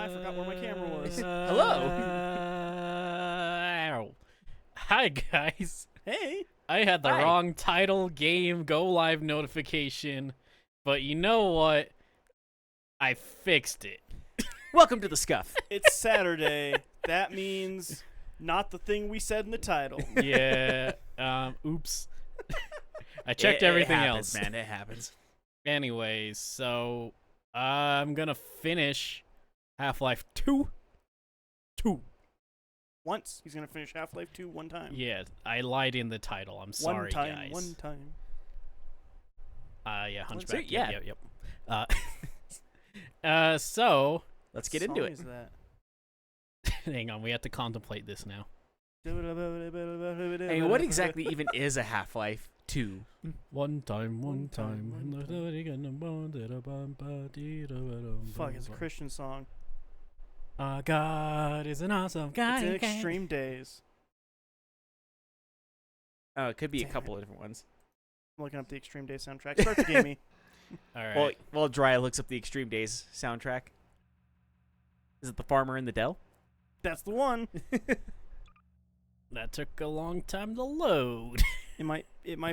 I forgot where my camera was. Hello. Hi, guys. Hey. I had the Hi. wrong title, game, go live notification, but you know what? I fixed it. Welcome to the Scuff. It's Saturday. That means not the thing we said in the title. Yeah. Oops. I checked It everything happens, else. man. It happens. Anyways, so I'm gonna finish Half-Life 2. Once. He's going to finish Half-Life 2 one time. Yeah, I lied in the title. I'm sorry, one time, guys. One time. Yeah, Let's Hunchback. see, yeah. Yep. So, Let's get What into song it. is that? hang on, we have to contemplate this now. Hey, what exactly even is a Half-Life 2? One time. Fuck, it's a Christian song. God is an awesome guy. It's in Extreme Days. Oh, it could be a Damn couple of different ones. I'm looking up the Extreme Days soundtrack. Start the gamey. All right. Well, Dry looks up the Extreme Days soundtrack. Is it The Farmer in the Dell? That's the one. That took a long time to load. It might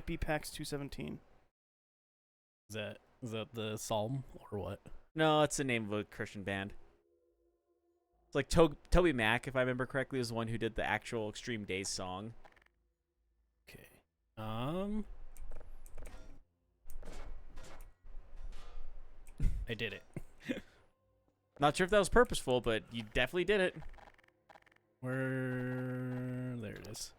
be PAX 217. Is that the psalm or what? No, it's the name of a Christian band. It's like Toby Mac, if I remember correctly, was the one who did the actual Extreme Days song. Okay. I did it. Not sure if that was purposeful, but you definitely did it. There it is.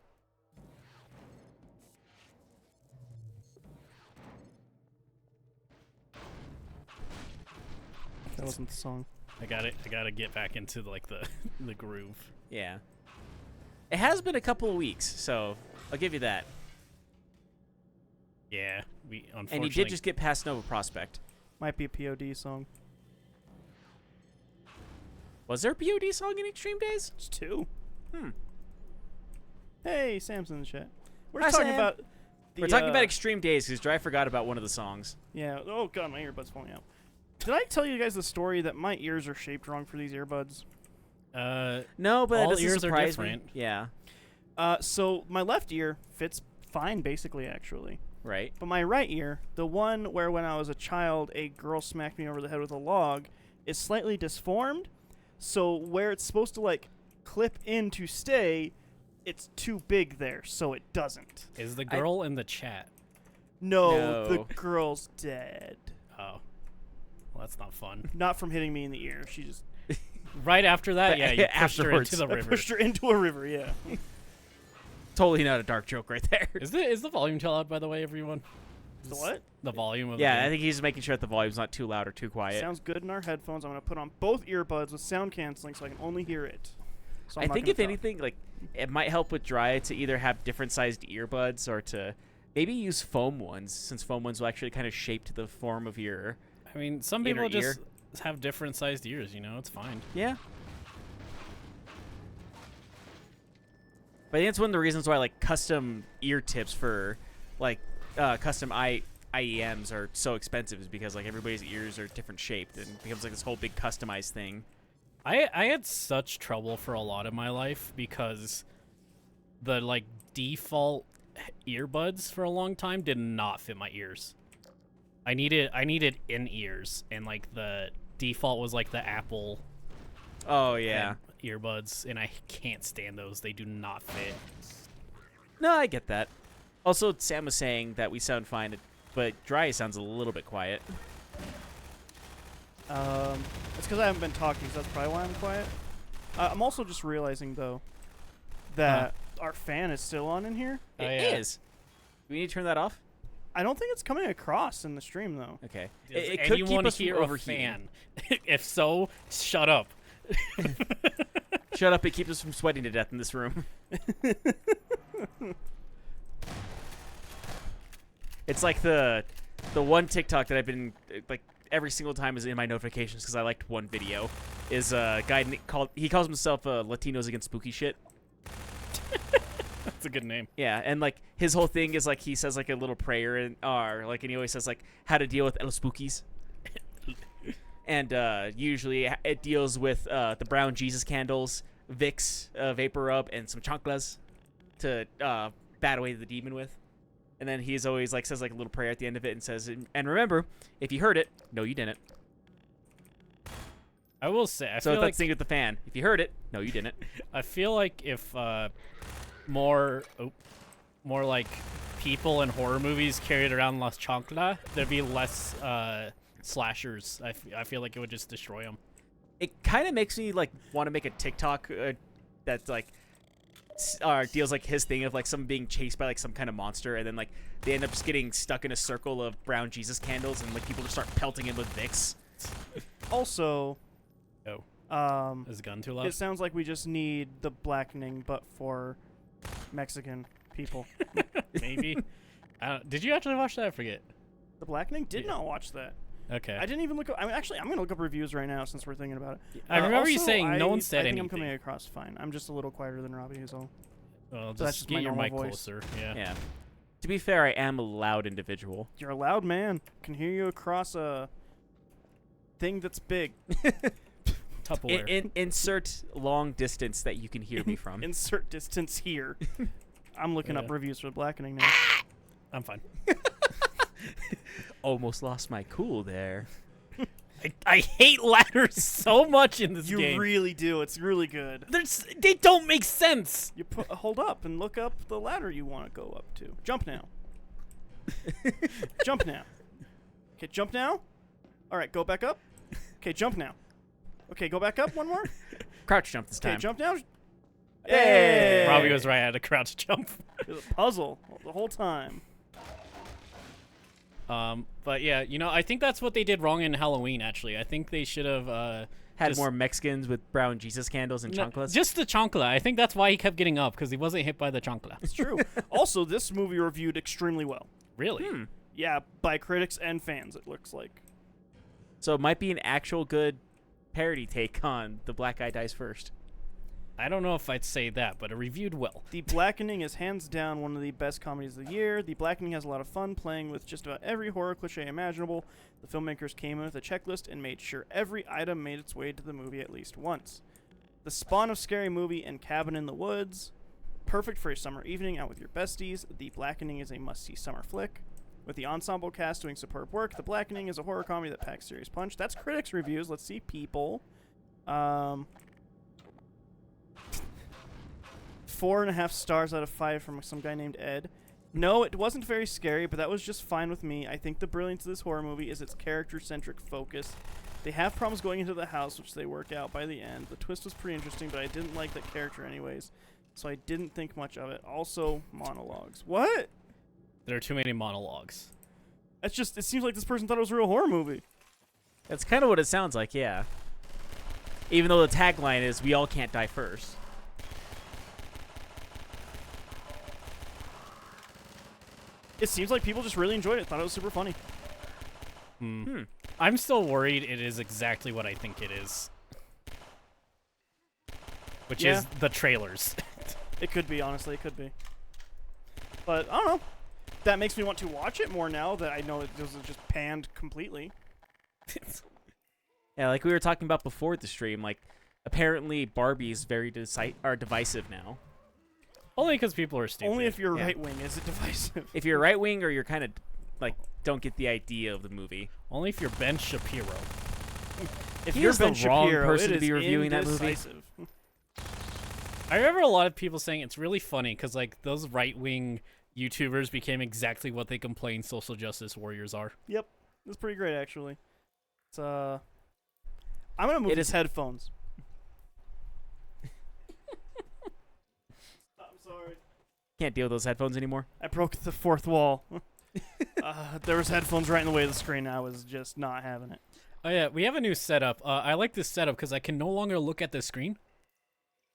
That wasn't the song. I got it. I gotta get back into like the groove. Yeah. It has been a couple of weeks, so I'll give you that. Yeah, we unfortunately. And you did just get past Nova Prospect. Might be a POD song. Was there a POD song in Extreme Days? It's 2. Hmm. Hey, Sam's in the chat. We're Hi, talking Sam. about. We're talking about Extreme Days because Dry forgot about one of the songs. Yeah. Oh god, my earbuds falling out. Did I tell you guys the story that my ears are shaped wrong for these earbuds? No, but All it doesn't ears are surprise me. different. Yeah. So my left ear fits fine, basically, actually. Right. But my right ear, the one where when I was a child a girl smacked me over the head with a log, is slightly disformed. So where it's supposed to like clip in to stay, it's too big there, so it doesn't. Is the girl in the chat? No, the No. girl's dead. Oh, well, that's not fun. Not from hitting me in the ear. She just Right after that, yeah, you pushed her Afterwards. into the I river. pushed her into a river. Yeah. Totally not a dark joke right there. Is the volume too loud, by the way, everyone? The what? The volume of Yeah, the I think he's making sure that the volume's not too loud or too quiet. Sounds good in our headphones. I'm gonna put on both earbuds with sound canceling so I can only hear it. So I'm I not think gonna if talk. anything, like it might help with Dry to either have different sized earbuds or to maybe use foam ones, since foam ones will actually kind of shape to the form of your. I mean, some Inner people ear. just have different sized ears. You know, it's fine. Yeah. But I think that's one of the reasons why like custom ear tips for like custom IEMs are so expensive is because like everybody's ears are different shaped and it becomes like this whole big customized thing. I had such trouble for a lot of my life because the like default earbuds for a long time did not fit my ears. I needed in ears, and like the default was like the Apple Oh yeah. earbuds, and I can't stand those. They do not fit. No, I get that. Also, Sam was saying that we sound fine, but Dry sounds a little bit quiet. It's because I haven't been talking, so that's probably why I'm quiet. I'm also just realizing though that our fan is still on in here. Oh, It yeah. is. Do we need to turn that off? I don't think it's coming across in the stream though. Okay. Does It could keep anyone us from hear a overheating. fan? If so, shut up. Shut up! It keeps us from sweating to death in this room. It's like the one TikTok that I've been like every single time is in my notifications because I liked one video. Is a guy he calls himself Latinos Against Spooky Shit. That's a good name. Yeah, and like his whole thing is like he says like a little prayer and he always says like how to deal with El Spookies. and usually it deals with the brown Jesus candles, Vicks, Vapor Rub, and some chanclas to bat away the demon with. And then he's always like says like a little prayer at the end of it and says, "And remember, if you heard it, no, you didn't." I will say, I So feel let's like sing with the fan. If you heard it, no, you didn't. I feel like if more like people in horror movies carried around La Chancla, there'd be less slashers. I feel like it would just destroy them. It kind of makes me like want to make a TikTok that's like deals like his thing of like someone being chased by like some kind of monster, and then like they end up just getting stuck in a circle of brown Jesus candles, and like people just start pelting him with Vicks. Also, Is the gun too loud? it sounds like we just need the blackening, but for Mexican people. Maybe. Did you actually watch that? I forget. The blackening? Did Yeah. not watch that. Okay. I didn't even look up. I'm going to look up reviews right now since we're thinking about it. I remember you Also, saying no one said I think anything. I'm coming across fine. I'm just a little quieter than Robbie is all. Well, So that's just just my get your normal mic voice. closer. Yeah. Yeah. To be fair, I am a loud individual. You're a loud man. Can hear you across a thing that's big. Tupperware. Insert long distance that you can hear me from. Insert distance here. I'm looking up Yeah. reviews for the blackening now. I'm fine. Almost lost my cool there. I hate ladders so much in this You game. really do. It's really good. They don't make sense. You hold up and look up the ladder you want to go up to. Jump now. Jump now. Okay, jump now. All right, go back up. Okay, jump now. Okay, go back up one more. Crouch jump this Okay, time. jump now. Hey! Robbie was right. I had a crouch jump. It was a puzzle the whole time. But yeah, I think that's what they did wrong in Halloween. Actually, I think they should have Had just- more Mexicans with brown Jesus candles and chanclas. just the chancla. I think that's why he kept getting up, because he wasn't hit by the chancla. It's true. Also, this movie reviewed extremely well. Really? Yeah, by critics and fans, it looks like. So it might be an actual good parody take on The Black Guy Dies First. I don't know if I'd say that, but it reviewed well. The Blackening is hands down one of the best comedies of the year. The Blackening has a lot of fun playing with just about every horror cliche imaginable. The filmmakers came in with a checklist and made sure every item made its way to the movie at least once. The spawn of Scary Movie and Cabin in the Woods. Perfect for a summer evening out with your besties. The Blackening is a must-see summer flick. With the ensemble cast doing superb work, The Blackening is a horror comedy that packs serious punch. That's critics' reviews. Let's see, people. 4.5 stars out of 5 from some guy named Ed. No, it wasn't very scary, but that was just fine with me. I think the brilliance of this horror movie is its character-centric focus. They have problems going into the house, which they work out by the end. The twist was pretty interesting, but I didn't like that character anyways, so I didn't think much of it. Also, monologues. What? There are too many monologues. It seems like this person thought it was a real horror movie. That's kind of what it sounds like, yeah. Even though the tagline is, "We all can't die first." It seems like people just really enjoyed it, thought it was super funny. I'm still worried it is exactly what I think it is. Which Yeah. is the trailers. It could be, honestly, it could be. But, I don't know. That makes me want to watch it more now that I know it was just panned completely. Yeah, like we were talking about before the stream, like apparently Barbie is very divisive now. Only because people are stupid. Only if you're Yeah. right wing is it divisive. If you're right wing or you're kind of like don't get the idea of the movie. Only if you're Ben Shapiro. If He you're is the Ben wrong Shapiro, person it to be is reviewing that movie. indecisive. I remember a lot of people saying it's really funny because like those right-wing YouTubers became exactly what they complain social justice warriors are. Yep, it's pretty great actually. It's I'm gonna move It these is- headphones. I'm sorry. Can't deal with those headphones anymore. I broke the fourth wall. There was headphones right in the way of the screen. I was just not having it. Oh yeah, we have a new setup. I like this setup because I can no longer look at the screen.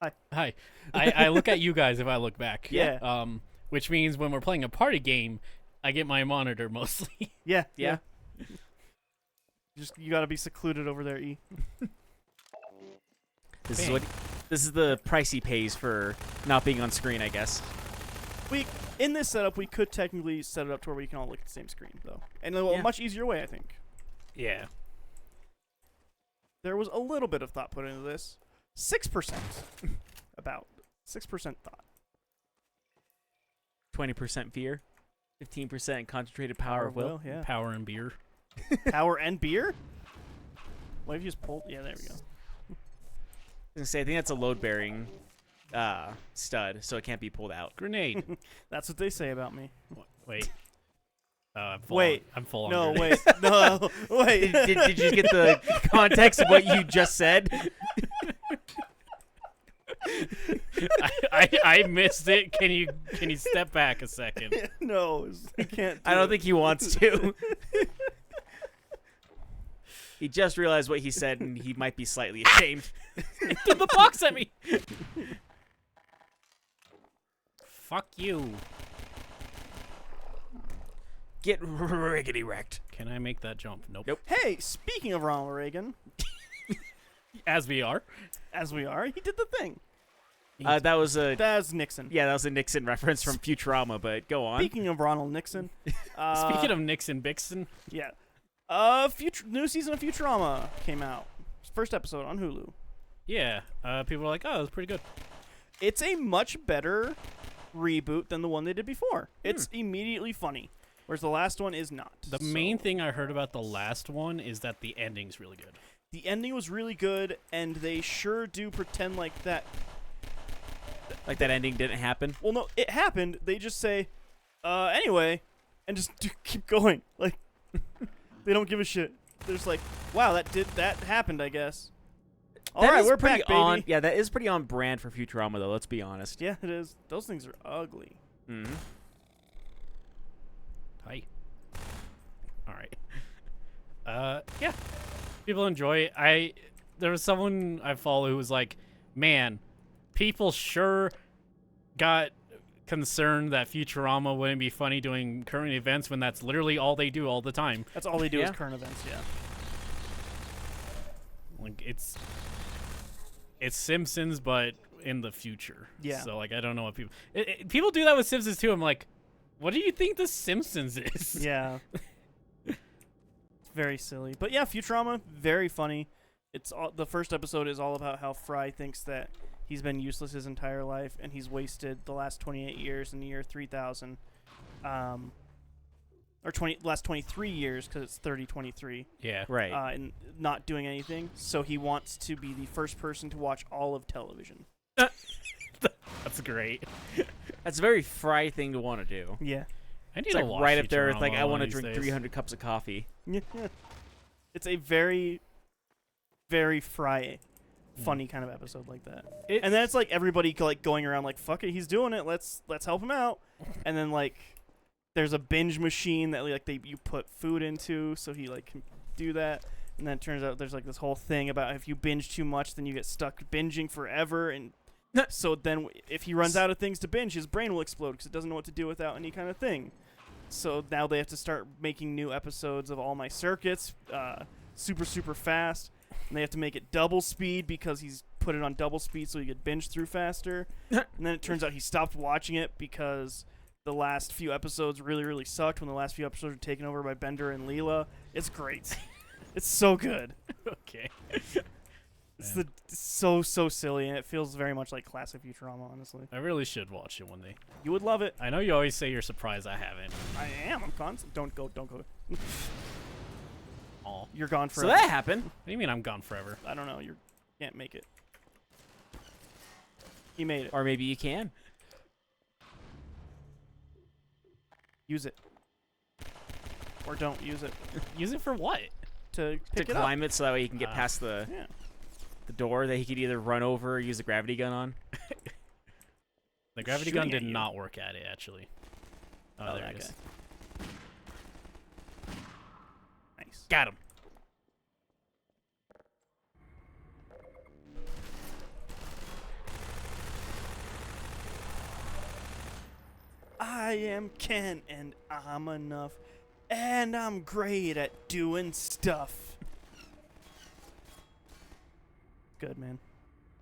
Hi. Hi. I look at you guys if I look back. Yeah. Which means when we're playing a party game, I get my monitor mostly. Yeah. Yeah. You gotta be secluded over there, E. This is the price he pays for not being on screen, I guess. In this setup, we could technically set it up to where we can all look at the same screen, though, and in a Yeah. much easier way, I think. Yeah. there was a little bit of thought put into this. 6%. About 6% thought. 20% fear, 15% concentrated power of will. Yeah. Power and beer. Power and beer? What if you just pulled? Yeah, there we go. I was gonna say, I think that's a load-bearing stud, so it can't be pulled out. Grenade. That's what they say about me. Wait. I'm full Wait. I'm full on No, grenade. wait. No, wait. Did you get the context of what you just said? I missed it. Can you step back a second? No, I can't. I don't it. think he wants to. He just realized what he said, and he might be slightly ashamed. Threw the box at me. Fuck you. Get riggedy wrecked. Can I make that jump? Nope. Nope. Hey, speaking of Ronald Reagan, As we are. as we are, he did the thing. That was a That's Nixon. that was a Nixon reference from Futurama. But go on. Speaking of Ronald Nixon, Speaking of Nixon Bixon, yeah, new season of Futurama came out. First episode on Hulu. yeah, people were like, "Oh, it was pretty good." It's a much better reboot than the one they did before. It's immediately funny, whereas the last one is not. The main thing I heard about the last one is that the ending's really good. The ending was really good, and they sure do pretend like that. Like that ending didn't happen. Well, no, it happened. They just say, anyway, and just keep going. Like, they don't give a shit. They're just like, wow, that happened, I guess. All That right, is we're pretty back, baby. on. Yeah, that is pretty on brand for Futurama, though. Let's be honest. Yeah, it is. Those things are ugly. Mm-hmm. Hi. All right. Yeah. People enjoy it. There was someone I follow who was like, "Man, people sure got concerned that Futurama wouldn't be funny doing current events when that's literally all they do all the time." That's all they do is Yeah. current events, yeah. Like it's Simpsons, but in the future. Yeah. So like I don't know what people people do that with Simpsons too. I'm like, what do you think The Simpsons is? Yeah. It's very silly. But yeah, Futurama, very funny. It's all, the first episode is all about how Fry thinks that he's been useless his entire life and he's wasted the last 28 years in the year 3000. Or last 23 years because it's 3023. Yeah. Right. And not doing anything. So he wants to be the first person to watch all of television. That's great. That's a very Fry thing to want to do. Yeah. I need It's to like watch right up there with Futurama like I one want to of these drink days. 300 cups of coffee. Yeah. It's a very, very Fry funny kind of episode like that. And then it's like everybody like going around like, fuck it, he's doing it. Let's help him out. And then like there's a binge machine that like you put food into, so he like can do that. And then it turns out there's like this whole thing about if you binge too much, then you get stuck binging forever. And so then if he runs out of things to binge, his brain will explode because it doesn't know what to do without any kind of thing. So now they have to start making new episodes of All My Circuits, super, super fast. And they have to make it double speed because he's put it on double speed so he could binge through faster. And then it turns out he stopped watching it because the last few episodes really, really sucked when the last few episodes were taken over by Bender and Leela. It's great. It's so good. Okay. It's so silly, and it feels very much like classic Futurama, honestly. I really should watch it one day. You would love it. I know you always say you're surprised I haven't. I am. I'm constant. Don't go. Aw. You're gone So forever. that happened. What do you mean I'm gone forever? I don't know. You can't make it. He made it. Or maybe you can. Use it. Or don't use it Use it for what? to To pick it climb it so that way he can get Ah. past the up. Yeah. door that he could either run over or use a gravity gun on. The gravity Shooting gun at did you. not work at it, actually. Oh, there that it is. guy. Nice. Got him. I am Ken, and I'm enough, and I'm great at doing stuff. Good, man.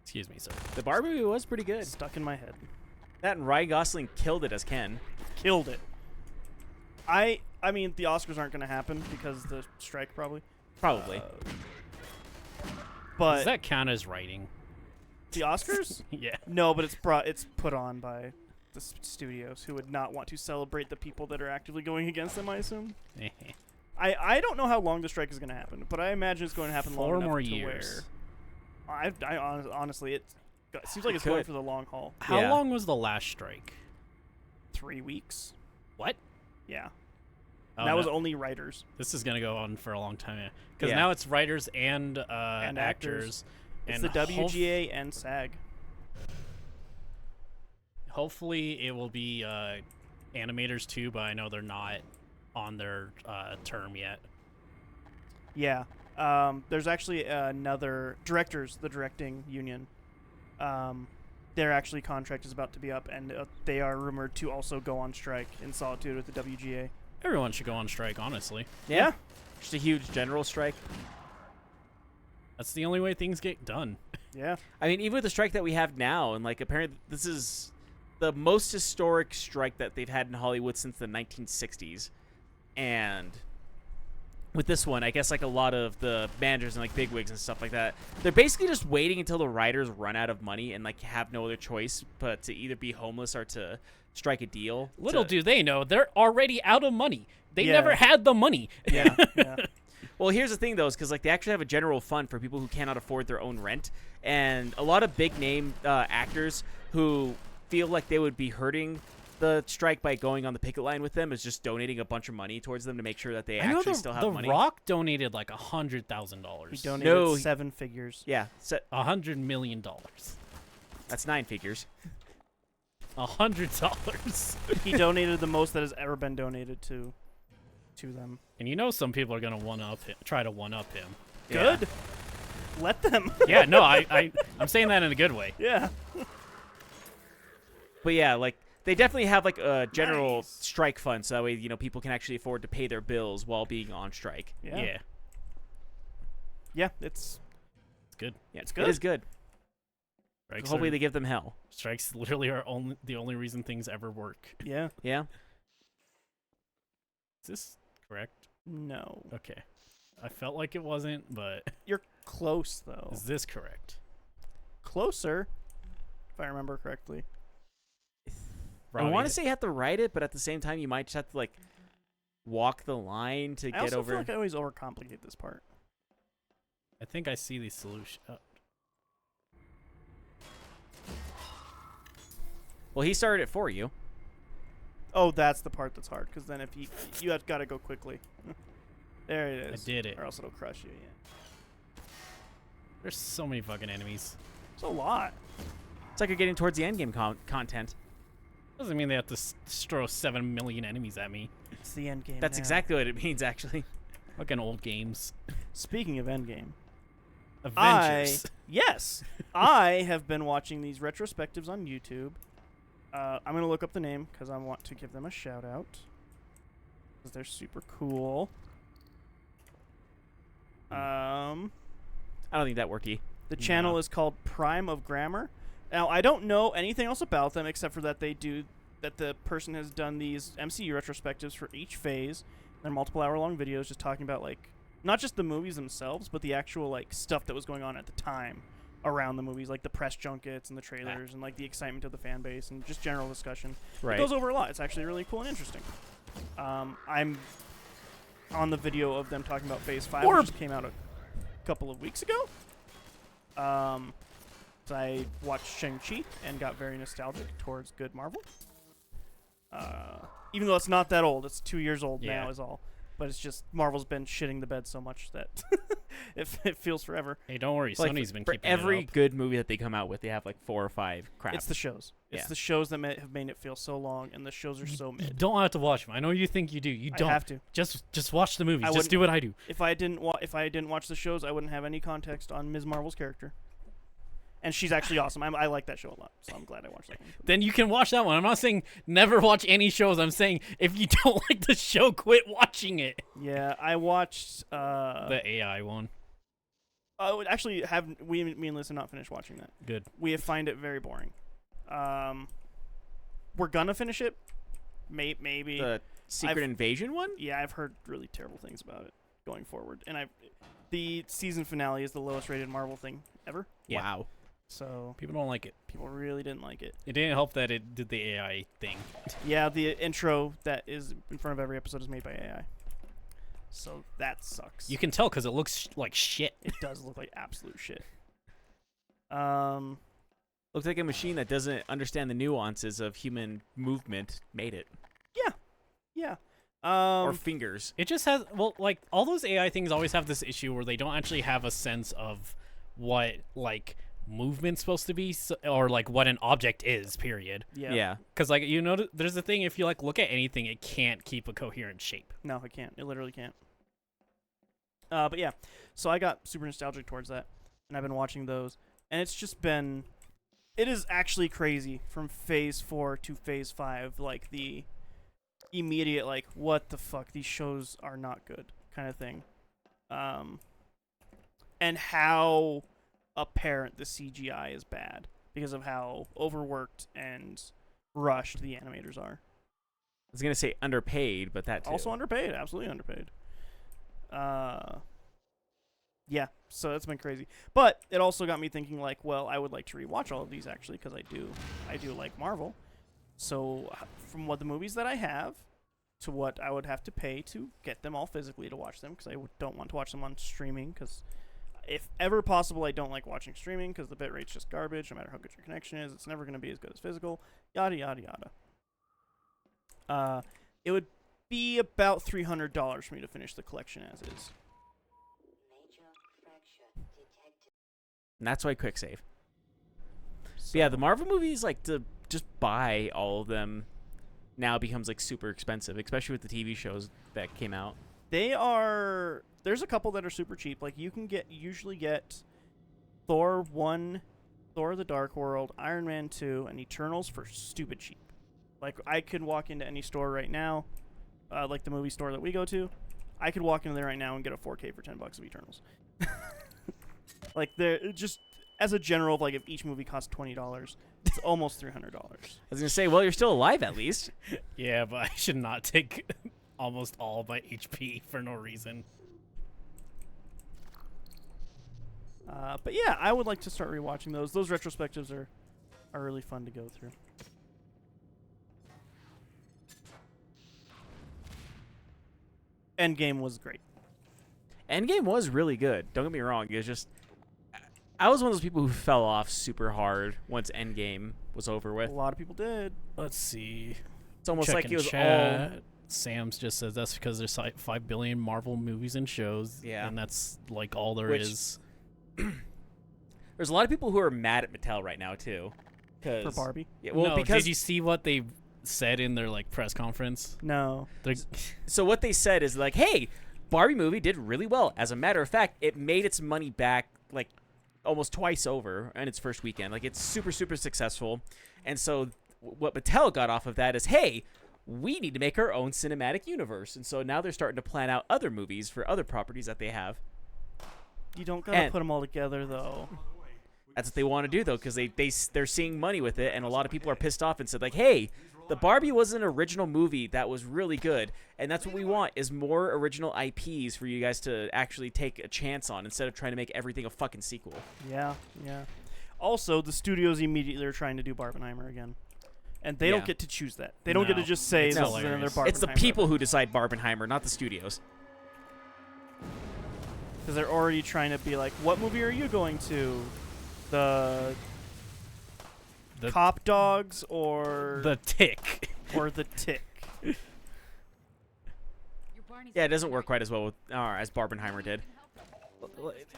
Excuse me, sir. The Barbie movie was pretty good. Stuck in my head. That and Ryan Gosling killed it as Ken. Killed it. I mean, the Oscars aren't going to happen because of the strike, probably. Probably. But Does that count as writing? the Oscars? Yeah. No, but it's put on by the studios who would not want to celebrate the people that are actively going against them, I assume. I don't know how long the strike is going to happen, but I imagine it's going to happen long 4 enough more to years. where honestly it seems like it's Could. going for the long haul. How Yeah. long was the last strike? 3 weeks. What? Yeah. Oh, And that was no. only writers. This is gonna go on for a long time. Because Yeah. now it's writers and actors. actors. It's And the WGA and SAG. Hopefully it will be animators too, but I know they're not on their term yet. Yeah. There's actually another the directing union. Their actually contract is about to be up, and they are rumored to also go on strike in solitude with the WGA. Everyone should go on strike, honestly. Yeah. Just a huge general strike. That's the only way things get done. Yeah. I mean, even with the strike that we have now, and like apparently this is the most historic strike that they've had in Hollywood since the 1960s, and with this one, I guess like a lot of the managers and like bigwigs and stuff like that, they're basically just waiting until the writers run out of money and like have no other choice but to either be homeless or to strike a deal. Little to- do they know, they're already out of money. They Yeah. never had the money. Yeah. Yeah. Well, here's the thing, though, is because like they actually have a general fund for people who cannot afford their own rent, and a lot of big name actors who feel like they would be hurting the strike by going on the picket line with them is just donating a bunch of money towards them to make sure that they I know actually the, still have the money. Rock donated like He $100,000. donated No. 7 figures. Yeah, so $100 million. that's 9 figures. $100. He donated the most that has ever been donated to them. And you know some people are gonna try to one up him. Yeah. Good. Let them. Yeah, no, I'm saying that in a good way. Yeah. But yeah, like they definitely have like a general Nice. strike fund, so that way people can actually afford to pay their bills while being on strike. Yeah. Yeah, It's it's good. Yeah, It's good. It is good. Strikes Hopefully are- they give them hell. strikes literally are the only reason things ever work. yeah. Yeah. Is this correct? No. Okay. I felt like it wasn't, but You're close though. is this correct? Closer, if I remember correctly. I want Robbie, to say you have to write it, but at the same time, you might just have to like walk the line to I get also over. feel like I always overcomplicate this part. I think I see the solution. Well, he started it for you. Oh, that's the part that's hard, because then if you have got to go quickly. There it I is. did it. Or else it'll crush you. Yeah. There's so many fucking enemies. It's a lot. It's like you're getting towards the end game content. Doesn't mean they have to throw 7 million enemies at me. It's the end game. That's now. exactly what it means, actually. Fucking old games. Speaking of endgame, Avengers. yes, I have been watching these retrospectives on YouTube. I'm gonna look up the name because I want to give them a shout out because they're super cool. I don't think that worked. The channel No. is called Prime of Grammar. Now, I don't know anything else about them except for that the person has done these MCU retrospectives for each phase. They're multiple hour-long videos just talking about, like, not just the movies themselves, but the actual, like, stuff that was going on at the time around the movies, like the press junkets and the trailers and, like, the excitement of the fan base and just general discussion. Right. It goes over a lot. It's actually really cool and interesting. I'm on the video of them talking about Phase 5, which just came out a couple of weeks ago. So I watched Shang-Chi and got very nostalgic towards good Marvel. Even though it's not that old, it's 2 years old Yeah. now is all. But it's just Marvel's been shitting the bed so much that it feels forever. Hey, don't worry. Like, Sony's been for keeping every it up. good movie that they come out with, they have like 4 or 5 crap. It's the shows. It's Yeah. the shows that have made it feel so long, and the shows are so You mid. don't have to watch them. I know you think you do. You I don't. have to. Just watch the movies. I Just wouldn't- do what I do. If I didn't watch the shows, I wouldn't have any context on Ms. Marvel's character. And she's actually awesome. I like that show a lot, so I'm glad I watched that one. Then you can watch that one. I'm not saying never watch any shows. I'm saying if you don't like the show, quit watching it. Yeah, I watched. The AI one. Actually, me and Liz have not finished watching that. Good. We find it very boring. We're gonna finish it. Maybe. The Secret I've- Invasion one. Yeah, I've heard really terrible things about it going forward, and the season finale is the lowest rated Marvel thing ever. Yeah. Wow. So People don't like it. people really didn't like it. It didn't help that it did the AI thing. Yeah, the intro that is in front of every episode is made by AI. So that sucks. You can tell because it looks like shit. It does look like absolute shit. Um, Looks like a machine that doesn't understand the nuances of human movement made it. yeah. Or fingers. It just has, well, like, all those AI things always have this issue where they don't actually have a sense of what, like, movement's supposed to be, or, like, what an object is, period. Yeah. Because, like, you know, there's a thing, if you, like, look at anything, it can't keep a coherent shape. No, it can't. It literally can't. But yeah, so I got super nostalgic towards that, and I've been watching those, and it's just been, it is actually crazy from Phase 4 to Phase 5, like, the immediate, like, what the fuck, these shows are not good kind of thing. And how apparent the CGI is bad because of how overworked and rushed the animators are. I was gonna say underpaid, but that too. Also underpaid, absolutely underpaid. Yeah, so that's been crazy. But it also got me thinking, like, well, I would like to rewatch all of these actually because I do like Marvel. So from what the movies that I have to what I would have to pay to get them all physically to watch them, because I don't want to watch them on streaming, because if ever possible, I don't like watching streaming because the bitrate's just garbage. No matter how good your connection is, it's never going to be as good as physical. Yada yada yada. It would be about $300 for me to finish the collection as is. And that's why quick save. So, yeah, the Marvel movies, like, to just buy all of them now becomes, like, super expensive, especially with the TV shows that came out. There's a couple that are super cheap. Like, you can usually get Thor 1, Thor the Dark World, Iron Man 2, and Eternals for stupid cheap. Like, I could walk into any store right now, like the movie store that we go to. I could walk into there right now and get a 4K for $10 of Eternals. Like, they're just as a general, like, if each movie costs $20, it's almost $300. I was gonna say, well, you're still alive at least. Yeah, but I should not take almost all of my HP for no reason. But yeah, I would like to start rewatching those. Those retrospectives are really fun to go through. Endgame was great. Endgame was really good. Don't get me wrong. It was just, I was one of those people who fell off super hard once Endgame was over with. A lot of people did. Let's see. It's almost like Checking it was chat. all. Sam's just says that's because there's 5 billion Marvel movies and shows. Yeah. And that's like all there Which- is. There's a lot of people who are mad at Mattel right now too. For Barbie? Yeah, well, no, because did you see what they said in their like press conference? No. They're, so what they said is like, hey, Barbie movie did really well. As a matter of fact, it made its money back like almost twice over in its first weekend. Like, it's super, super successful. And so what Mattel got off of that is, hey, we need to make our own cinematic universe. And so now they're starting to plan out other movies for other properties that they have. You don't gotta And- put them all together, though. That's what they want to do, though, because they're seeing money with it, and a lot of people are pissed off and said, like, hey, the Barbie was an original movie that was really good, and that's what we want, is more original IPs for you guys to actually take a chance on instead of trying to make everything a fucking sequel. Yeah, yeah. Also, the studios immediately are trying to do Barbenheimer again. And they don't Yeah. get to choose that. They don't get to No. just say It's this is hilarious. another Barbenheimer. It's the people who decide Barbenheimer, not the studios. Because they're already trying to be like, what movie are you going to? The the Cop Dogs or the Tick. or the Tick? Yeah, it doesn't work quite as well with, as Barbenheimer did.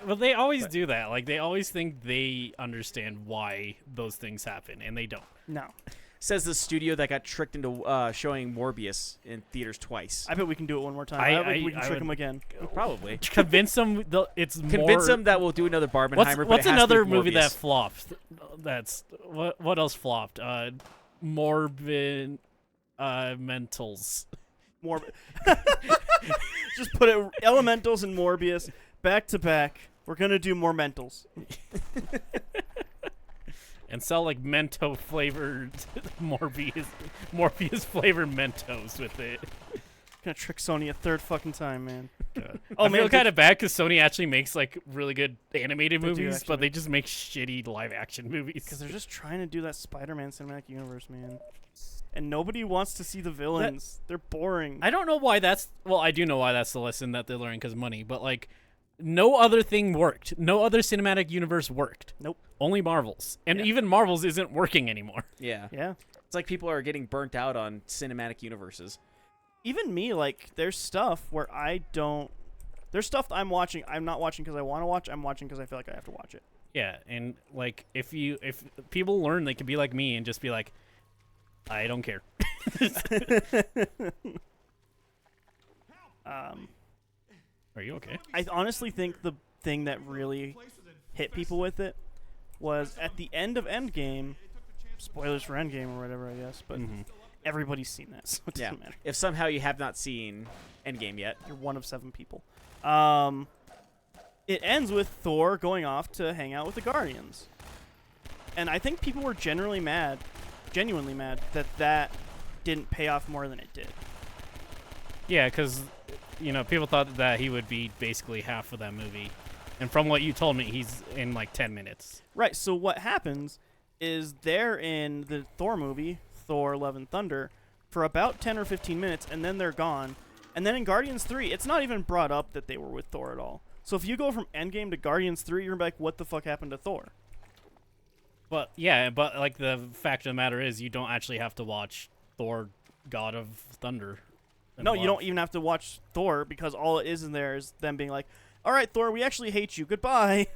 Well, they always do that. Like, they always think they understand why those things happen, and they don't. No. Says the studio that got tricked into showing Morbius in theaters twice. I bet we can do it one more time. I- I bet we can I trick would- them again. Probably. Convince them it's more... Convince them that we'll do another Barbenheimer, but What's it has another to be movie that Morbius. flopped? That's... What else flopped? Morbid... Mentals. Just put it Elementals and Morbius back to back. We're gonna do more Mentals. And sell, like, Mento-flavored Morbius flavored Mentos with it. Gonna trick Sony a third fucking time, man. I man, feel did- kind of bad because Sony actually makes like really good animated They do movies, actually but they make- just make shitty live action movies. Because they're just trying to do that Spider-Man cinematic universe, man. And nobody wants to see the villains. They're boring. I don't know why that's. Well, I do know why that's the lesson that they learn because money. But like, no other thing worked. No other cinematic universe worked. Nope. Only Marvel's, and Yeah. even Marvel's isn't working anymore. Yeah. Yeah. It's like people are getting burnt out on cinematic universes. Even me, like, there's stuff where I don't. There's stuff I'm watching. I'm not watching because I want to watch. I'm watching because I feel like I have to watch it. Yeah, and like if people learn, they can be like me and just be like, I don't care. Are you okay? I honestly think the thing that really hit people with it was at the end of Endgame. Spoilers for Endgame or whatever, I guess. But everybody's seen that, so it Yeah. doesn't matter. If somehow you have not seen Endgame yet, You're one of 7 people. It ends with Thor going off to hang out with the Guardians. And I think people were genuinely mad that that didn't pay off more than it did. Yeah, because people thought that he would be basically half of that movie, and from what you told me, he's in like 10 minutes. Right, so what happens is they're in the Thor movie, Thor Love and Thunder, for about 10 or 15 minutes, and then they're gone. And then in Guardians 3, it's not even brought up that they were with Thor at all. So if you go from Endgame to Guardians 3, you're like, what the fuck happened to Thor? But yeah, but like the fact of the matter is, you don't actually have to watch Thor: God of Thunder. and No, you Love. don't even have to watch Thor, because all it is in there is them being like, all right, Thor, we actually hate you. Goodbye.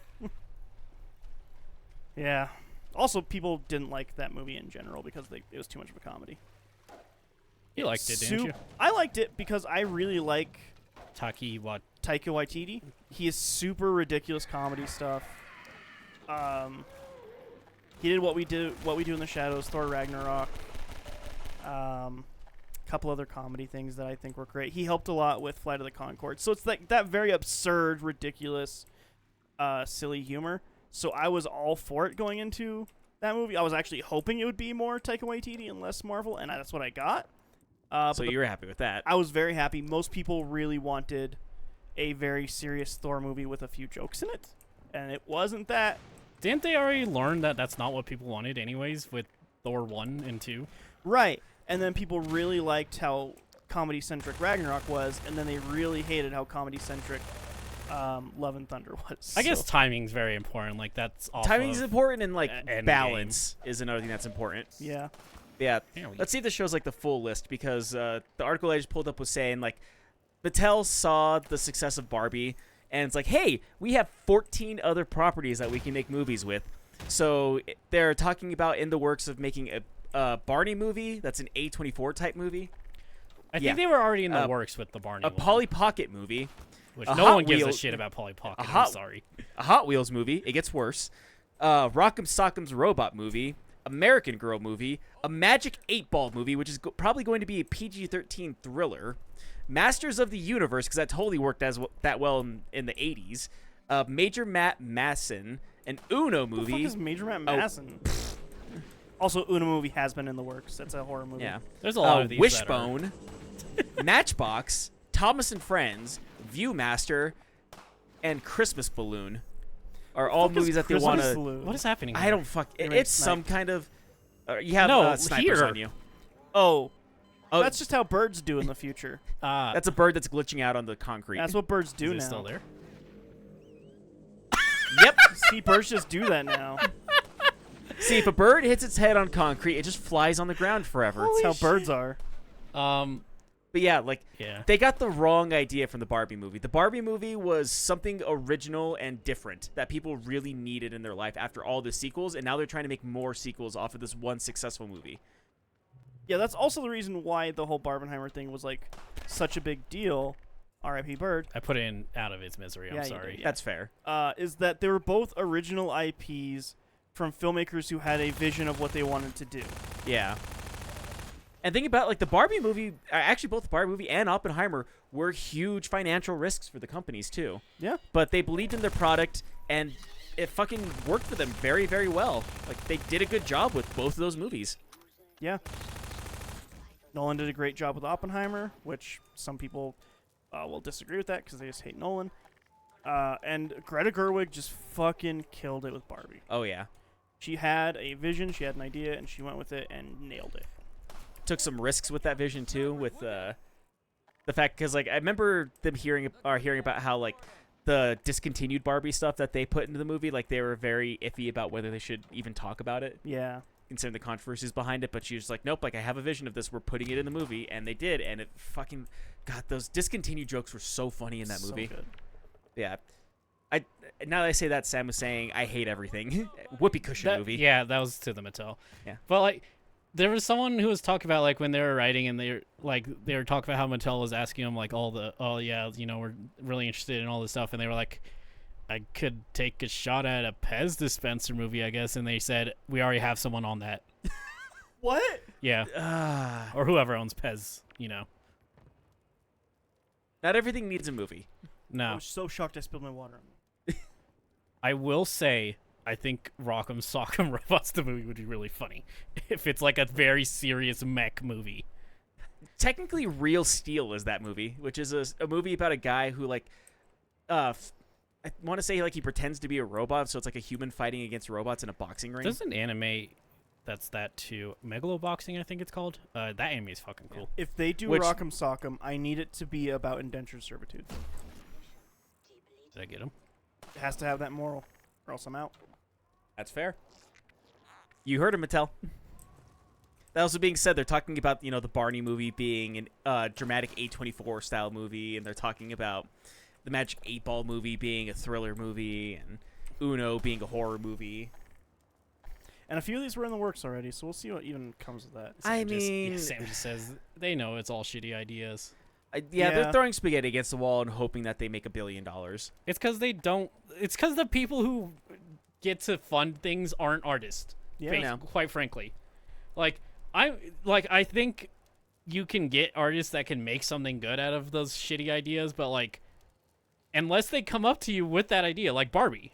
Yeah. Also, people didn't like that movie in general because it was too much of a comedy. You liked it, didn't you? I liked it because I really like Taki what? Taika Waititi. He is super ridiculous comedy stuff. He did what we do in the shadows, Thor Ragnarok. Couple other comedy things that I think were great. He helped a lot with Flight of the Conchords. So it's like that very absurd, ridiculous, silly humor. So I was all for it going into that movie. I was actually hoping it would be more Taika Waititi and less Marvel, and that's what I got. so you were happy with that. I was very happy. Most people really wanted a very serious Thor movie with a few jokes in it, and it wasn't that. Didn't they already learn that that's not what people wanted, anyways, with Thor 1 and 2? Right. And then people really liked how comedy-centric Ragnarok was, and then they really hated how comedy-centric Love and Thunder was. I guess So- timing's very important. Like that's off Timing is of important, and like Endgame. balance is another thing that's important. yeah. Yeah. Here we Let's see if this shows like the full list, because the article I just pulled up was saying like Mattel saw the success of Barbie and it's like, hey, we have 14 other properties that we can make movies with. So they're talking about in the works of making a Barney movie that's an A24 type movie, I yeah. think they were already in the Uh, works with the Barney a one, Polly Pocket movie, which a no Hot one gives a Wheels- shit about Polly Pocket. I'm Hot- sorry. a Hot Wheels movie. It gets worse. Rock'em Sock'em's Robot movie, American Girl movie, a Magic 8-Ball movie, which is probably going to be a PG-13 thriller, Masters of the Universe, because that totally worked that well in the 80s, Major Matt Masson, an Uno Who the fuck movie. is Major Matt Masson? Also, Una movie has been in the works. That's a horror movie. Yeah. There's a lot of these. that are- Wishbone, Matchbox, Thomas and Friends, Viewmaster, and Christmas Balloon are all Fuck is movies that they Christmas want to. Balloon? What is happening? I here? don't fuck. You're right, It's some snipe. kind of. You have No, snipers here. on you. Oh, Oh, that's just how birds do in the future. that's a bird that's glitching out on the concrete. That's what birds do is it now. still there? Yep. See, birds just do that now. See, if a bird hits its head on concrete, it just flies on the ground forever. That's how birds are. But yeah, like Yeah. they got the wrong idea from the Barbie movie. The Barbie movie was something original and different that people really needed in their life after all the sequels, and now they're trying to make more sequels off of this one successful movie. Yeah, that's also the reason why the whole Barbenheimer thing was like such a big deal. R.I.P. Bird. I put it in out of its misery. Yeah, I'm you sorry. did, yeah. That's fair. Is that they were both original IPs from filmmakers who had a vision of what they wanted to do. Yeah. And think about like the Barbie movie, actually both the Barbie movie and Oppenheimer were huge financial risks for the companies too. Yeah. But they believed in their product and it fucking worked for them very, very well. Like they did a good job with both of those movies. Yeah. Nolan did a great job with Oppenheimer, which some people will disagree with that because they just hate Nolan. And Greta Gerwig just fucking killed it with Barbie. Oh yeah. She had a vision, she had an idea, and she went with it and nailed it. Took some risks with that vision too, with the fact because like I remember them hearing about how like the discontinued Barbie stuff that they put into the movie, like they were very iffy about whether they should even talk about it, Yeah. considering the controversies behind it. But she was like, nope, like I have a vision of this, we're putting it in the movie, and they did, and it fucking God, those discontinued jokes were so funny in that So movie. good. Yeah. Now that I say that, Sam was saying I hate everything. Whoopee cushion movie. Yeah, that was to the Mattel. Yeah. But like, there was someone who was talking about like when they were writing and they were talking about how Mattel was asking them like we're really interested in all this stuff, and they were like, I could take a shot at a Pez dispenser movie, I guess, and they said we already have someone on that. What? Yeah. Or whoever owns Pez, Not everything needs a movie. I No. was so shocked I spilled my water on me. I will say, I think Rock'em Sock'em Robots the movie would be really funny if it's like a very serious mech movie. Technically, Real Steel is that movie, which is a movie about a guy who like, I want to say like he pretends to be a robot, so it's like a human fighting against robots in a boxing ring. There's an anime that's that too. Megaloboxing, I think it's called. That anime is fucking cool. If they do Which- Rock'em Sock'em, I need it to be about indentured servitude. Did I get him? It has to have that moral, or else I'm out. That's fair. You heard him, Mattel. That also being said, they're talking about the Barney movie being a dramatic A24 style movie, and they're talking about the Magic 8 Ball movie being a thriller movie, and Uno being a horror movie. And a few of these were in the works already, so we'll see what even comes of that. I mean, Sam just says they know it's all shitty ideas. yeah, Yeah. they're throwing spaghetti against the wall and hoping that they make $1 billion. It's because they don't. It's because the people who get to fund things aren't artists. Yeah. No. Quite frankly, I think you can get artists that can make something good out of those shitty ideas, but like, unless they come up to you with that idea, like Barbie,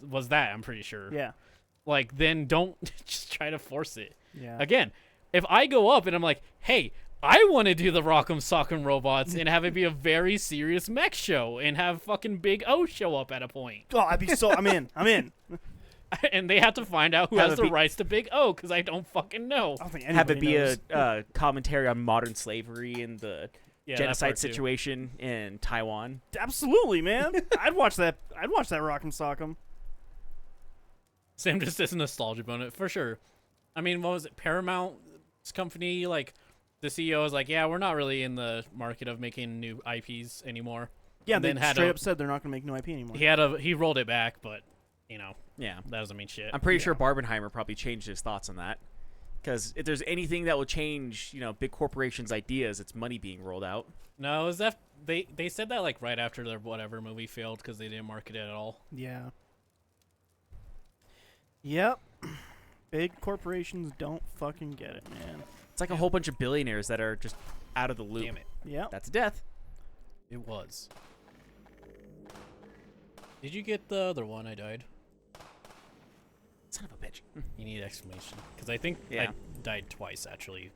was that I'm pretty sure. Yeah. Like, then don't just try to force it. Yeah. Again, if I go up and I'm like, hey, I want to do the Rock'em Sock'em Robots and have it be a very serious mech show and have fucking Big O show up at a point. Oh, I'd be so. I'm in. I'm in. And they have to find out who Have has it the be- rights to Big O, because I don't fucking know. I don't think Have it anybody be knows. a commentary on modern slavery and the Yeah, that genocide part too. situation in Taiwan. Absolutely, man. I'd watch that. I'd watch that Rock'em Sock'em. Sam just says nostalgia bonus for sure. I mean, what was it? Paramount's company, like the CEO was like, "Yeah, we're not really in the market of making new IPs anymore." Yeah, And they then had straight a- up said they're not going to make new IP anymore. He rolled it back, but Yeah. that doesn't mean shit. I'm pretty sure Barbenheimer probably changed his thoughts on that. Because if there's anything that will change, big corporations' ideas, it's money being rolled out. No, is that they said that like right after their whatever movie failed because they didn't market it at all. Yeah. Yep. Big corporations don't fucking get it, man. It's like a whole bunch of billionaires that are just out of the loop. Damn it, Yep. That's death. it was. Did you get the other one? I died. Son of a bitch. You need exclamation because I think Yeah. I died twice actually.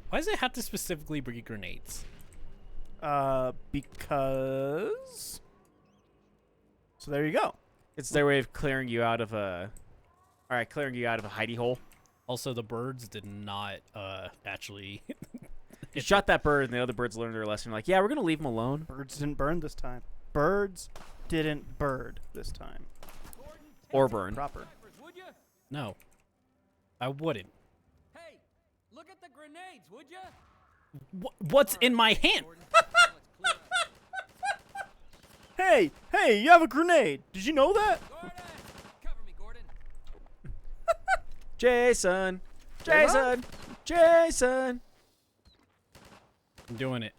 Why does it have to specifically be grenades? Because. So there you go. It's their way of clearing you out of a hidey hole. Also, the birds did not actually. You shot that bird, and the other birds learned their lesson. Like, yeah, we're gonna leave them alone. Birds didn't burn this time. Birds didn't bird this time. Or burn. Proper. Would you? No, I wouldn't. Hey, look at the grenades, would you? What's in my hand? Hey, you have a grenade. Did you know that? Gordon, cover me, Gordon. Jason. I'm doing it.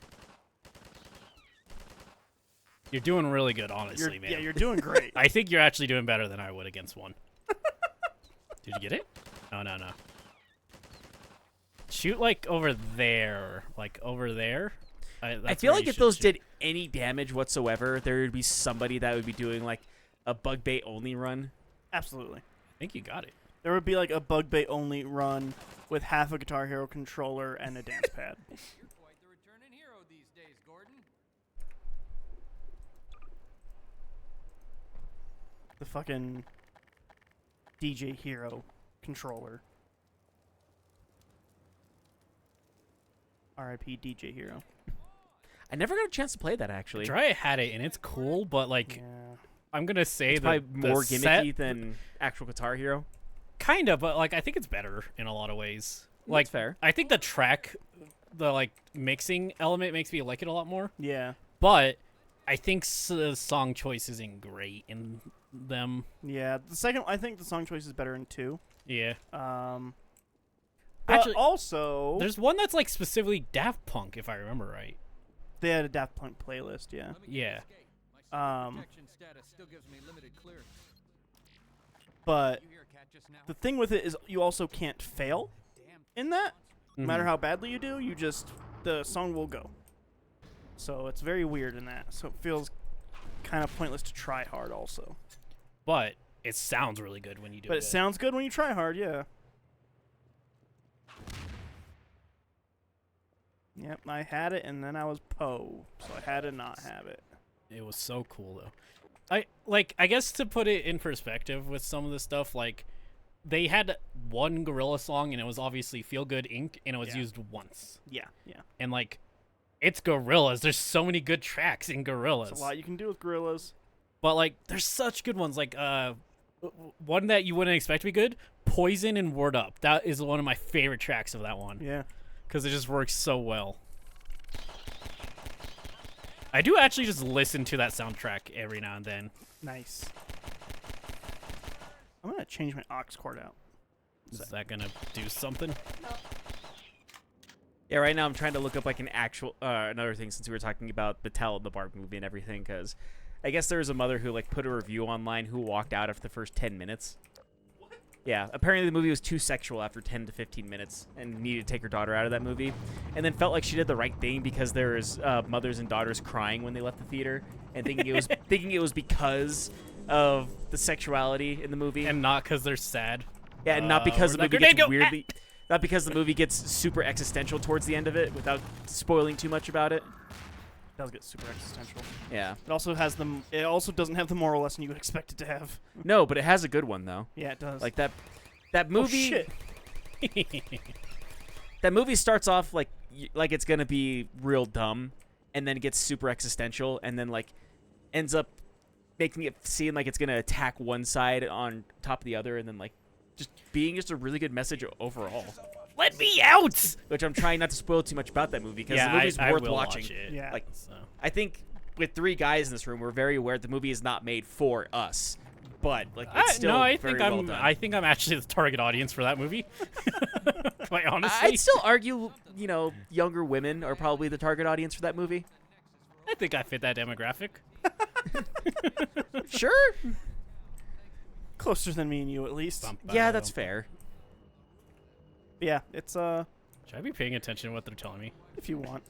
You're doing really good, honestly, man. Yeah, you're doing great. I think you're actually doing better than I would against one. Did you get it? Oh, no. Shoot, like, over there. Like, over there. I That's feel where like you if should those shoot. did any damage whatsoever, there would be somebody that would be doing like a bug bait only run. Absolutely. I think you got it. There would be like a bug bait only run with half a Guitar Hero controller and a dance pad. You're quite the returning hero these days, Gordon. The fucking DJ Hero controller. R.I.P. DJ Hero. I never got a chance to play that actually. Dry had it, and it's cool, but like Yeah. I'm gonna say It's that probably more the gimmicky set, than actual Guitar Hero. kinda, but like I think it's better in a lot of ways. Like That's fair. I think the track, the like mixing element makes me like it a lot more. Yeah. But I think the song choice isn't great in them. Yeah. The second, I think the song choice is better in 2. Yeah. But Actually, also, there's one that's like specifically Daft Punk, if I remember right. they had a Daft Punk playlist. Yeah. Let me Yeah. escape. My Um, protection status still gives me limited clearance. But You hear a cat just now? the thing with it is you also can't fail Damn. in that. No matter Mhm. how badly you do, the song will go. So it's very weird in that. So it feels kind of pointless to try hard also. But it sounds really good when you do But it. it sounds good when you try hard, yeah. Yep, I had it and then I was Poe, so I had to not have it. It was so cool though. I guess to put it in perspective with some of the stuff, like they had one Gorilla song and it was obviously Feel Good Inc. and it was Yeah. used once. Yeah, yeah. And like it's Gorillaz. There's so many good tracks in There's Gorillaz. a lot you can do with gorillas. But like there's such good ones. Like one that you wouldn't expect to be good, Poison and Word Up. That is one of my favorite tracks of that one. Yeah. Because it just works so well. I do actually just listen to that soundtrack every now and then. Nice. I'm gonna change my aux cord out. Is that gonna do something? Yeah, right now I'm trying to look up like an actual another thing since we were talking about Battelle and the Barb movie and everything, because I guess there was a mother who like put a review online who walked out after the first 10 minutes. Yeah, apparently the movie was too sexual after 10 to 15 minutes and needed to take her daughter out of that movie, and then felt like she did the right thing because there was mothers and daughters crying when they left the theater and thinking it was because of the sexuality in the movie. And not because they're sad. Yeah, and not because the where'd movie that grenade gets go? weirdly, not because the movie gets super existential towards the end of it, without spoiling too much about it. It does get super existential. Yeah. It also has it also doesn't have the moral lesson you would expect it to have. No, but it has a good one though. Yeah, it does. Like that movie. Oh, shit. That movie starts off like it's gonna be real dumb, and then it gets super existential, and then like ends up making it seem like it's gonna attack one side on top of the other, and then like just being just a really good message overall. Let me out! Which I'm trying not to spoil too much about that movie because Yeah, the movie's I worth will watching. watch it. Yeah. Like So. I think with 3 guys in this room, we're very aware the movie is not made for us, but like it's still no, I very think well I'm. done. I think I'm actually the target audience for that movie. Quite honestly, I'd still argue, younger women are probably the target audience for that movie. I think I fit that demographic. Sure. Closer than me and you, at least. Yeah, that's fair. Yeah, it's Should I be paying attention to what they're telling me? if you want.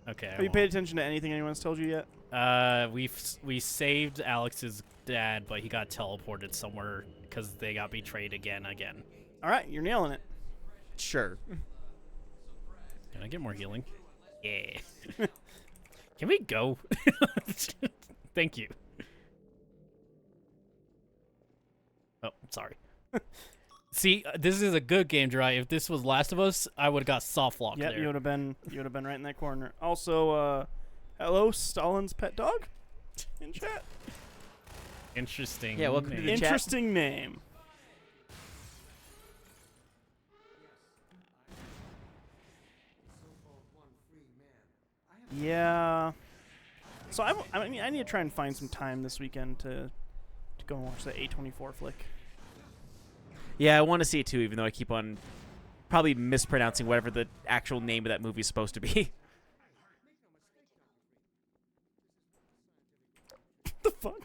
Okay. Have you paid attention to anything anyone's told you yet? We saved Alex's dad, but he got teleported somewhere because they got betrayed again. All right, you're nailing it. Sure. Can I get more healing? Yeah. Can we go? Thank you. Oh, sorry. See, this is a good game, Dry. If this was Last of Us, I would have got soft locked Yep, there. you would have been right in that corner. Also, hello, Stalin's pet dog, in chat. Interesting. Yeah, welcome to name. the chat. Interesting name. Yeah. So I mean, I need to try and find some time this weekend to go and watch the A24 flick. Yeah, I want to see it too, even though I keep on probably mispronouncing whatever the actual name of that movie is supposed to be. The fuck?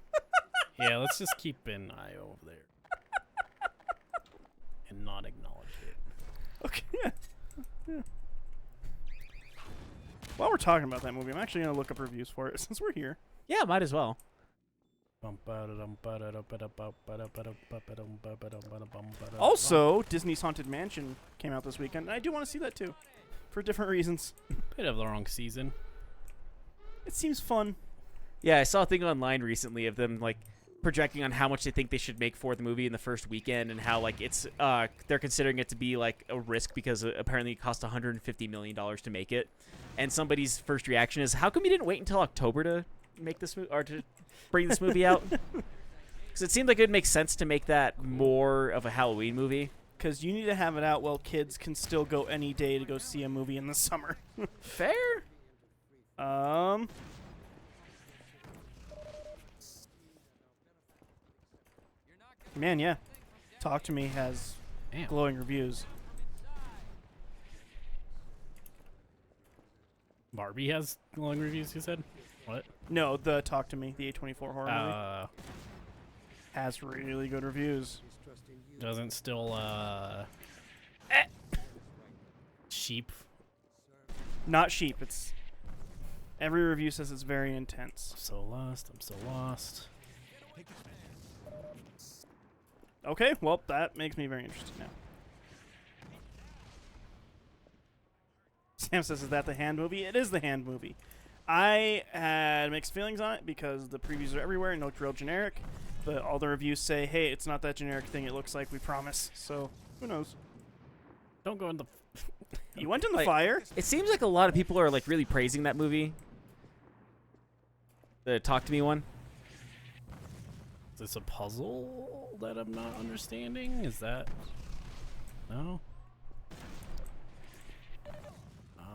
Yeah, let's just keep an eye over there. And not acknowledge it. Okay. Yeah. While we're talking about that movie, I'm actually gonna look up reviews for it since we're here. Yeah, might as well. Also, Disney's Haunted Mansion came out this weekend, and I do want to see that too, for different reasons. Bit of the wrong season. It seems fun. Yeah, I saw a thing online recently of them like projecting on how much they think they should make for the movie in the first weekend, and how like it's they're considering it to be like a risk because apparently it cost $150 million to make it. And somebody's first reaction is, "How come you didn't wait until October to make this movie or to bring this movie out?" Because it seemed like it would make sense to make that more of a Halloween movie. Because you need to have it out while kids can still go any day to go see a movie in the summer. Fair. Man, yeah. Talk to Me has Damn. glowing reviews. Barbie has glowing reviews, you said? What? No, the Talk to Me, the A24 horror movie, has really good reviews. Doesn't still, Sheep. Not sheep. It's every review says it's very intense. I'm so lost. Okay, well, that makes me very interested now. Sam says, is that the Hand movie? It is the Hand movie. I had mixed feelings on it because the previews are everywhere and look real generic, but all the reviews say, hey, it's not that generic thing it looks like, we promise. So, who knows? Don't go in the... You went in the Like- fire. It seems like a lot of people are like really praising that movie. The Talk to Me one. Is this a puzzle that I'm not understanding? Is that... No?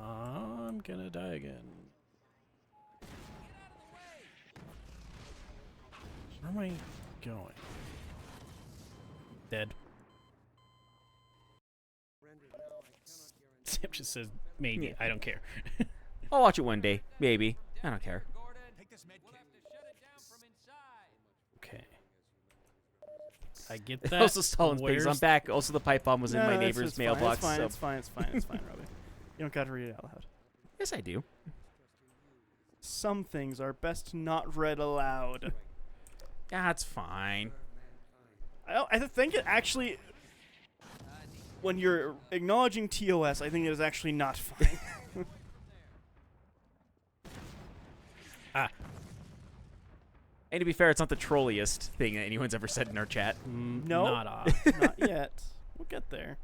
I'm gonna die again. Where am I going? Dead. Sam just says maybe. Yeah. I don't care. I'll watch it one day, maybe. I don't care. Gordon, take this med kit. We'll have to shut it down from inside. Okay. I get that. Also, Stalin's pigs. I'm Where's- back. Also, the pipe bomb was in No, my it's- neighbor's it's fine, mailbox. It's fine, so. it's fine, it's fine, it's fine, Robbie. You don't got to read it out loud. Yes, I do. Some things are best not read aloud. That's fine. I think it actually, when you're acknowledging TOS, I think it is actually not fine. And to be fair, it's not the trolliest thing that anyone's ever said in our chat. No. Not Not yet. We'll get there.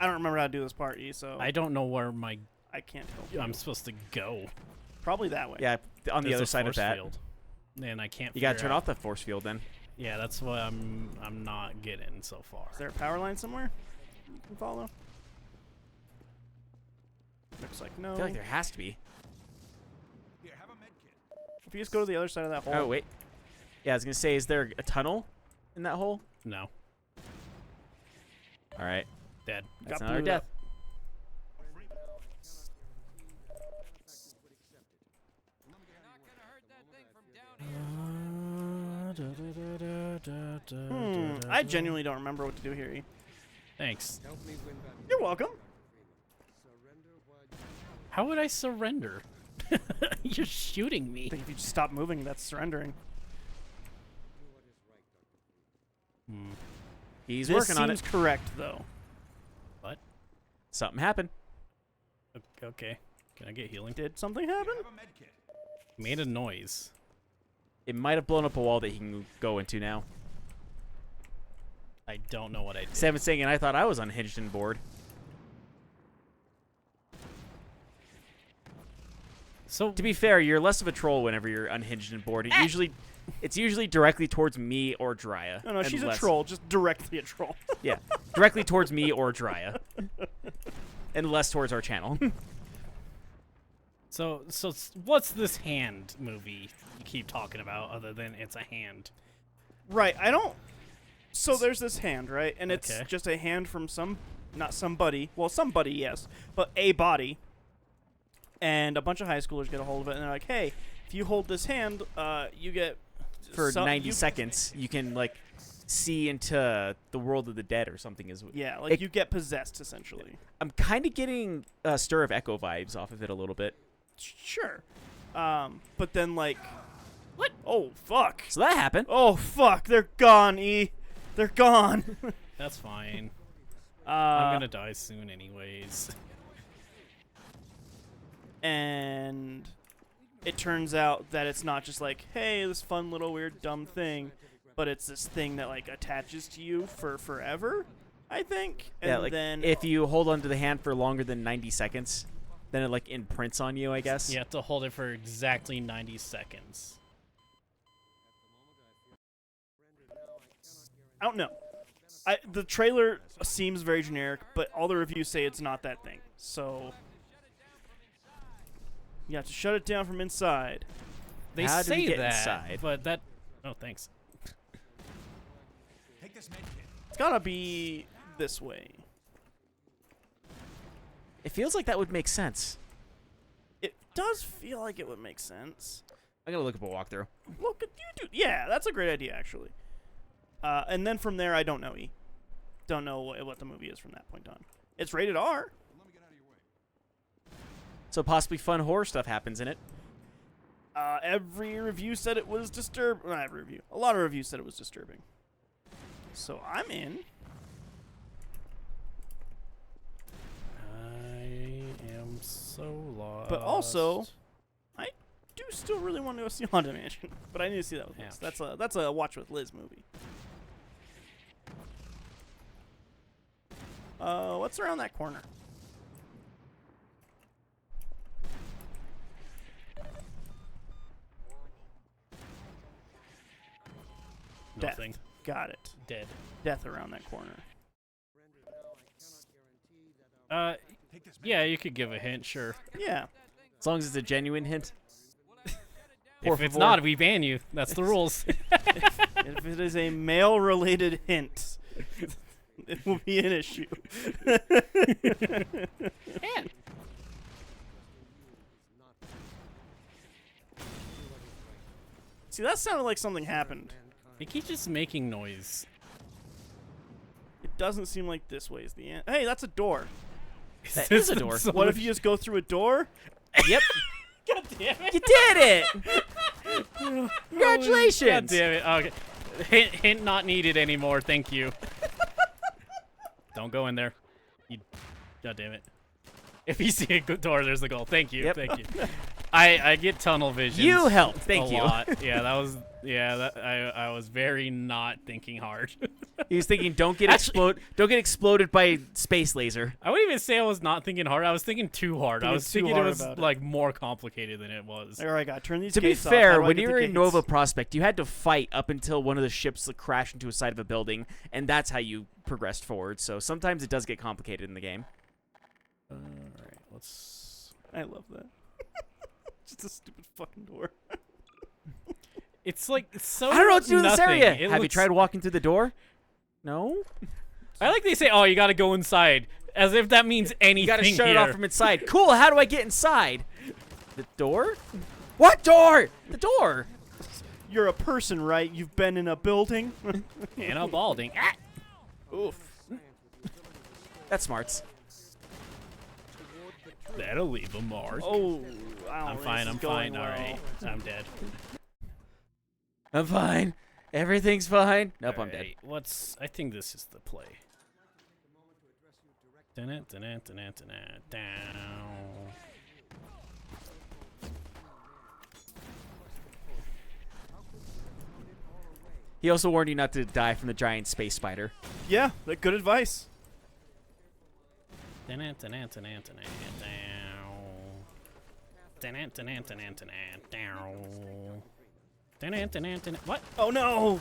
I don't remember how to do this part, E, so I don't know where my I can't help you. I'm supposed to go. Probably that way. Yeah, on the There's other a side of force that. field, and I can't. You gotta figure turn out- off the force field then. Yeah, that's what I'm not getting so far. Is there a power line somewhere you can follow? Looks like no. I feel like there has to be. Here, have a med kit. If you just go to the other side of that hole. Oh, wait. Yeah, I was gonna say, is there a tunnel in that hole? No, All right. dead. That's Got another blued death. up. You're not gonna hurt that thing from down here. I genuinely don't remember what to do here, E. Thanks. You're welcome. How would I surrender? You're shooting me. I think if you just stop moving, that's surrendering. He's This working on seems it. correct, though. What? Something happened. Okay. Can I get healing? Did something happen? Have a med kit. Made a noise. It might have blown up a wall that he can go into now. I don't know what I did. Sam's saying, and I thought I was unhinged and bored. So To be fair, you're less of a troll whenever you're unhinged and bored. It's usually directly towards me or Drya. No, no, and she's a less- troll, just directly a troll. Yeah, directly towards me or Drya, and less towards our channel. what's this hand movie you keep talking about other than it's a hand? Right, I don't... So there's this hand, right? And it's Okay. just a hand from not somebody. Well, somebody, yes. But a body. And a bunch of high schoolers get a hold of it, and they're like, hey, if you hold this hand, you get... For some- 90 you- seconds, you can like see into the world of the dead or something. Yeah, like It- you get possessed essentially. I'm kind of getting Stir of Echo vibes off of it a little bit. Sure. But then like, what? Oh fuck! So that happened. Oh fuck! They're gone, E. They're gone. That's fine. Uh, I'm gonna die soon, anyways. and it turns out that it's not just like, hey, this fun little weird dumb thing, but it's this thing that like attaches to you for forever, I think. And Yeah, like then if you hold onto the hand for longer than 90 seconds, then it like imprints on you, I guess. You have to hold it for exactly 90 seconds. I don't know. The trailer seems very generic, but all the reviews say it's not that thing. So you have to shut it down from inside. They How do we say get that, inside? but that. Oh, thanks. It's gotta be this way. It feels like that would make sense. It does feel like it would make sense. I'm gonna look up a walkthrough. Look at you, dude. Yeah, that's a great idea, actually. And then from there, I don't know, E. Don't know what the movie is from that point on. It's rated R. So possibly fun horror stuff happens in it. Every review said it was disturbing. Not every review. A lot of reviews said it was disturbing. So I'm in. I am so lost. But also, I do still really want to go see Haunted Mansion. But I need to see that with Liz. Ouch. That's a watch with Liz movie. What's around that corner? Nothing. Death. Got it. Dead. Death around that corner. Yeah, you could give a hint, sure. Yeah. As long as it's a genuine hint. Por If it's favor. not, we ban you. That's the rules. If it is a male-related hint, it will be an issue. See, that sounded like something happened. They keep just making noise. It doesn't seem like this way is the end. Hey, that's a door. That is a door. What if you just go through a door? Yep. God damn it! You did it! Congratulations! God damn it! Okay, hint not needed anymore. Thank you. Don't go in there. You, God damn it! If you see a good door, there's the goal. Thank you. Yep. Thank you. I get tunnel vision. You helped. Thank a you. lot. Yeah, that was I was very not thinking hard. He was thinking, don't get Actually- exploded by space laser. I wouldn't even say I was not thinking hard. I was thinking too hard. I Thinking was too thinking it hard was about it. like more complicated than it was. There, I got. Turn these To be gates off. How fair, do I when get you the were in gates? Nova Prospect, you had to fight up until one of the ships crashed into a side of a building, and that's how you progressed forward. So sometimes it does get complicated in the game. All right, let's. I love that. Just a stupid fucking door. It's like so. I don't know what to do in this nothing. area. It Have you looks- tried walking through the door? No. I like they say, "Oh, you got to go inside," as if that means anything. You gotta shut here. it off from inside. Cool. How do I get inside? The door? What door? The door. You're a person, right? You've been in a building. Anna Balding. Ah! Oof. That's smarts. That'll leave a mark. Oh, I'm fine. I'm fine. All right, I'm dead. I'm fine. Everything's fine. Nope, I'm dead. Alright, what's? I think this is the play. Down. He also warned you not to die from the giant space spider. Yeah, that good advice. What? Oh no!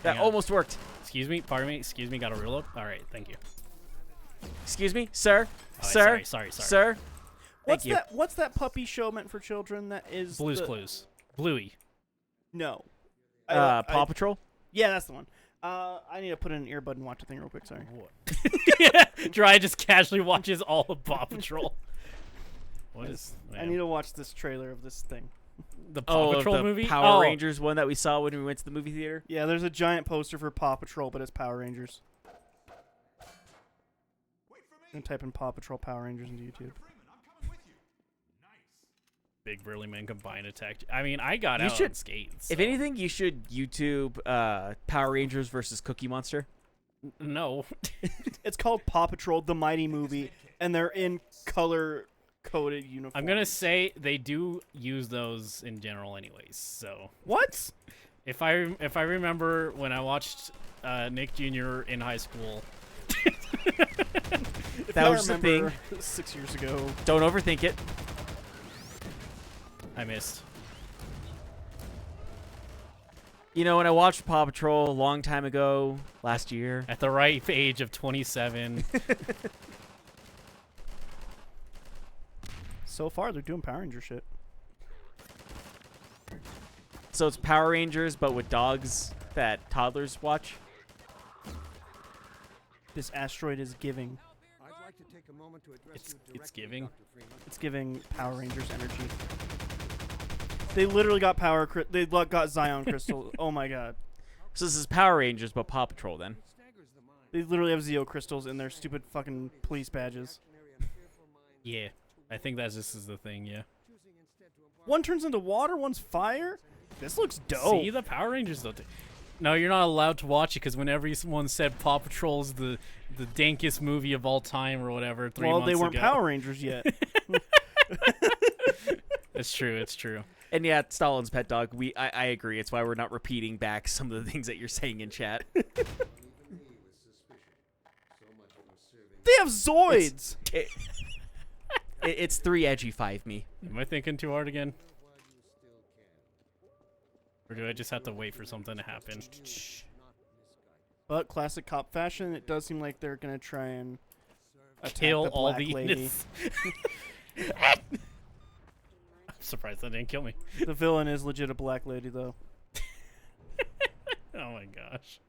That Hang on. almost worked. Excuse me, pardon me, excuse me, got a rule up? Alright, thank you. Excuse me, sir. Oh, Sir. sorry. Sir. What's you. that? What's that puppy show meant for children? That is Blue's the- Clues. Bluey. No. Paw Patrol. Yeah, that's the one. I need to put in an earbud and watch the thing real quick. Sorry. What? Dry just casually watches all of Paw Patrol. What is? I need to watch this trailer of this thing. The Paw Patrol the movie? Power Oh, Rangers one that we saw when we went to the movie theater. Yeah, there's a giant poster for Paw Patrol, but it's Power Rangers. You can type in Paw Patrol Power Rangers into YouTube. Big Burly Man combined attack. I mean, I got You out should- on skates. If so- anything, you should YouTube Power Rangers versus Cookie Monster. No. It's called Paw Patrol: The Mighty Movie, and they're in color-coded uniforms. I'm gonna say they do use those in general, anyways. So What? if I remember when I watched Nick Jr. in high school, If That I was the remember 6 years ago. Don't overthink it. I missed. You know, when I watched Paw Patrol a long time ago, last year, At the ripe age of 27, So far, they're doing Power Ranger shit. so it's Power Rangers, but with dogs that toddlers watch. This asteroid is giving. I'd like to take a moment to address It's- you it's directly, giving. Dr. Freeman. It's giving Power Rangers energy. They literally got got Zion crystals. Oh my god. So this is Power Rangers, but Paw Patrol then. It staggers the mind. They literally have Zeo crystals in their stupid fucking police badges. Reactionary and fearful minds yeah, I think that this is the thing. Yeah. choosing instead to embark One turns into water, one's fire. This looks dope. See the Power Rangers though. No, you're not allowed to watch it because whenever someone said Paw Patrol's the dankest movie of all time or whatever, 3 Well, months they weren't ago. Power Rangers yet. It's true. It's true. And yeah, Stalin's pet dog. I agree. It's why we're not repeating back some of the things that you're saying in chat. They have Zoids. It's 3 edgy 5 me. Am I thinking too hard again? Or do I just have to wait for something to happen? But classic cop fashion, it does seem like they're gonna try and attack Kill the all black the lady. innocents. I'm surprised that didn't kill me. The villain is legit a black lady, though. Oh my gosh.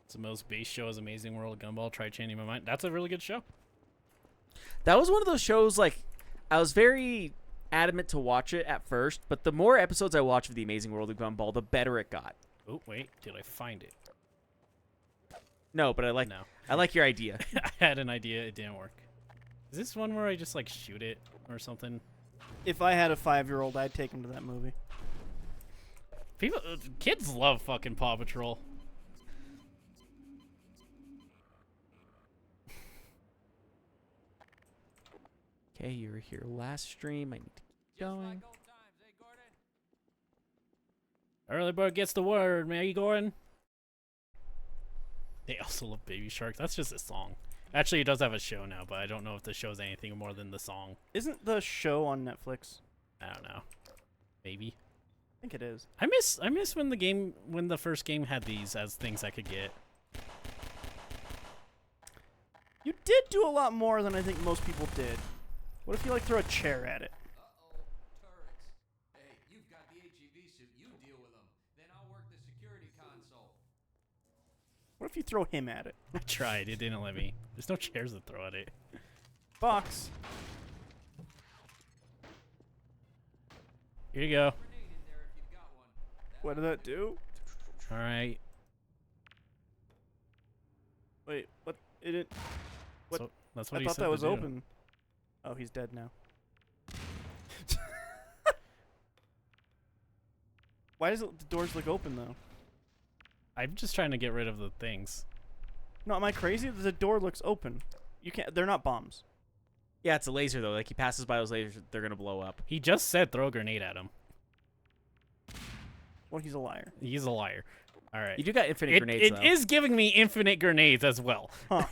It's the most base show as Amazing World Gumball. Try changing my mind. That's a really good show. That was one of those shows, like, I was very adamant to watch it at first, but the more episodes I watched of The Amazing World of Gumball, the better it got. Oh wait, did I find it? No, but I like your idea. I had an idea. It didn't work. Is this one where I just like shoot it or something? If I had a 5-year-old, I'd take him to that movie. Kids love fucking Paw Patrol. Okay, you were here last stream. I need to keep Just like going. old times, eh, Gordon? Early bird gets the word, Maggie Gordon. They also love Baby Shark. That's just a song. Actually, it does have a show now, but I don't know if the show's anything more than the song. Isn't the show on Netflix? I don't know. Maybe. I think it is. I miss when the first game had these as things I could get. You did do a lot more than I think most people did. What if you like throw a chair at it? Uh-oh, turrets. Hey, you've got the HEV suit. You deal with them. Then I'll work the security console. What if you throw him at it? I tried. It didn't let me. There's no chairs to throw at it. Box. Here you go. Grenade in there if you've got one. What did that do? All right. Wait, what? It didn't. What? So, that's what I he thought said that to was do. open. Oh, he's dead now. Why does the doors look open though? I'm just trying to get rid of the things. No, am I crazy? The door looks open. You can't. They're not bombs. Yeah, it's a laser, though. Like, he passes by those lasers, they're going to blow up. He just said throw a grenade at him. Well, he's a liar. He's a liar. All right. You do got infinite grenades, It though. is giving me infinite grenades as well. Huh?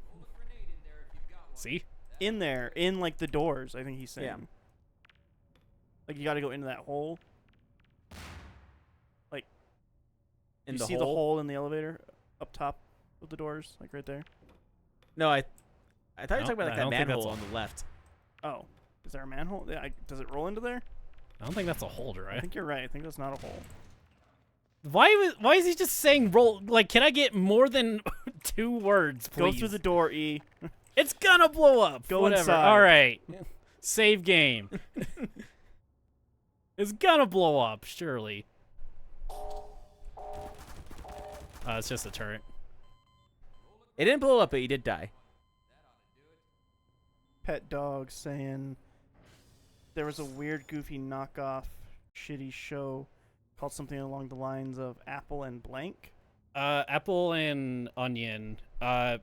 Hold a grenade in there if you've got one. See? In there, in like the doors. I think he's saying. Yeah. Like you got to go into that hole. In You the see hole? the hole in the elevator up top of the doors, like right there. No, I thought you were No, talking about, like, I that don't think that's manhole a- on the left. Oh, is there a manhole? Yeah, does it roll into there? I don't think that's a holder, I right? think you're right. I think that's not a hole. Why is he just saying roll? Like, can I get more than 2 words, please? Go through the door, E. It's gonna blow up. Go Whatever. inside. All right. Save game. It's gonna blow up, surely. It's just a turret. It didn't blow up, but he did die. Pet dog saying there was a weird, goofy knockoff, shitty show called something along the lines of Apple and Blank. Apple and Onion. I've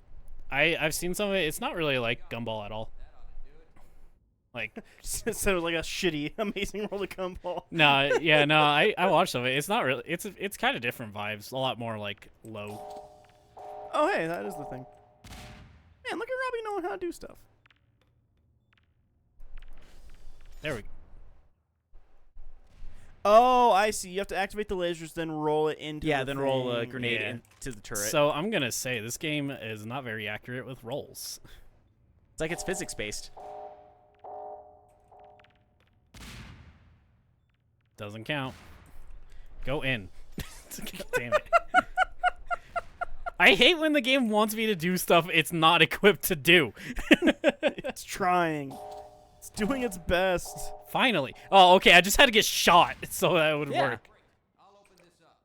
seen some of it. It's not really like Gumball at all. Like, So it was like a shitty, amazing roll of gumball. no, yeah, no. I watched some of it. It's not really. It's kind of different vibes. A lot more like low. Oh, hey, that is the thing. Man, look at Robbie knowing how to do stuff. There we go. Oh, I see. You have to activate the lasers, then roll it into Yeah, the then roll a thing. grenade Yeah. into the turret. So I'm gonna say this game is not very accurate with rolls. It's like it's physics based. Doesn't count. Go in. God damn it. I hate when the game wants me to do stuff it's not equipped to do. It's trying. It's doing its best. Finally. Oh, okay. I just had to get shot so that would Yeah. work. I'll open this up.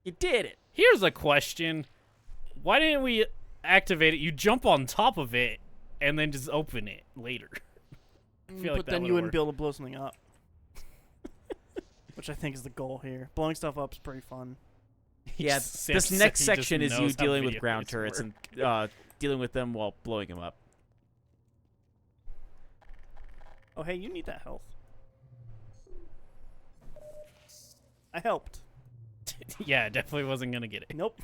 You did it. Here's a question. Why didn't we activate it? You jump on top of it and then just open it later. I feel like But that then you would've wouldn't worked. be able to blow something up. Which I think is the goal here. Blowing stuff up is pretty fun. Yeah, Sam this said next he just section is you knows how dealing with video ground games turrets work. and dealing with them while blowing them up. Oh, hey, you need that health. I helped. Yeah, I definitely wasn't gonna get it. Nope.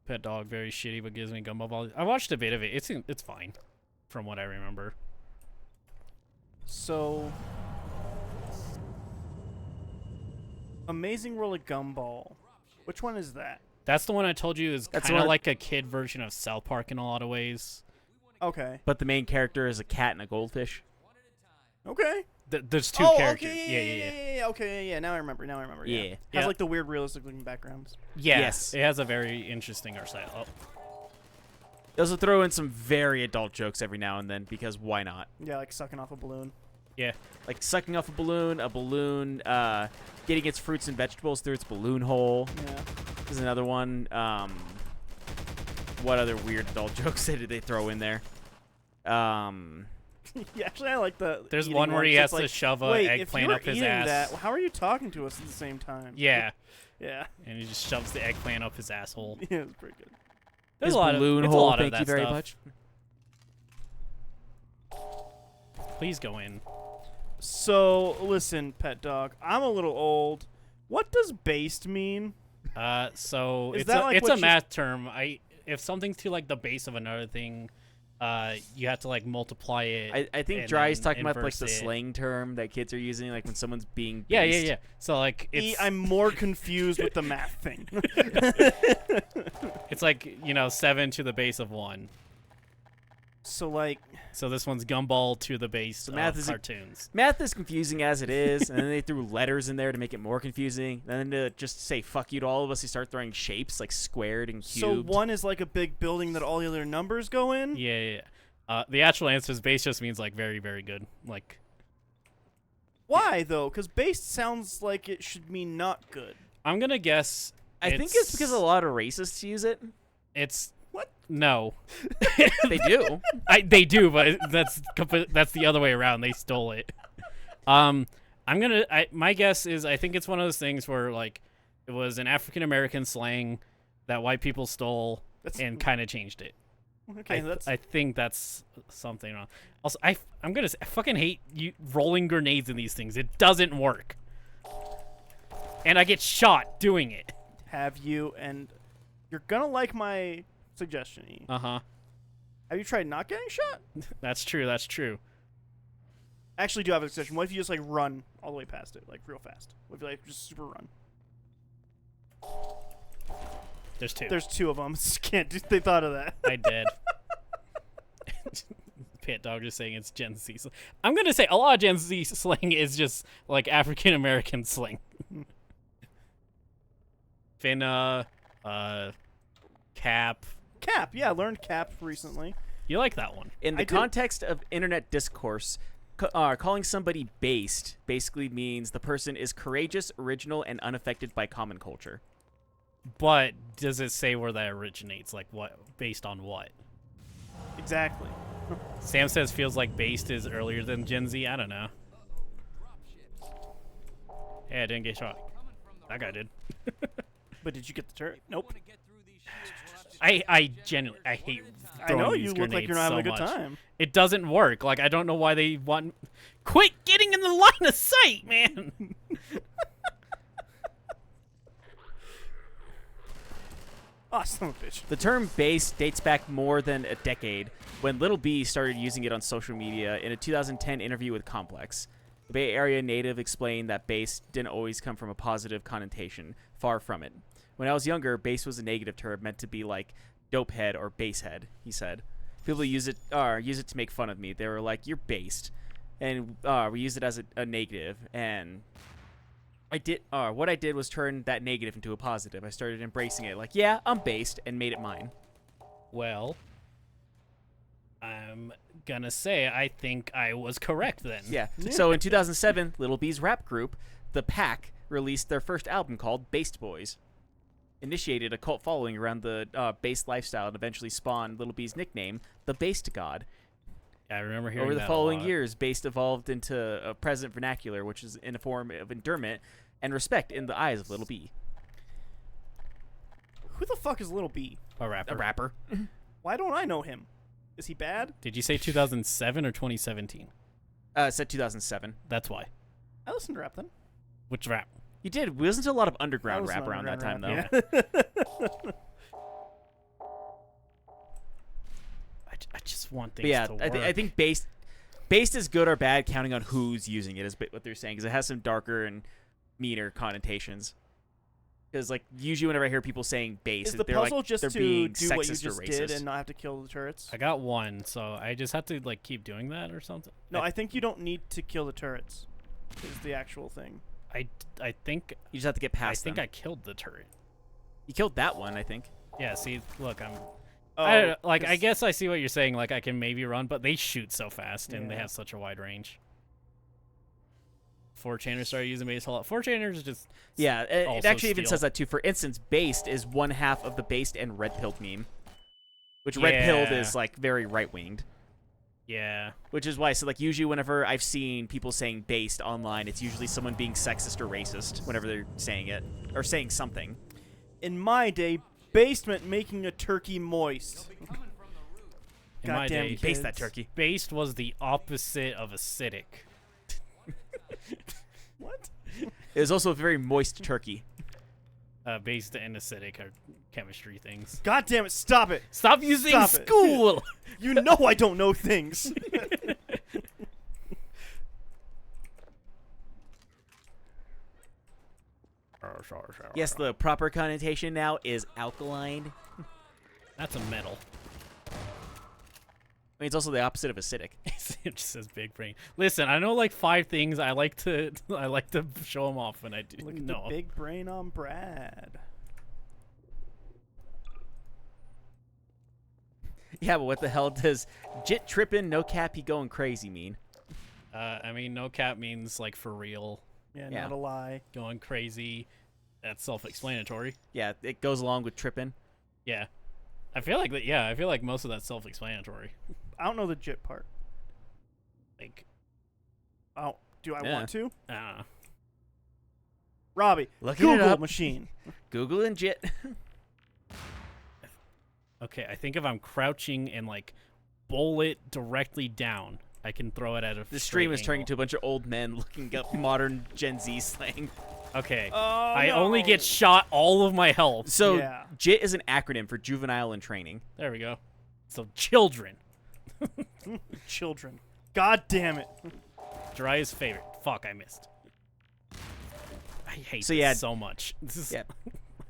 Pet dog, very shitty, but gives me gumball balls. I watched a bit of it. It's fine, from what I remember. So, Amazing Roll of Gumball. Which one is that? That's the one I told you is That's the kind of one- like a kid version of South Park in a lot of ways. Okay. But the main character is a cat and a goldfish. Okay. There's 2 Oh, characters. okay. Yeah. Okay. Yeah. Now I remember. Yeah. Yeah. Has Yeah. like the weird, realistic looking backgrounds. Yeah. Yes. It has a very interesting art style. Oh, They also throw in some very adult jokes every now and then because why not? Yeah, like sucking off a balloon. yeah. Like sucking off a balloon, getting its fruits and vegetables through its balloon hole Yeah. is another one. What other weird adult jokes did they throw in there? Yeah, actually, I like the. There's eating one where he ones. has It's to like, shove a wait, if you eggplant were up his eating ass. that, how are you talking to us at the same time? Yeah. Yeah. And he just shoves the eggplant up his asshole. Yeah, it's pretty good. There's His a lot balloon of, it's hole. a lot Thank of that you very stuff. much. Please go in. So, listen, pet dog. I'm a little old. What does based mean? So Is it's that a, like it's what a you- math term. If something's to like the base of another thing, you have to like multiply it. I think and Dry's then talking about like inverse the it. slang term that kids are using, like when someone's being Yeah, based. yeah. So like it's I'm more confused with the math thing. it's like 7 to the base of 1. So, like, So this one's Gumball to the base So math of is a- cartoons. Math is confusing as it is, and then they threw letters in there to make it more confusing. And then to just say fuck you to all of us, they start throwing shapes like squared and so cubed. one is like a big building that all the other numbers go in? Yeah. The actual answer is base just means like very, very good. Like Why, though? Because based sounds like it should mean not good. I'm gonna guess. I think it's because a lot of racists use it. It's What? No, They do. they do, but that's the other way around. They stole it. My guess is I think it's one of those things where like it was an African American slang that white people stole That's and kind of changed it. okay. That's I think that's something wrong. Also, I fucking hate you rolling grenades in these things. It doesn't work, and I get shot doing it. have you, and you're gonna like my suggestion. E. Have Have you tried not getting shot? That's true. That's true. I actually do have a suggestion. What if you just like run all the way past it, like real fast? What if you like just super run? There's 2. There's 2 of them. Can't do. They thought of that. I did. Pit Dog just saying it's Gen Z. I'm gonna say a lot of Gen Z slang is just like African American slang. Finna, Cap. Cap, yeah, I learned cap recently. You like that one? In the I do. context of internet discourse, calling somebody based basically means the person is courageous, original, and unaffected by common culture. But does it say where that originates? Like what? Based on what? Exactly. Sam says feels like based is earlier than Gen Z. I don't know. Hey, I didn't get shot. That guy did. But did you get the turret? Nope. I genuinely I hate. I know throwing you these look like you're not grenades having a so good much. time. It doesn't work. Like I don't know why they want. Quit getting in the line of sight, man. Oh, son of a bitch. The term based dates back more than a decade when Little B started using it on social media in a 2010 interview with Complex. The Bay Area native explained that bass didn't always come from a positive connotation. Far from it. When I was younger, bass was a negative term meant to be like dope head or bass head, he said. People use it to make fun of me. They were like, "You're based," and we used it as a negative. And what I did was turn that negative into a positive. I started embracing it, like, "Yeah, I'm based," and made it mine. Well, I'm gonna say I think I was correct then. Yeah. So in 2007, Little B's rap group, The Pack, released their first album called Based Boys. Initiated a cult following around the based lifestyle and eventually spawned Little B's nickname, the Based God. I remember hearing Over the that a following lot. years, Based evolved into a present vernacular, which is in a form of endearment and respect in the eyes of Little B. Who the fuck is Little B? A rapper. A rapper. Why don't I know him? Is he bad? Did you say 2007 or 2017? It said 2007. That's why. I listened to rap then. Which rap? You did. We listened to a lot of I underground listened rap to around that time, though. underground rap, yeah. I just want things But yeah, to work. I think based is good or bad, counting on who's using it, is what they're saying, because it has some darker and meaner connotations. Because like usually whenever I hear people saying base, Is the they're puzzle like just they're to being do what you sexist just or did racist. and not have to kill the turrets? I got one, so I just have to like keep doing that or something. No, I think you don't need to kill the turrets. Is the actual thing. I think You just have to get I past think them. I killed the turret. You killed that one, I think. Yeah. See, look, I'm. Oh, I don't, like. I 'cause- guess I see what you're saying. Like, I can maybe run, but they shoot so fast and they Yeah. have such a wide range. 4chaners started using base a lot. 4chaners just. Yeah, it also actually even steal. says that too. For instance, based is one half of the based and red pilled meme, which red pilled Yeah. is like very right winged. Yeah. Which is why, so like usually whenever I've seen people saying based online, it's usually someone being sexist or racist whenever they're saying it or saying something. In my day, basement making a turkey moist. In my Goddamn day, kids. Based that turkey. based was the opposite of acidic. What? It was also a very moist turkey. Based and acidic are chemistry things. God damn it! Stop it! Stop using Stop it. school. You know I don't know things. Yes, the proper connotation now is alkaline. That's a metal. I mean, it's also the opposite of acidic. It just says big brain. Listen, I know like 5 things. I like to show them off when I do. Look at no. the big brain on Brad. Yeah, but what the hell does jit trippin', no cap, he going crazy mean? I mean, no cap means like for real, Yeah, Yeah. not a lie. going crazy. That's self-explanatory. Yeah, it goes along with trippin'. Yeah. I feel like that. Yeah, I feel like most of that's self-explanatory. I don't know the jit part. Like, Oh, do I Yeah. want to? I don't know. Robbie, Looking it Google up. machine. Google and jit. Okay, I think if I'm crouching and like bowl it directly down, I can throw it at a. The stream is straight turning angle. into a bunch of old men looking up modern Gen Z slang. Okay. Oh, I only get shot all of my health. So, Yeah. JIT is an acronym for juvenile in training. There we go. So children. children. God damn it. Jiraiya's favorite. Fuck, I missed. I hate So, this yeah. so much. This is Yeah.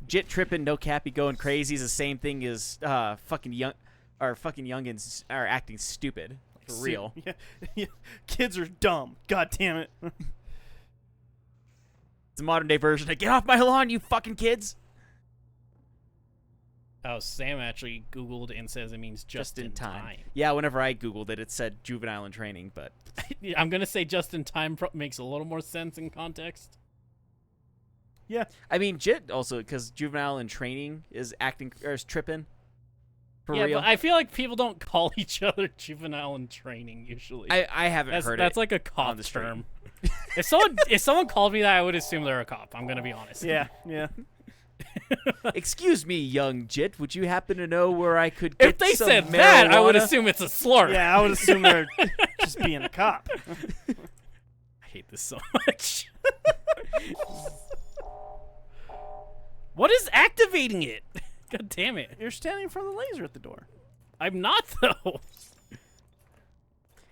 JIT tripping, no cappy going crazy is the same thing as fucking youngins are acting stupid. For real. Yeah, yeah. Kids are dumb. God damn it. It's a modern day version of "Get off my lawn, you fucking kids!" Oh, Sam actually Googled and says it means just in time. Yeah, whenever I googled it, it said juvenile in training, but I'm gonna say just in time makes a little more sense in context. Yeah. I mean, JIT also, because juvenile in training is acting or is tripping. For Yeah, real. but I feel like people don't call each other juvenile in training usually. I haven't that's heard that's it. like a cop the street. term. if someone called me that, I would assume they're a cop. I'm gonna be honest. Yeah. Yeah. Excuse me, young JIT, would you happen to know where I could get If they some said marijuana? that, I would assume it's a slur. Yeah, I would assume they're just being a cop. I hate this so much. What is activating it? God damn it. You're standing in front of the laser at the door. I'm not though.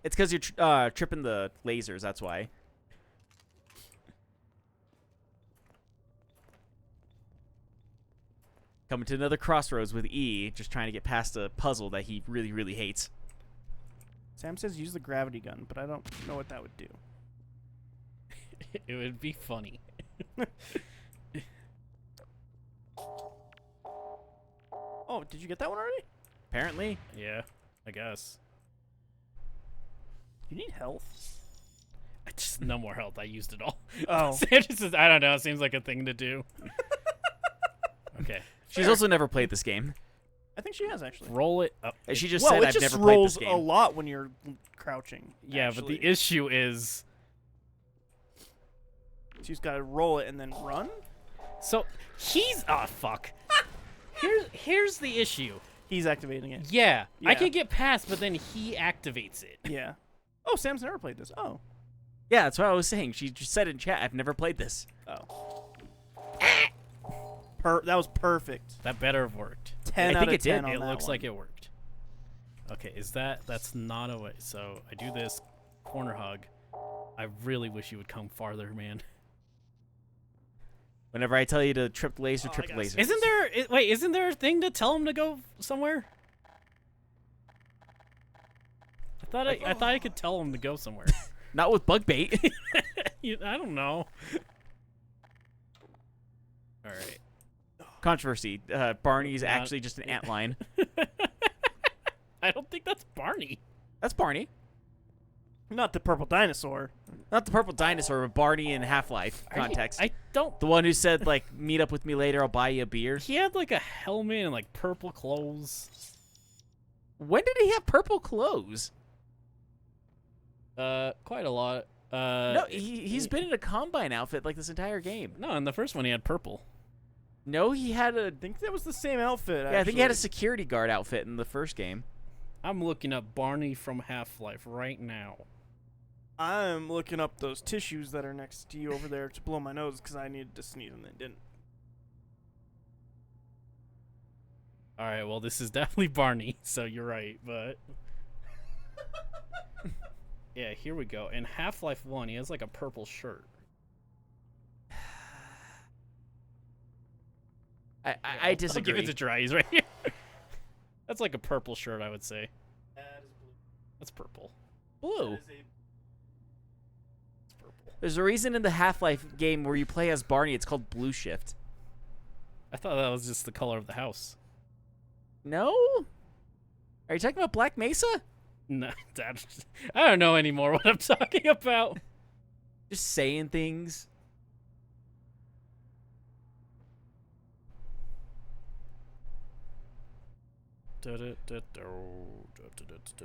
It's because you're tripping the lasers, that's why. Coming to another crossroads with E, just trying to get past a puzzle that he really, really hates. Sam says use the gravity gun, but I don't know what that would do. It would be funny. Oh, did you get that one already? Apparently. Yeah, I guess. You need health. I just no more health. I used it all. Oh. Sam just says, I don't know. It seems like a thing to do. Okay. She's also never played this game. I think she has actually. Roll it up. And she just well, said, it I've just never played rolls this a game. lot when you're crouching. Yeah, actually. but the issue is, She's got to roll it and then run. so he's fuck. Here's the issue. He's activating it. Yeah, I Yeah. can get past, but then he activates it. Yeah. Oh, Sam's never played this. Oh. Yeah, that's what I was saying. She just said in chat, I've never played this. Oh. That was perfect. That better have worked. 10 I out think of it did. 10 on It that looks one. like it worked. Okay, that's not a way. So I do this corner hug. I really wish you would come farther, man. Whenever I tell you to trip the laser, Oh, trip I the got laser. Isn't there a thing to tell him to go somewhere? I thought I could tell him to go somewhere. Not with bug bait. I don't know. All right. Controversy. Barney's Not- actually just an antlion. I don't think that's Barney. That's Barney. Not the purple dinosaur. Not the purple dinosaur, but Barney in Half-Life context. I don't. The one who said, like, meet up with me later, I'll buy you a beer. He had like a helmet and like purple clothes. When did he have purple clothes? Quite a lot. No, he's been in a Combine outfit, like, this entire game. No, in the first one he had purple. No, he had a... I think that was the same outfit. Yeah, I think he had a actually. security guard outfit in the first game. I'm looking up Barney from Half-Life right now. I'm looking up those tissues that are next to you over there to blow my nose because I needed to sneeze and they didn't. All right, well this is definitely Barney, so you're right, but yeah, here we go. In Half-Life 1, he has like a purple shirt. I disagree. I'll give it to Dry. He's right here. That's like a purple shirt, I would say. That is blue. That's purple. Blue. It's purple. There's a reason in the Half-Life game where you play as Barney, it's called Blue Shift. I thought that was just the color of the house. No? Are you talking about Black Mesa? No, I don't know anymore what I'm talking about. Just saying things.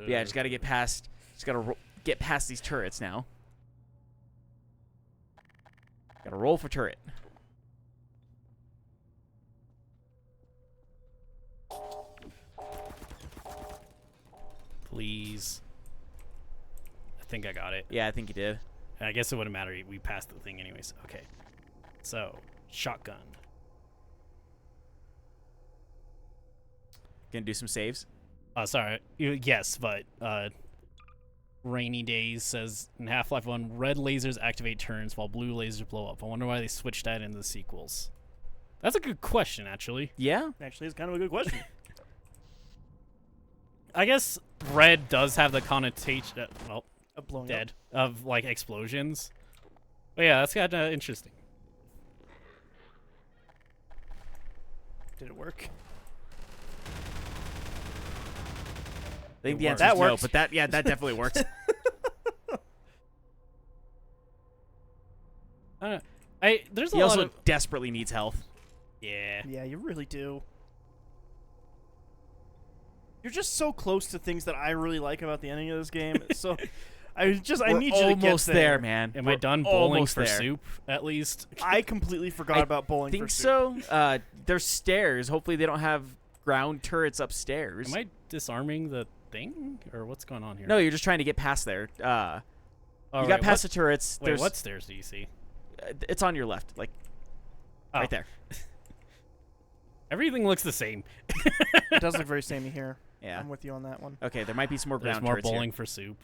Yeah, just gotta get past. Just gotta get past these turrets now. Gotta roll for turret. Please. I think I got it. Yeah, I think you did. I guess it wouldn't matter. We passed the thing anyways. Okay. So, shotgun. Gonna do some saves. Sorry. Yes, but Rainy Days says in Half-Life 1, red lasers activate turns while blue lasers blow up. I wonder why they switched that in the sequels. That's a good question, actually. Yeah. Actually, it's kind of a good question. I guess red does have the connotation. Well, A blowing dead of like explosions. But yeah, that's kind of interesting. Did it work? I think It the worked. answer That is no, works. but that definitely worked. I don't know. There's a He lot also of desperately needs health. yeah. Yeah, you really do. You're just so close to things that I really like about the ending of this game. So I We're need you to get almost there. there, man. Am We're I done bowling almost for there. soup at least? I completely forgot I about bowling. think for soup. so. There's stairs. Hopefully they don't have ground turrets upstairs. Am I disarming the thing or what's going on here? No, you're just trying to get past there. Oh, You right, got past what, the turrets. Wait, There's, what stairs do you see? It's on your left, like Oh. right there. Everything looks the same. It does look very samey here. Yeah. I'm with you on that one. Okay, there might be some more There's ground more turrets here. bowling for soup.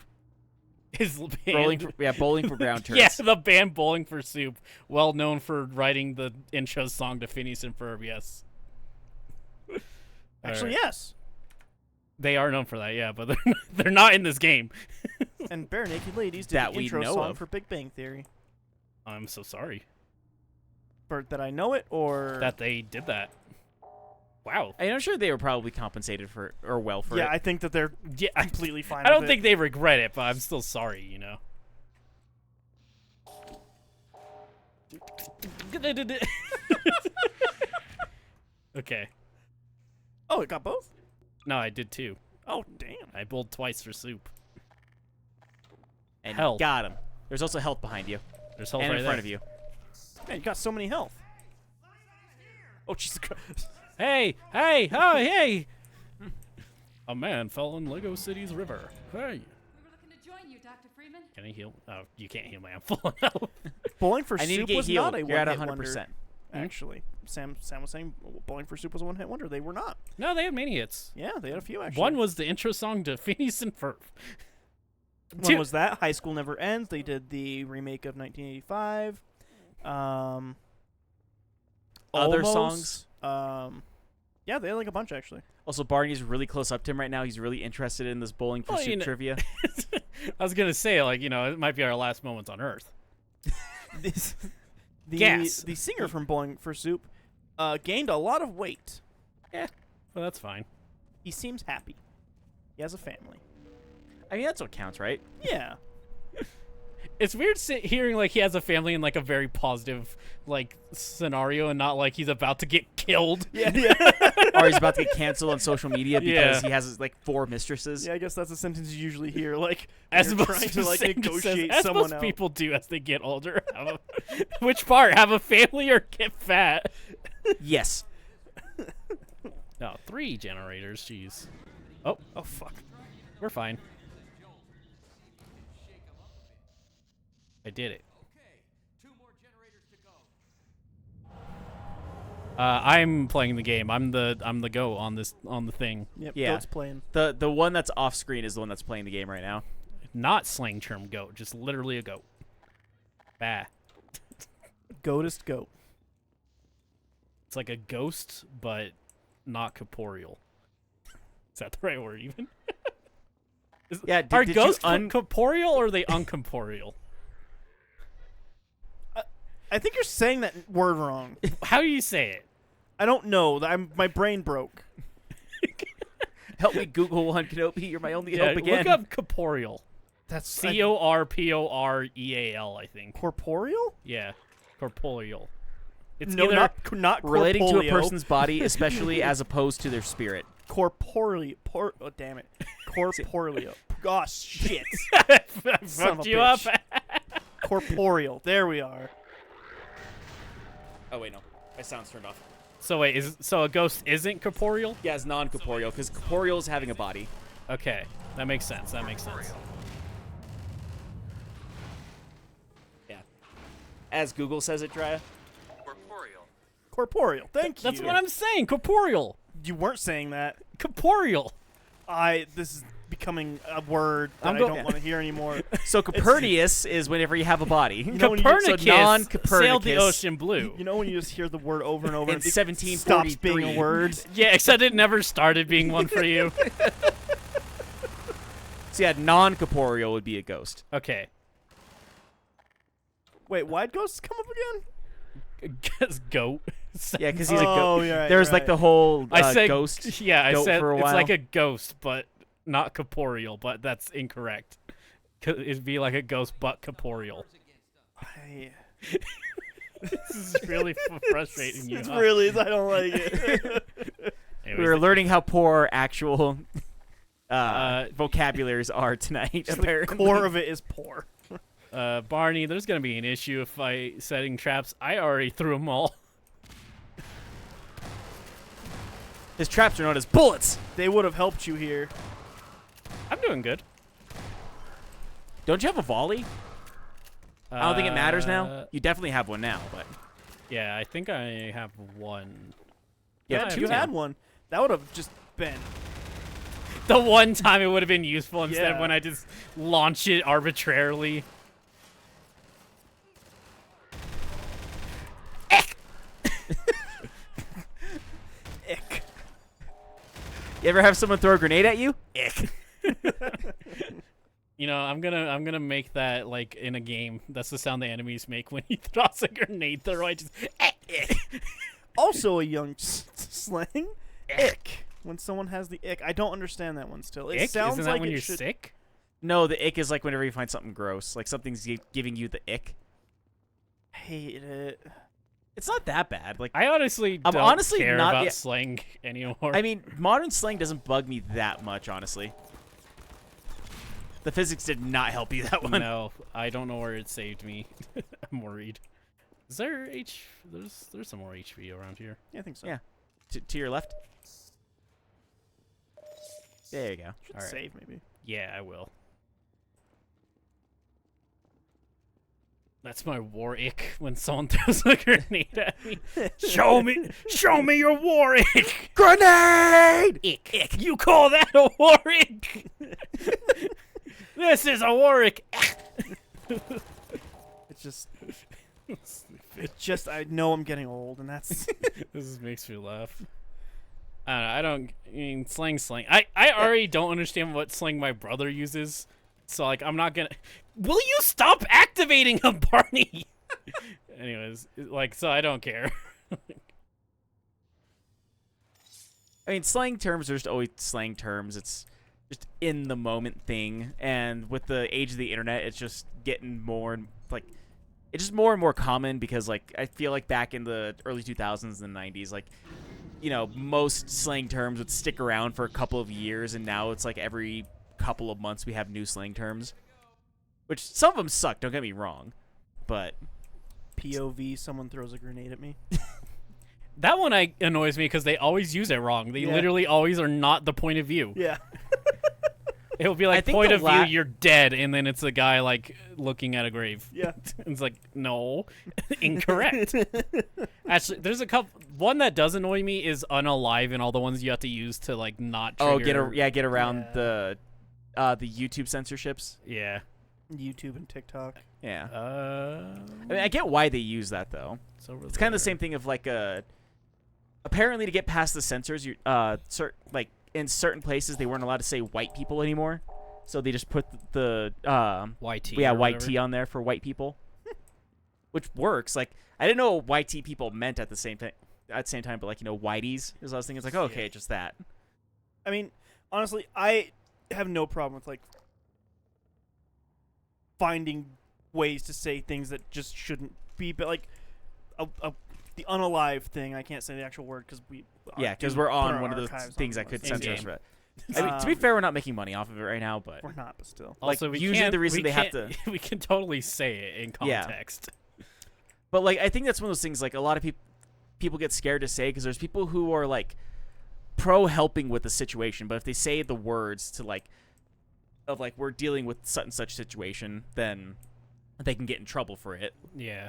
Is the band, Bowling for ground yeah, turrets. the band Bowling for Soup, well known for writing the intro song to Phineas and Ferb. Yes. Actually, Alright. yes. They are known for that, yeah, but they're not in this game. And Bare Naked Ladies did That the we intro know song of. for Big Bang Theory. I'm so sorry For that I know it, or that they did that. Wow. I'm sure they were probably compensated for or well for yeah, it. I think that they're Yeah, completely fine. I don't with think they regret it, but I'm still sorry, you know. Okay. it. Oh, it got both. No, I did too. Oh, damn. I bowled twice for soup. and health. got him. There's also health behind you There's health and right in front there. of you. Man, you got so many health. Oh, Jesus Christ. Hey, hey, oh, hey! A man fell in Lego City's river. Hey. We were looking to join you, Dr. Freeman. Can I heal? Oh, you can't heal me. I'm full of health. Bowling for I need to Soup get was healed. not a You're at one-hit 100%. wonder. Actually, Sam was saying Bowling for Soup was a one-hit wonder. They were not. No, they had many hits. Yeah, they had a few actually. One was the intro song to Phineas and Ferb. One two- was that High School Never Ends. They did the remake of 1985. Other Almost. songs? Yeah, they had like a bunch actually. Also, Barney's really close up to him right now. He's really interested in this bowling for Well, soup you know- trivia. I was gonna say, like, you know, it might be our last moments on Earth. This, Guess. the singer from Bowling for Soup gained a lot of weight. Well, that's fine. He seems happy. He has a family. I mean, that's what counts, right? Yeah. It's weird hearing like he has a family in like a very positive like scenario, and not like he's about to get killed. Yeah, yeah. Or he's about to get canceled on social media because Yeah. he has like 4 mistresses. Yeah, I guess that's a sentence you usually hear, like when As you're most trying to like negotiate as someone most out. people do as they get older. Which part? Have a family or get fat? Yes. No, 3 generators. Jeez, Oh fuck. we're fine. I did it. Okay, 2 more generators to go. I'm playing the game. I'm the go on the thing. Yep. Yeah. Goat's playing. The one that's off screen is the one that's playing the game right now. Not slang term goat, just literally a goat. Bah. Goatist goat. It's like a ghost, but not corporeal. Is that the right word even? Yeah. Are did ghosts you corporeal or are they uncorporeal? I think you're saying that word wrong. How do you say it? I don't know. My brain broke. help me Google one, Kenobi? You're my only hope again. look up corporeal. That's Corporeal, I think. corporeal. Yeah, corporeal. It's No, either not Relating to a corporeal. person's body, especially as opposed to their spirit. Corporeal. Oh damn it. Corporeal. Gosh, shit. I Son of fucked a you up. bitch. Corporeal. There we are. Oh wait, no, my sound's turned off. So wait, so a ghost isn't corporeal? Yeah, it's non-corporeal because corporeal is having a body. Okay, that makes sense. That makes sense. Yeah. As Google says it, Drya. Corporeal. Thank you. That's what I'm saying. Corporeal. You weren't saying that. Corporeal. This is becoming a word that I'm I go- don't want to hear anymore. So Copernicus is whenever you have a body. know when you- Copernicus so non-Copernicus. sailed the ocean blue. You know when you just hear the word over and over In and it stops being a 1743. word? Yeah, except it never started being one for you. So yeah, non-corporeal would be a ghost. Okay. Wait, why'd ghosts come up again? Guess goat. Yeah, because he's a ghost. Oh, yeah, There's like the whole I said ghost. Yeah, I goat said for a it's while. like a ghost, but not corporeal. But that's incorrect. It'd be like a ghost, but corporeal. I- This is really frustrating you. It huh? really is. I don't like it. Anyways, We were learning how poor actual vocabularies are tonight. the Apparently. core of it is poor. Barney, there's gonna be an issue if I setting traps. I already threw them all. His traps are known as bullets. They would have helped you here. I'm doing good. Don't you have a volley? I don't think it matters now. Uh, You definitely have one now, but Yeah, I think I have one. you Yeah, have I two you have now. had one. That would have just been. The one time it would have been useful instead Yeah. when I just launch it arbitrarily. Ick. You ever have someone throw a grenade at you? Ick. You know, I'm gonna make that like in a game. That's the sound the enemies make when he throws a grenade throw. I just Also a young slang. Ick. When someone has the ick. I don't understand that one still. It ick. sounds Isn't that like when it you're should. sick? No, the ick is like whenever you find something gross, like something's giving you the ick. Hate it. It's not that bad. Like I honestly I'm don't honestly care not about the- slang anymore. I mean, modern slang doesn't bug me that much, honestly. The physics did not help you that one. no, I don't know where it saved me. I'm worried. Is there There's some more HP around here. Yeah, I think so. Yeah. To your left. There you go. Should All right. save maybe. Yeah, I will. That's my war ick when someone throws a grenade at me. show me your war ick. Grenade! Ick. You call that a war ick? This is a war ick. It's just. It's just. I know I'm getting old, and that's. This makes me laugh. I don't mean slang. I already don't understand what slang my brother uses. So like I'm not gonna. Will you stop activating him, Barney? Anyways, like so I don't care. I mean, slang terms are just always slang terms. It's just in the moment thing, and with the age of the internet, it's just getting more and like it's just more and more common because like I feel like back in the early 2000s and 90s, like you know most slang terms would stick around for a couple of years, and now it's like every couple of months we have new slang terms, which some of them suck. Don't get me wrong, but POV. Someone throws a grenade at me. That one annoys me because they always use it wrong. They Yeah. literally always are not the point of view. Yeah. It will be I like think point the of view, you're dead, and then it's a guy like looking at a grave. Yeah. It's like no, incorrect. Actually, there's a couple. One that does annoy me is unalive, and all the ones you have to use to like not. Trigger. get around Yeah. the YouTube censorships. Yeah. YouTube and TikTok. Yeah. Uh. I mean, I get why they use that though. It's kind of the same thing of like apparently to get past the censors, you like in certain places they weren't allowed to say white people anymore, so they just put the YT. yeah or white whatever. T on there for white people, which works. Like I didn't know what YT people meant at the same time. But like you know whiteys is what I was thinking. It's like oh, okay, just that. I mean, honestly, I have no problem with like finding ways to say things that just shouldn't be, but like the unalive thing. I can't say the actual word because we. Yeah, because do we're put on our one of those archives things on that could the censor us. game. But I mean, to be Um, fair, we're not making money off of it right now, but We're not, but still. like, Also, we usually can't, the reason we they have can't- to- we can totally say it in Yeah. context. But like I think that's one of those things like a lot of people get scared to say because there's people who are like pro helping with the situation, but if they say the words to like of like we're dealing with such and such situation, then they can get in trouble for it. Yeah.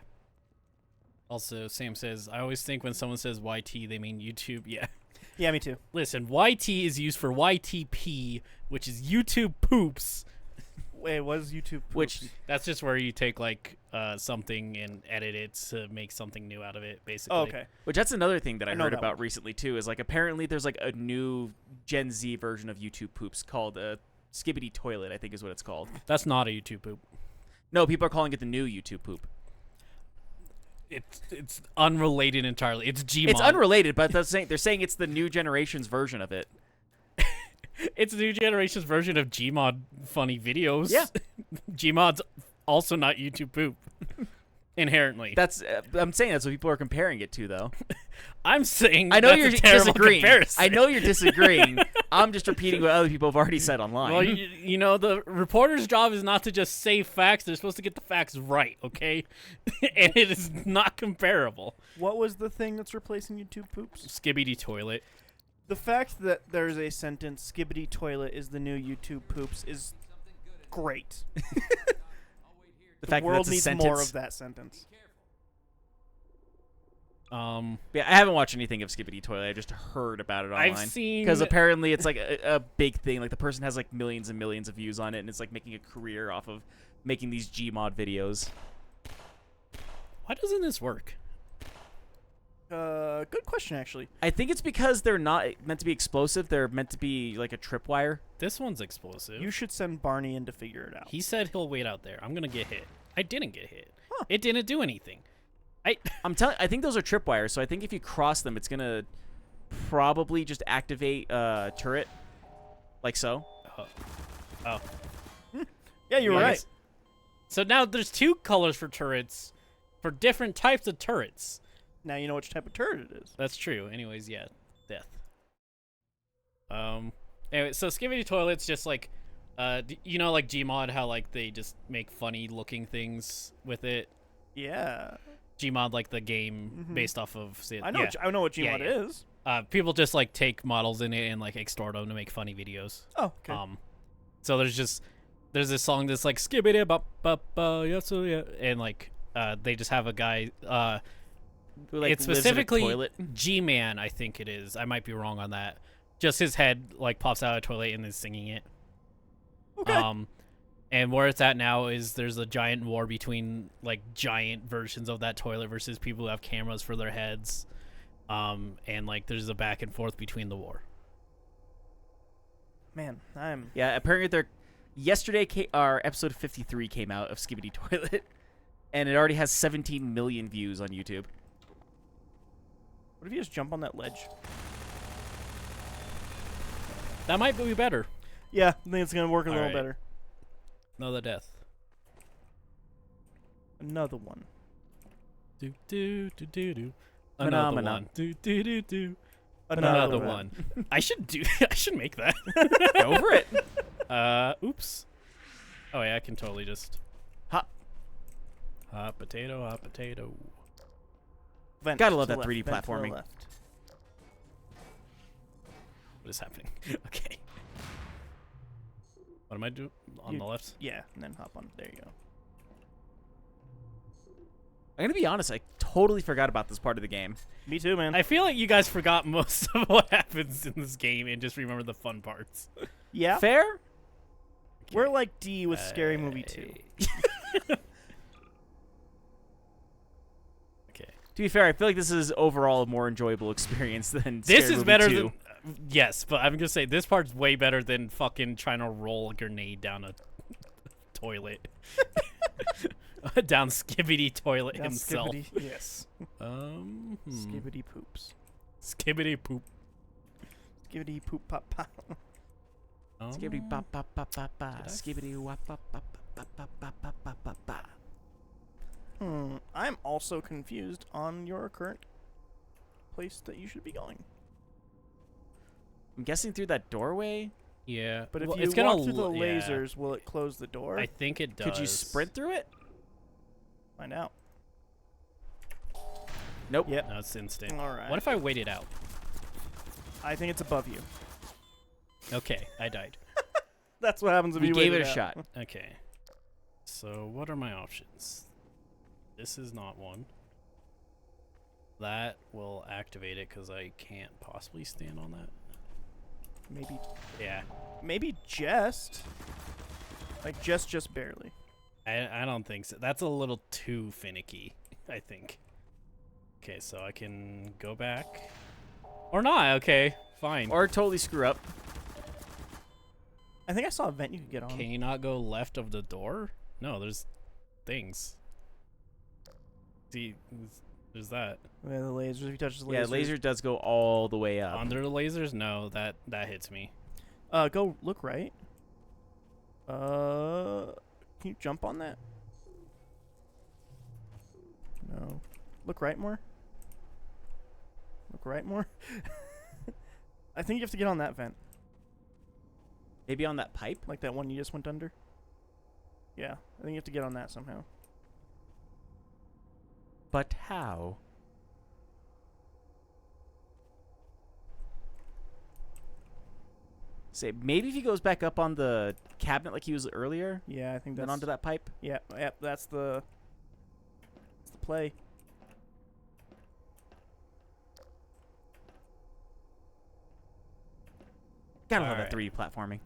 Also, Sam says, I always think when someone says YT, they mean YouTube. Yeah. Yeah, me too. Listen, YT is used for YTP, which is YouTube poops. Wait, what is YouTube? Which That's just where you take like something and edit it to make something new out of it, basically. Oh, okay. which that's another thing that I I know heard that about one. recently too is like apparently there's like a new Gen Z version of YouTube poops called Skibbity Toilet, I think is what it's called. That's not a YouTube poop. No, people are calling it the new YouTube poop. It's unrelated entirely. It's Gmod. It's unrelated, but they're saying it's the new generation's version of it. It's the new generation's version of Gmod funny videos. Yeah. Gmod's also not YouTube poop. Inherently. That's I'm saying that's what people are comparing it to, though. I'm saying I know that's you're a terrible disagreeing. comparison. I know you're disagreeing. I'm just repeating what other people have already said online. Well, you know, the reporter's job is not to just say facts. They're supposed to get the facts right, okay? And it is not comparable. What was the thing that's replacing YouTube poops? Skibbity toilet. The fact that there's a sentence, skibbity toilet is the new YouTube poops, is great. the fact that world that's a needs sentence. more of that sentence. Yeah, I haven't watched anything of Skibbity Toilet. I just heard about it online. I've seen because apparently it's like a big thing. Like the person has like millions and millions of views on it, and it's like making a career off of making these Gmod videos. Why doesn't this work? Good question, actually. I think it's because they're not meant to be explosive. They're meant to be like a tripwire. This one's explosive. You should send Barney in to figure it out. He said he'll wait out there. I'm gonna get hit. I didn't get hit. Huh. It didn't do anything. I think those are tripwires. So I think if you cross them, it's gonna probably just activate turret, like so. Oh. Yeah, you're Yeah, I right. guess- So now there's two colors for turrets, for different types of turrets. Now you know which type of turret it is. That's true. Anyways, yeah, death. Anyway, so Skibbity Toilet's just like, you know, like Gmod, how like they just make funny looking things with it. Yeah. Gmod, like the game Mhm. based off of. I know. Yeah. I know what Yeah, Gmod yeah. is. People just like take models in it and like extort them to make funny videos. Oh, okay. So there's this song that's like skibbity bop bop yeah, so yeah, and like they just have a guy Who, like, it's lives in a specifically toilet. G-Man, I think it is. I might be wrong on that. Just his head like pops out of the toilet and is singing it. Okay. And where it's at now is there's a giant war between like giant versions of that toilet versus people who have cameras for their heads. And like there's a back and forth between the war. Man, I'm. Yeah, apparently yesterday our episode 53 came out of Skibbity Toilet, and it already has 17 million views on YouTube. What if you just jump on that ledge? That might be better. Yeah, I think it's gonna work a little Alright. better. Another death. Another one. Do do do do do. Another Phenomena. one. Do do do do. Another Another one. I should make that. Go for it. Oops. Oh yeah, I can totally just Hop. hot potato, hot potato. Vent Gotta to love the that left, 3D vent to the platforming. left. What is happening? Okay. What am I doing on You- the left? Yeah, and then hop on. There you go. I'm gonna be honest. I totally forgot about this part of the game. Me too, man. I feel like you guys forgot most of what happens in this game and just remember the fun parts. yeah, Fair. we're like D with Scary Movie 2. Okay. To be fair, I feel like this is overall a more enjoyable experience than This Scary is Movie better 2. than yes, but I'm gonna say this part's way better than fucking trying to roll a grenade down a toilet. Down Skibbity Toilet Down himself. Skibbity, yes. Skibbity poops. Skibbity poop. Skibbity poop pop pop. Skibbity bop bop bop bop bop. Did I Skibbity wop bop bop bop bop bop bop bop bop bop. I'm also confused on your current place that you should be going. I'm guessing through that doorway. Yeah, But if well, you it's gonna walk through the l- yeah. lasers, will it close the door? I think it does. Could you sprint through it? Find out. Nope. Yep. No, it's instant. All right. What if I waited out? I think it's above you. Okay, I died. That's what happens if We you gave wait it a out. shot. Okay. So what are my options? This is not one. That will activate it because I can't possibly stand on that. Maybe Yeah. just. Like just barely. I don't think so. That's a little too finicky, I think. Okay, so I can go back. Or not, okay. Fine. Or totally screw up. I think I saw a vent you could get on. Can you not go left of the door? No, there's things. See, there's that. Yeah, the lasers. If you touch the lasers. Yeah, laser does go all the way up. Under the lasers? No, that hits me. Go look right. Can you jump on that? No. Look right more. Look right more. I think you have to get on that vent, Maybe on that pipe? like that one you just went under. Yeah, I think you have to get on that somehow. But how? Say, maybe if he goes back up on the cabinet like he was earlier, Yeah, I think that's then onto that pipe. Yeah, that's the play. Gotta love Alright. that 3D platforming.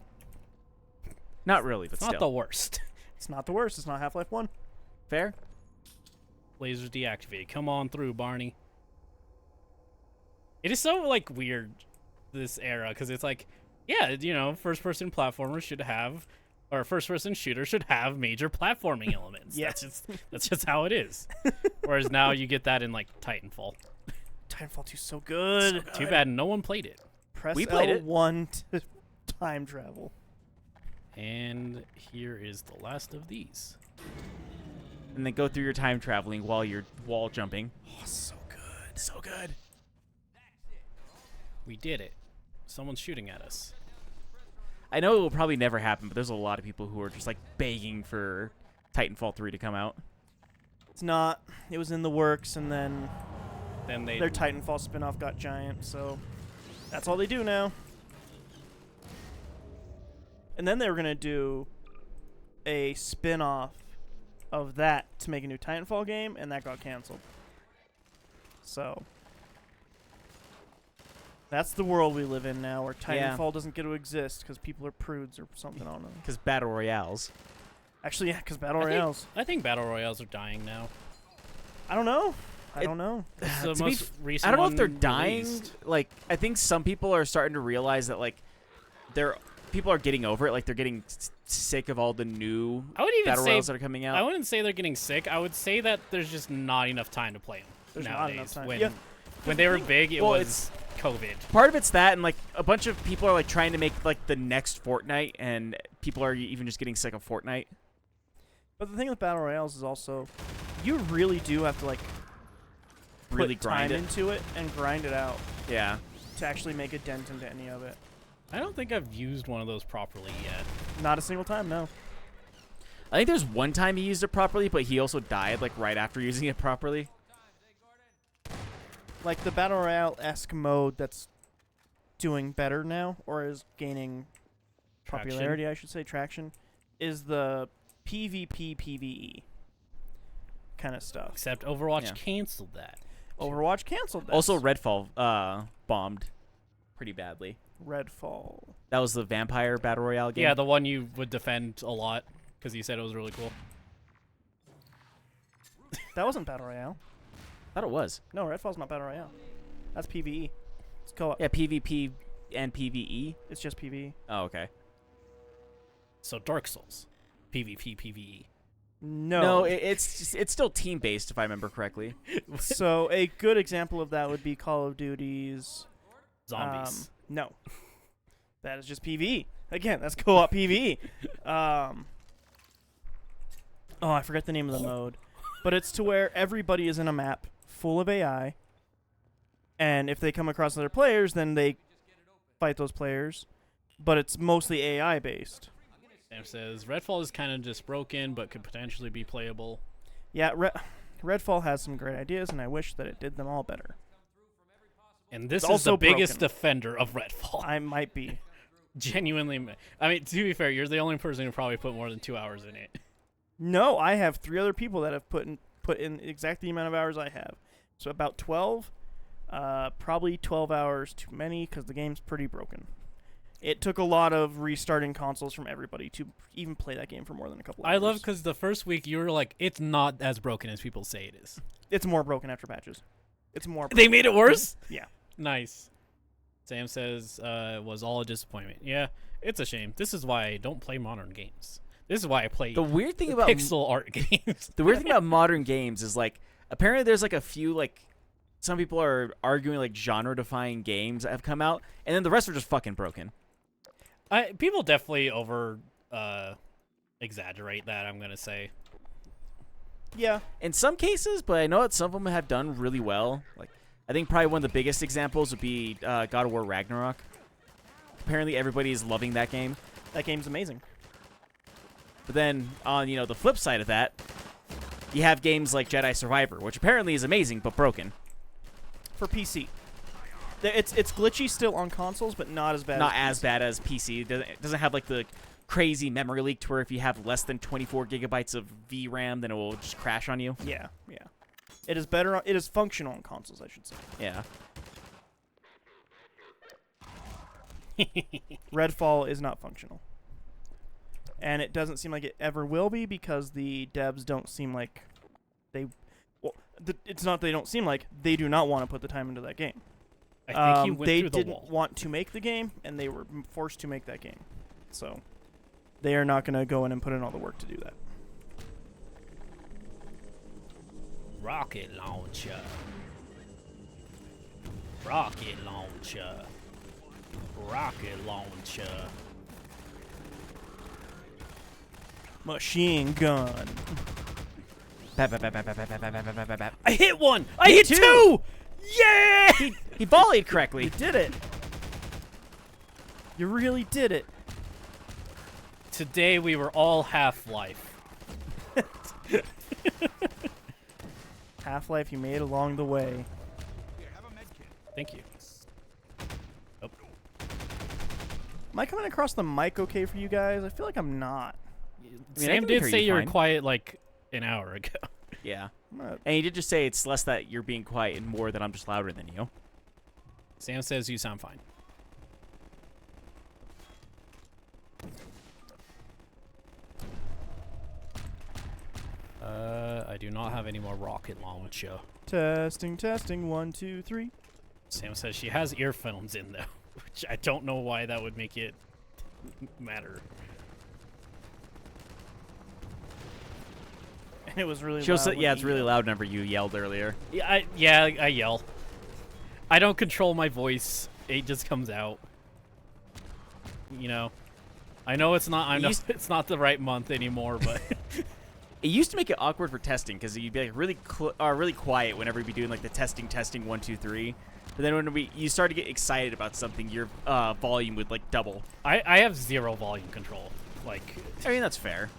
Not really, but It's still. not the worst. It's not the worst. It's not Half-Life 1. Fair? Lasers deactivated. Come on through, Barney. It is so like weird, this era, because it's like, yeah, you know, first-person platformers should have, or first-person shooter should have major platforming elements. Yeah. That's just how it is. Whereas now you get that in like Titanfall. Titanfall 2 's so good. Too bad no one played it. Press We played it. L1 to time travel. And here is the last of these. And then go through your time traveling while you're wall jumping. Oh, so good. So good. We did it. Someone's shooting at us. I know it will probably never happen, but there's a lot of people who are just like begging for Titanfall 3 to come out. It's not. It was in the works, and then Then they their Titanfall spin-off got giant, so that's all they do now. And then they were going to do a spin-off of that to make a new Titanfall game, and that got canceled. So that's the world we live in now, where Yeah. Titanfall doesn't get to exist because people are prudes or something. I don't know. Because Battle Royales. Actually, yeah, because Battle I think- Royales. I think battle royales are dying now. I don't know. I It- don't know. It's the To be most recent I don't know if they're one dying. released. Like, I think some people are starting to realize that, like, people are getting over it. Like, they're getting sick of all the new I would even Battle say Royales that are coming I out. wouldn't say they're getting sick. I would say that there's just not enough time to play them There's not nowadays. enough time. When Yeah. when they were big, it Well, was COVID. Part of it's that, and, like, a bunch of people are, like, trying to make, like, the next Fortnite, and people are even just getting sick of Fortnite. But the thing with Battle Royales is also, you really do have to, like, Really put grind time it. into it and grind it out Yeah. to actually make a dent into any of it. I don't think I've used one of those properly yet. Not a single time, no. I think there's one time he used it properly, but he also died, like, right after using it properly. Like the Battle Royale-esque mode that's doing better now, or is gaining Traction. popularity, I should say, traction, is the PvP PvE kind of stuff. Except Overwatch Yeah. canceled that. Overwatch canceled that. Also, Redfall bombed pretty badly. Redfall. That was the vampire battle royale game. Yeah, the one you would defend a lot because you said it was really cool. That wasn't Battle Royale. thought it was. No, Redfall's not Battle Royale. That's PvE. It's co-op. Yeah, PvP and PvE. It's just PvE. Oh, okay. So Dark Souls, PvP, PvE. No. It's still team based if I remember correctly. So a good example of that would be Call of Duty's Zombies. no. That is just PvE. Again, that's co-op PvE. Oh, I forget the name of the mode. But it's to where everybody is in a map full of AI. And if they come across other players, then they fight those players. But it's mostly AI based. Sam says Redfall is kind of just broken, but could potentially be playable. Yeah, Redfall has some great ideas, and I wish that it did them all better. And this It's is also the biggest broken. defender of Redfall. I might be. Genuinely, I mean, to be fair, you're the only person who probably put more than 2 hours in it. No, I have 3 other people that have put in exactly the amount of hours I have. So about 12. Probably 12 hours too many because the game's pretty broken. It took a lot of restarting consoles from everybody to even play that game for more than a couple hours. I love because the first week you were like, it's not as broken as people say it is. It's more broken after patches. It's more broken. They made it worse? Yeah. Nice. Sam says, was all a disappointment. Yeah, it's a shame. This is why I don't play modern games. This is why I play The weird thing about pixel art games. the weird thing about modern games is like apparently there's like a few like some people are arguing like genre-defying games that have come out, and then the rest are just fucking broken. People definitely over exaggerate that, I'm gonna say. Yeah. In some cases, but I know that some of them have done really well. Like I think probably one of the biggest examples would be God of War Ragnarok. Apparently everybody is loving that game. That game's amazing. But then on, the flip side of that, you have games like Jedi Survivor, which apparently is amazing but broken. For PC. It's glitchy still on consoles, but not as bad. Not as as bad as PC. It doesn't have like the crazy memory leak to where if you have less than 24 gigabytes of VRAM, then it will just crash on you. Yeah, yeah. It is better. It is functional on consoles, I should say. Yeah. Redfall is not functional, and it doesn't seem like it ever will be because the devs don't seem like they. Well, it's not they don't seem like they do not want to put the time into that game. I think he went they through the didn't wall. want to make the game, and they were forced to make that game. So they are not going to go in and put in all the work to do that. Rocket launcher. Rocket launcher. Rocket launcher. Machine gun. Bap, bap, bap, bap, bap, bap, bap, bap, bap, bap, bap. I hit one! I hit too. two! Yeah! He volleyed correctly. You did it. You really did it. Today we were all Half-Life. Half-Life you made along the way. Thank you. Oh, Am I coming across the mic okay for you guys? I feel like I'm not. I mean, I Sam can did hear say you you were fine. quiet like an hour ago. Yeah. I'm not- And he did just say it's less that you're being quiet and more that I'm just louder than you. Sam says you sound fine. I do not have any more rocket launcher. Testing, testing. 1, 2, 3. Sam says she has earphones in though, which I don't know why that would make it matter. And it was really. She also, loud yeah, when it's he really yelled. loud whenever you yelled earlier. Yeah, I yell. I don't control my voice. It just comes out. You know. I know it's not. I know used- it's not the right month anymore, but It used to make it awkward for testing because you'd be like really quiet whenever you'd be doing like the testing 1, 2, 3. But then when you start to get excited about something, your volume would like double. I have zero volume control. Like, I mean that's fair.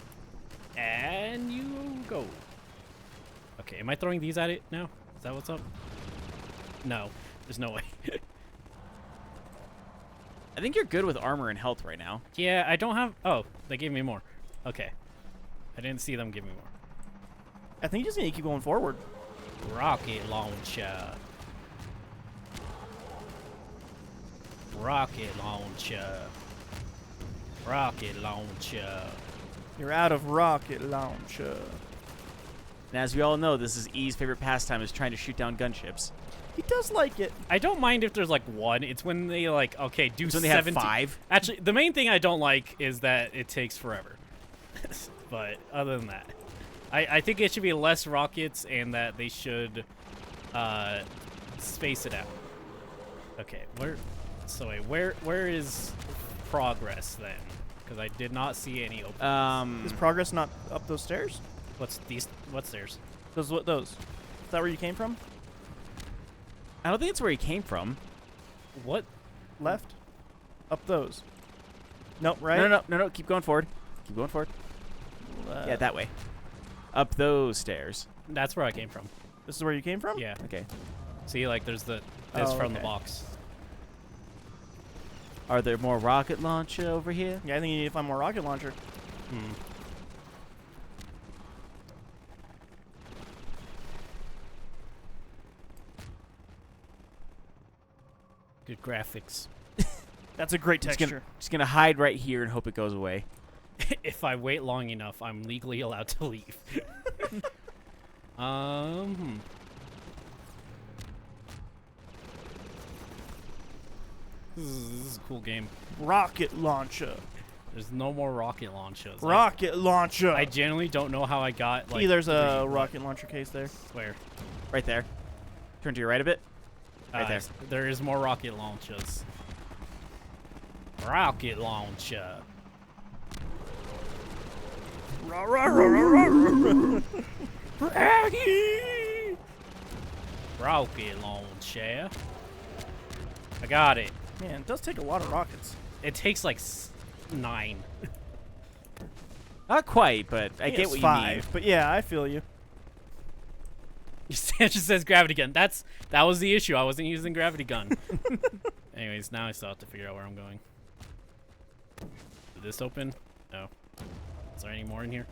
and you go. Okay, am I throwing these at it now? Is that what's up? No, there's no way. I think you're good with armor and health right now. Yeah, I don't have. Oh, they gave me more. Okay, I didn't see them give me more. I think you just need to keep going forward. Rocket launcher. Rocket launcher. Rocket launcher. You're out of rocket launcher. And as we all know, this is E's favorite pastime is trying to shoot down gunships. He does like it. I don't mind if there's like one. It's when they like, okay, do So they have 17. 5. Actually, the main thing I don't like is that it takes forever. But other than that, I think it should be less rockets and that they should space it out. Okay, where is progress then? Because I did not see any open. Is progress not up those stairs? What's stairs? Those what those? Is that where you came from? I don't think it's where he came from. What? Left? Up those? Nope, right? No. Keep going forward. Keep going forward. Yeah, that way. Up those stairs. That's where I came from. This is where you came from? Yeah. Okay. See, like there's this Oh, from the okay. box. Are there more rocket launcher over here? Yeah, I think you need to find more rocket launcher. Hmm. Good graphics. That's a great Just texture. gonna hide right here and hope it goes away. If I wait long enough, I'm legally allowed to leave. This is a cool game. Rocket launcher. There's no more rocket launchers. Rocket launcher. I genuinely don't know how I got like. There's a three. rocket launcher case there. Where? Right there. Turn to your right a bit. Right there. There is more rocket launchers. Rocket launcher. Rah, rah, rah, rah, rah, rah. Rocket launcher. I got it. Man, it does take a lot of rockets. It takes like 9. Not quite, but I get It's what 5, you mean. but yeah, I feel you. Sanchez says gravity gun. That was the issue. I wasn't using gravity gun. Anyways, now I still have to figure out where I'm going. Did this open? No. Is there any more in here?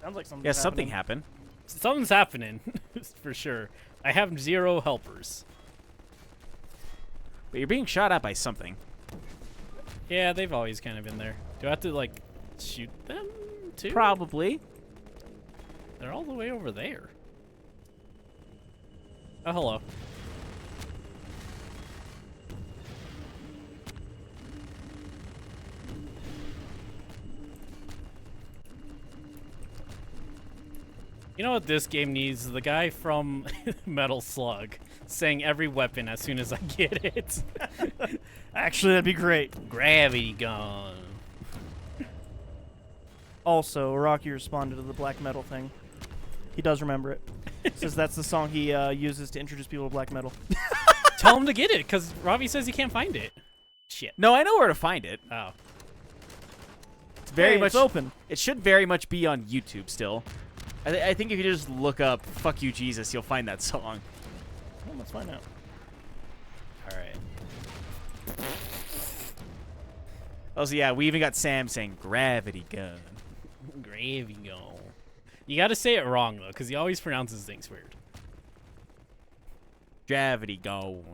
Sounds like something. Yeah, something happened. Something's happening, for sure. I have 0 helpers. But you're being shot at by something. Yeah, they've always kind of been there. Do I have to, like, shoot them, too? Probably. They're all the way over there. Oh, hello. You know what this game needs? The guy from Metal Slug saying every weapon as soon as I get it. Actually, that'd be great. Gravity gun. Also, Rocky responded to the black metal thing. He does remember it. Says that's the song he uses to introduce people to black metal. Tell him to get it, because Robbie says he can't find it. Shit. No, I know where to find it. Oh. It's very Hey, much it's open. It should very much be on YouTube still. I think if you just look up "Fuck You Jesus," you'll find that song. Well, let's find out. All right. Oh, so yeah, we even got Sam saying "gravity gun." Gravy gun. You got to say it wrong, though, because he always pronounces things weird. Gravity gun.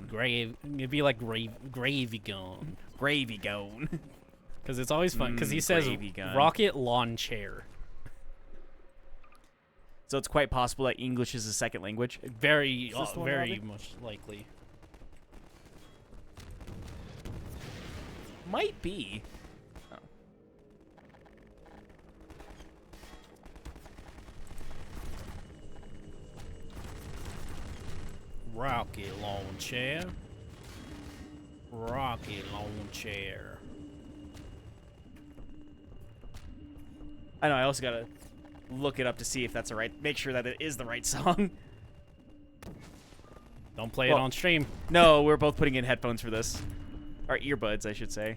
It'd be like gravy gun. Gravy gun. Because it's always fun, because he says gravy gun. rocket lawn chair. So it's quite possible that English is a second language. Very, this the one, very Robbie? much likely. Might be. Oh. Rocket lawn chair. Rocket lawn chair. I know. I also gotta look it up to see if that's the right. Make sure that it is the right song. Don't play Well- it on stream. No, we're both putting in headphones for this. Or earbuds, I should say.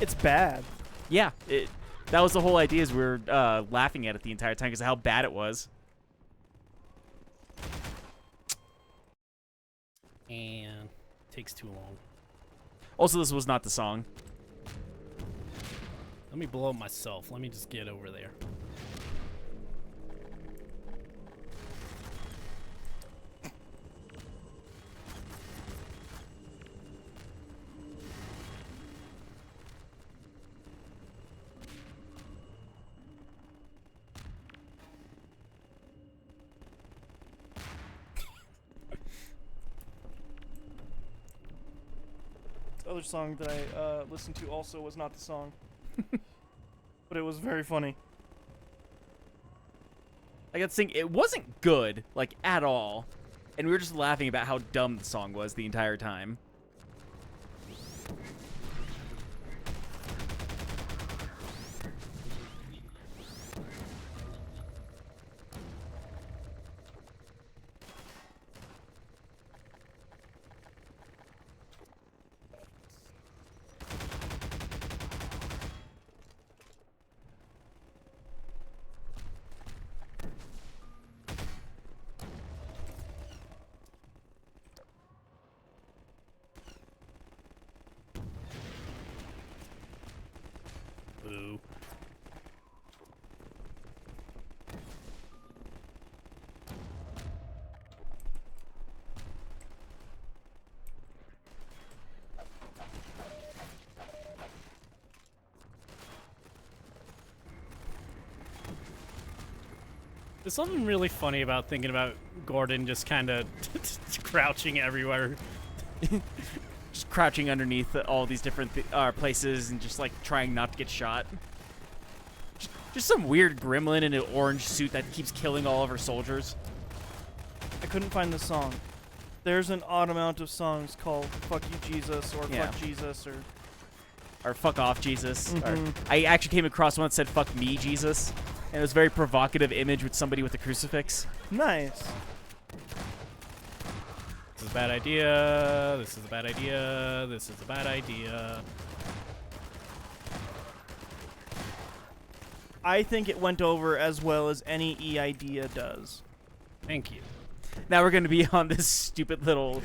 It's bad. Yeah, that was the whole idea. Is we were laughing at it the entire time because of how bad it was. And takes too long. Also, this was not the song. Let me blow up myself. Let me just get over there. The other song that I listened to also was not the song. But it was very funny. I got to think it wasn't good, like at all, and we were just laughing about how dumb the song was the entire time. Boo. There's something really funny about thinking about Gordon just kind of crouching everywhere. Just crouching underneath all these different places and just like trying not to get shot. Just some weird gremlin in an orange suit that keeps killing all of her soldiers. I couldn't find the song. There's an odd amount of songs called "Fuck You Jesus" or Yeah. "Fuck Jesus" Or fuck off, Jesus. Or, Mhm. I actually came across one that said fuck me, Jesus. And it was a very provocative image with somebody with a crucifix. Nice. This is a bad idea. This is a bad idea. This is a bad idea. I think it went over as well as any E-idea does. Thank you. Now we're going to be on this stupid little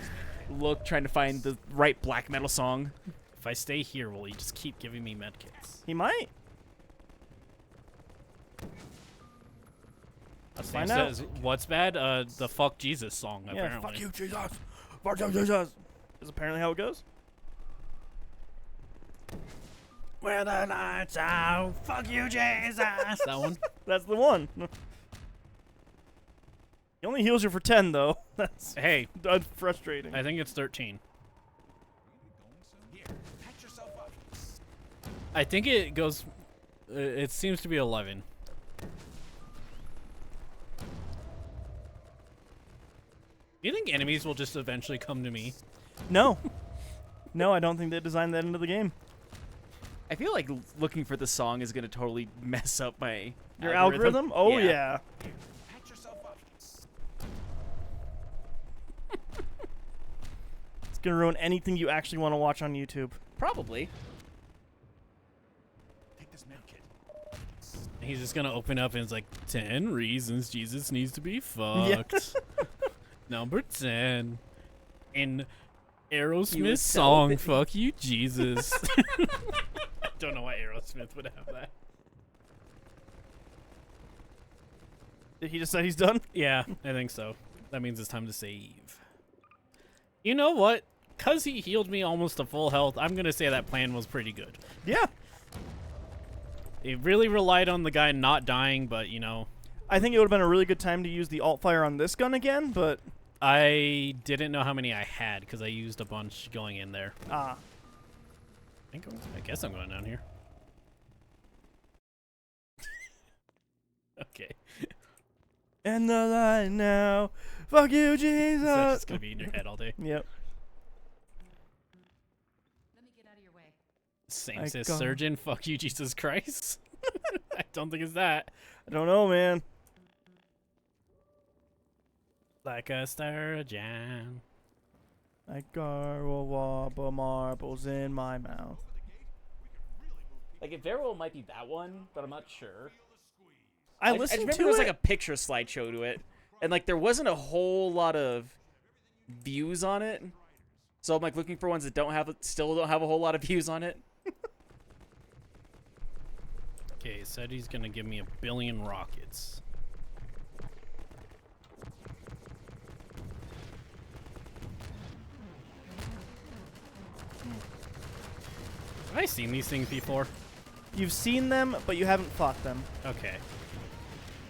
look trying to find the right black metal song. If I stay here, will you just keep giving me medkits? He might. Let's find out. says, what's bad? The fuck Jesus song, Yeah, apparently. fuck you, Jesus. Fuck you, Jesus. Is apparently how it goes. Where the lights out, fuck you, Jesus. That one? That's the one. He only heals you for 10, though. That's Hey, frustrating. I think it's 13. I think it goes... it seems to be 11. Do you think enemies will just eventually come to me? No. No, I don't think they designed that into the game. I feel like looking for the song is going to totally mess up my Your algorithm? Oh, yeah. It's going to ruin anything you actually want to watch on YouTube. Probably. He's just gonna open up and it's like 10 reasons Jesus needs to be fucked. Number 10. In Aerosmith song, fuck you, Jesus. I don't know why Aerosmith would have that. Did he decide he's done? Yeah, I think so. That means it's time to save. You know what? Because he healed me almost to full health, I'm gonna say that plan was pretty good. Yeah. It really relied on the guy not dying, but you know, I think it would have been a really good time to use the alt fire on this gun again, but I didn't know how many I had because I used a bunch going in there. ah. I guess I'm going down here. Okay. And the light now. Fuck you, Jesus. So it's gonna be in your head all day. Yep. Let me get out of your way. Same I says got- surgeon. Fuck you, Jesus Christ. I don't think it's that. I don't know, man. Like a sturgeon. I gargle wobble marbles in my mouth. Like, it very well might be that one, but I'm not sure. I I listened remember to there was it. like a picture slideshow to it, and like there wasn't a whole lot of views on it. So I'm like looking for ones that still don't have a whole lot of views on it. Okay, he said he's gonna give me 1 billion rockets. Have I seen these things before? You've seen them, but you haven't fought them. Okay.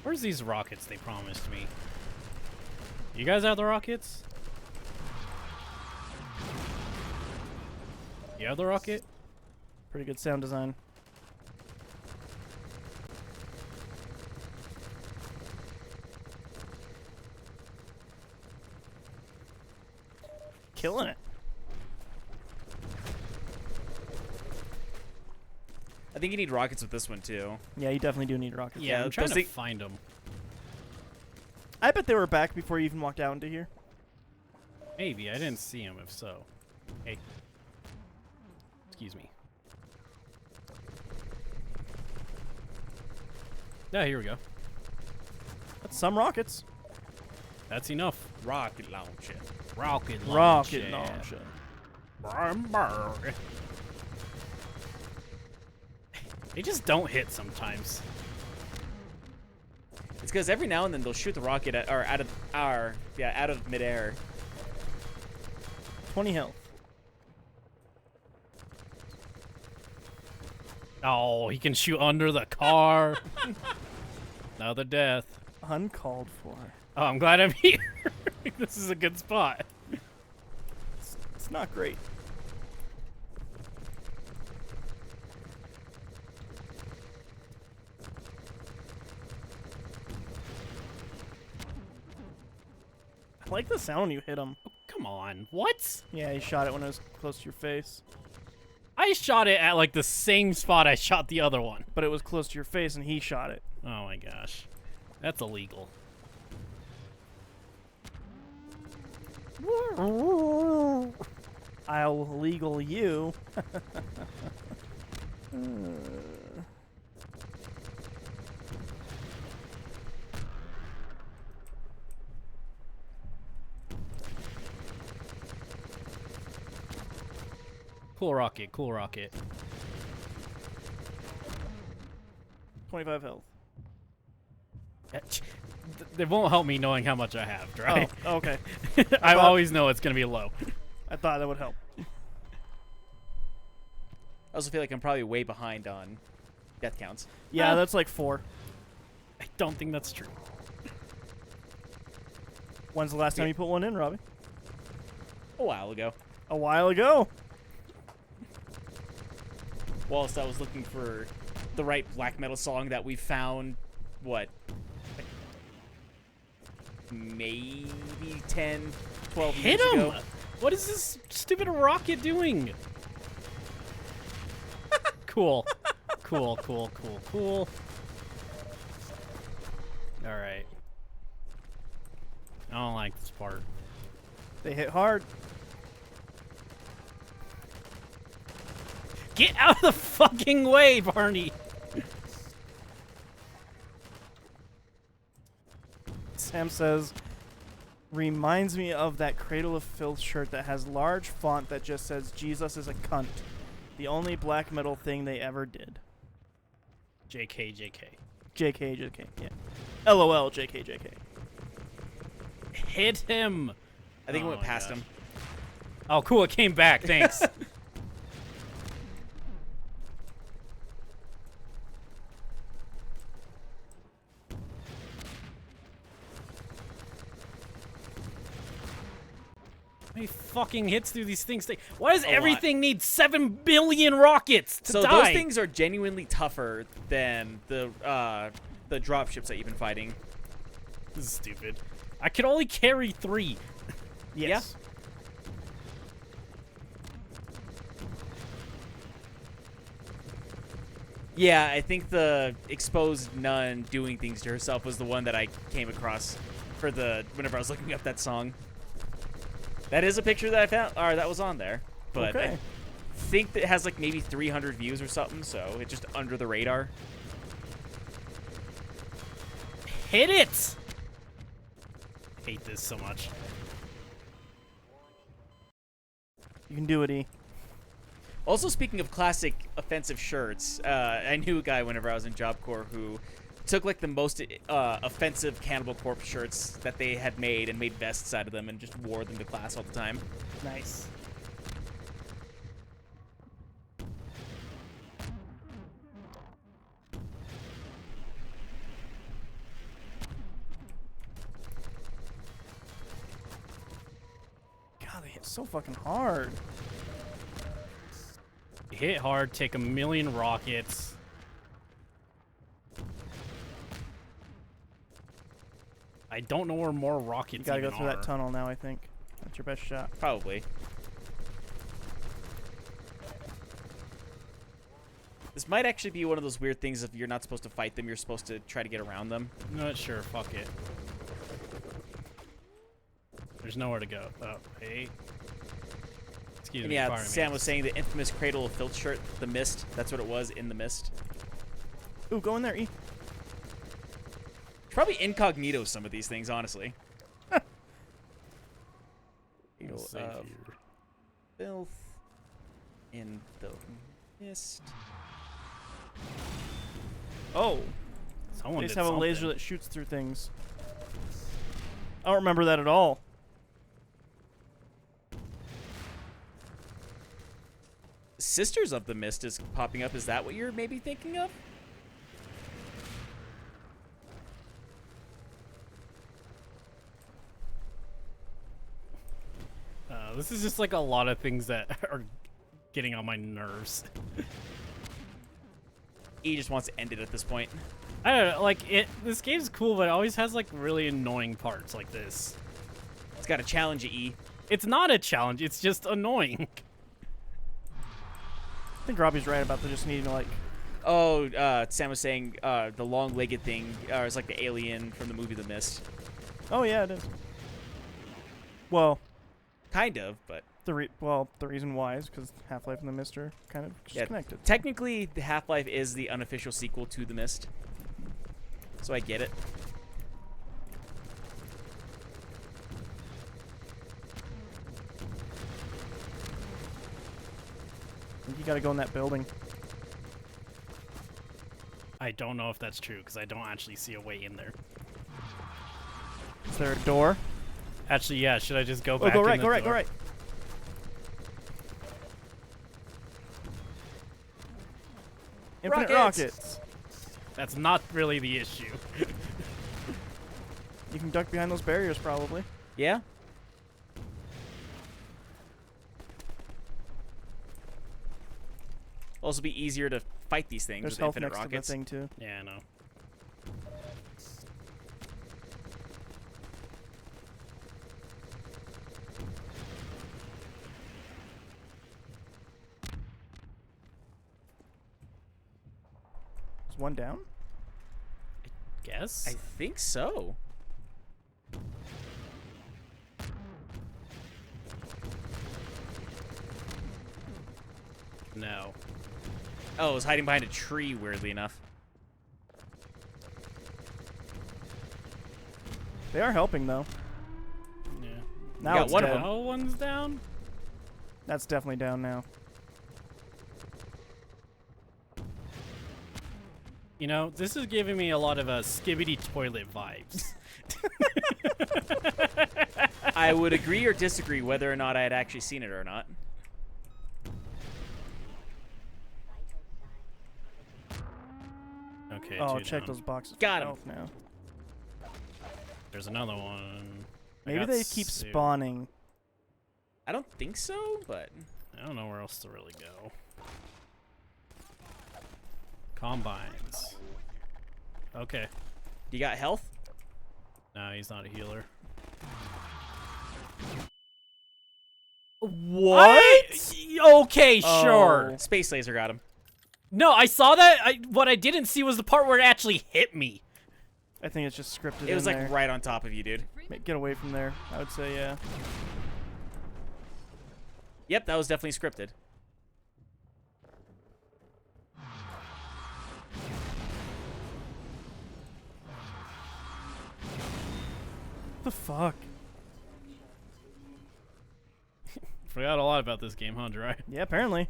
Where's these rockets they promised me? You guys have the rockets? You have the rocket? Pretty good sound design. Killing it. I think you need rockets with this one too. Yeah, you definitely do need rockets. Yeah, Yeah, I'm trying those to thing- find them. I bet they were back before you even walked out into here. Maybe. I didn't see them, if so. Hey. Excuse me. Yeah, here we go. That's some rockets. That's enough. Rocket launcher. Rocket Rocket launcher. launcher. They just don't hit sometimes. It's because every now and then they'll shoot the rocket out of midair. 20 health. Oh, he can shoot under the car. Another death. Uncalled for. Oh, I'm glad I'm here. This is a good spot. It's not great. I like the sound when you hit him. Come on. What? Yeah, he shot it when it was close to your face. I shot it at like the same spot I shot the other one. But it was close to your face and he shot it. Oh my gosh. That's illegal. I'll legal you. Cool rocket, cool rocket. 25 health. It won't help me knowing how much I have, right? Oh, okay. I thought- always know it's gonna be low. I thought that would help. I also feel like I'm probably way behind on death counts. Yeah, Oh. that's like 4. I don't think that's true. When's the last time you put one in, Robbie? A while ago. A while ago. Whilst I was looking for the right black metal song that we found, what? Maybe 10, 12 Hit years him! ago. What is this stupid rocket doing? Cool. Cool, cool, cool, cool. Alright. I don't like this part. They hit hard. Get out of the fucking way, Barney! Sam says, reminds me of that Cradle of Filth shirt that has large font that just says Jesus is a cunt. The only black metal thing they ever did. JK, JK. JK, JK, yeah. LOL, JK, JK. Hit him! I think it Oh went my past gosh. him. Oh, cool, it came back, thanks. How many fucking hits do these things take? Why does A lot. everything need 7 billion rockets to So die? those things are genuinely tougher than the dropships that you've been fighting. This is stupid. I could only carry 3. Yes. Yeah, I think the exposed nun doing things to herself was the one that I came across for the whenever I was looking up that song. That is a picture that I found, or that was on there, but Okay. I think that it has like maybe 300 views or something, so it's just under the radar. Hit it! I hate this so much. You can do it, E. Also, speaking of classic offensive shirts, I knew a guy whenever I was in Job Corps who took like the most offensive Cannibal Corpse shirts that they had made and made vests out of them and just wore them to class all the time. Nice. God, they hit so fucking hard. Hit hard, take 1,000,000 rockets. I don't know where more rockets You gotta go even through are. that tunnel now, I think. That's your best shot. Probably. This might actually be one of those weird things if you're not supposed to fight them, you're supposed to try to get around them. Not sure, fuck it. There's nowhere to go. Oh, hey. Excuse And me, yeah, pardon me. Sam was saying the infamous Cradle of Filth shirt, the Mist. That's what it was, in the Mist. Ooh, go in there, E. Probably incognito some of these things, honestly. Let's Cradle see of here. Filth in the Mist. Oh, Someone they just did have a laser something. that shoots through things. I don't remember that at all. Sisters of the Mist is popping up. Is that what you're maybe thinking of? This is just like a lot of things that are getting on my nerves. E just wants to end it at this point. I don't know, like this game's cool, but it always has like really annoying parts like this. It's got to challenge you, E. It's not a challenge, it's just annoying. I think Robbie's right about the just needing to like. Oh, Sam was saying the long-legged thing is like the alien from the movie The Mist. Oh yeah, it is. Well, Kind of, but the reason why is because Half-Life and The Mist are kind of just yeah, connected. technically, the Half-Life is the unofficial sequel to The Mist. So I get it. I think you gotta go in that building. I don't know if that's true because I don't actually see a way in there. Is there a door? Actually, yeah. Should I just go Oh, back? go in right, the go right, go door? right. Infinite Rockets! rockets. That's not really the issue. You can duck behind those barriers probably. Yeah? Also be easier to fight these things There's with health infinite next rockets. to the thing too. Yeah, I know. Is one down? Guess. I think so. No. Oh, it was hiding behind a tree, weirdly enough. They are helping though. Yeah. Now got it's one of dead. them. No one's down. That's definitely down now. You know, this is giving me a lot of Skibidi Toilet vibes. I would agree or disagree whether or not I had actually seen it or not. Okay. Oh, two check down. those boxes. for Got 'em. health now. There's another one. I Maybe got they keep Sue. spawning. I don't think so, but I don't know where else to really go. Combines. Okay. you got health? No, he's not a healer. What? Okay, sure. Oh. Space laser got him. No, I saw that. What I didn't see was the part where it actually hit me. I think it's just scripted. It was in like there. right on top of you, dude. Get away from there. I would say yeah. Yep, that was definitely scripted. The fuck? Forgot a lot about this game, huh, Dry? Yeah, apparently.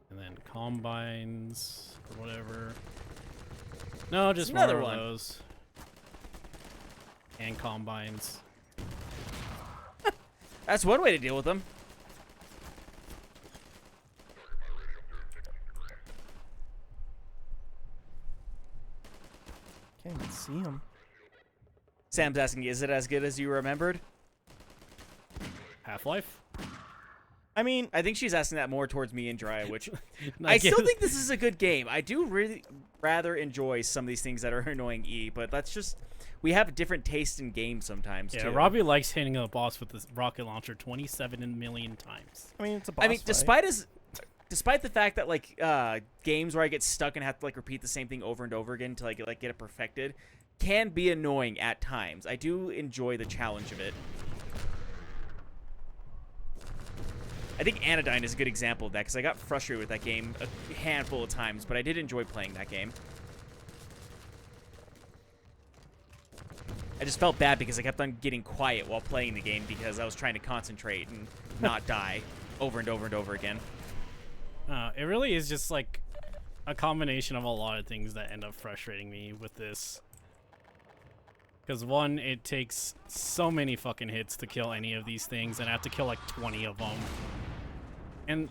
And then combines or whatever. No, just another more one. of those. And combines. That's one way to deal with them. Can't even see him. Sam's asking, is it as good as you remembered? Half-Life? I mean, I think she's asking that more towards me and Dry, which I I still guess- think this is a good game. I do really rather enjoy some of these things that are annoying E, but that's just we have different tastes in games sometimes Yeah, too. Robbie likes hitting a boss with this rocket launcher 27 million times. it's a boss I mean, fight. despite the fact that like games where I get stuck and have to like repeat the same thing over and over again to like get it perfected can be annoying at times. I do enjoy the challenge of it. I think Anodyne is a good example of that because I got frustrated with that game a handful of times, but I did enjoy playing that game. I just felt bad because I kept on getting quiet while playing the game because I was trying to concentrate and not die over and over and over again. It really is just like a combination of a lot of things that end up frustrating me with this. Because one, it takes so many fucking hits to kill any of these things, and I have to kill like 20 of them. And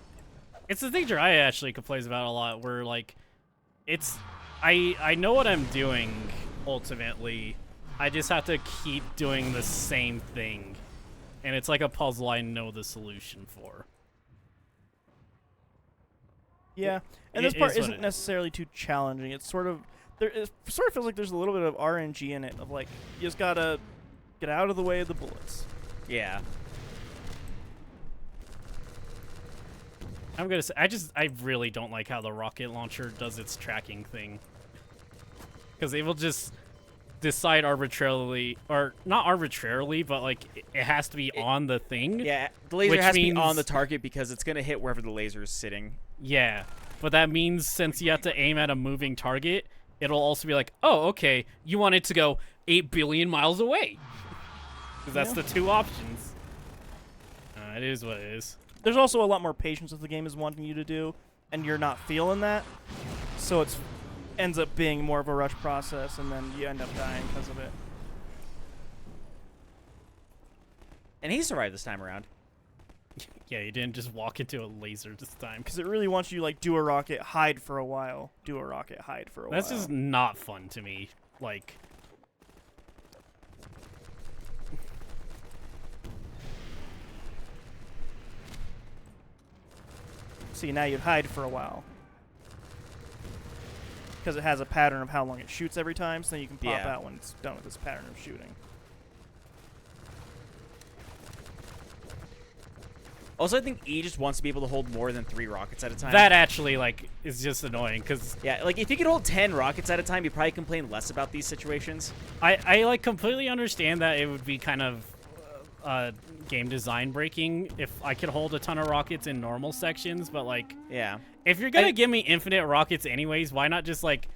it's the thing Jiraiya actually complains about a lot, where like, I know what I'm doing ultimately. I just have to keep doing the same thing and it's like a puzzle I know the solution for. Yeah, and It this part is what isn't it is. necessarily too challenging. It's sort of it sort of feels like there's a little bit of RNG in it. Of like you just gotta get out of the way of the bullets. Yeah. I'm gonna say I really don't like how the rocket launcher does its tracking thing, because it will just decide arbitrarily, or not arbitrarily, but like it has to be on the thing. Yeah, the laser Which has to be on means- the target because it's gonna hit wherever the laser is sitting. Yeah, but that means since you have to aim at a moving target, it'll also be like, oh, okay, you want it to go 8 billion miles away, because that's the two options. It is what it is. There's also a lot more patience that the game is wanting you to do, and you're not feeling that, so it's ends up being more of a rush process, and then you end up dying because of it. And he survived this time around. Yeah, you didn't just walk into a laser this time. Because it really wants you to like do a rocket, hide for a while, do a rocket, hide for a That's while. just not fun to me. Like, See, now you'd hide for a while. Because it has a pattern of how long it shoots every time, so then you can pop Yeah. out when it's done with this pattern of shooting. Also, I think E just wants to be able to hold more than 3 rockets at a time. that actually, like, is just annoying, because Yeah, like if you could hold 10 rockets at a time, you'd probably complain less about these situations. I like completely understand that it would be kind of game design breaking if I could hold a ton of rockets in normal sections, but like Yeah. if you're gonna give me infinite rockets anyways, why not just like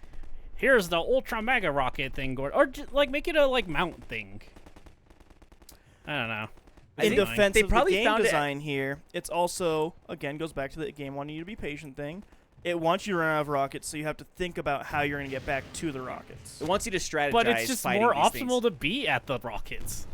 here's the ultra mega rocket thing, or just, like make it a like mount thing. I don't know. I In think defense they of probably the game found it- design here, it's also, again, goes back to the game wanting you to be patient thing. It wants you to run out of rockets, so you have to think about how you're going to get back to the rockets. It wants you to strategize. But it's just fighting more these things. optimal to be at the rockets.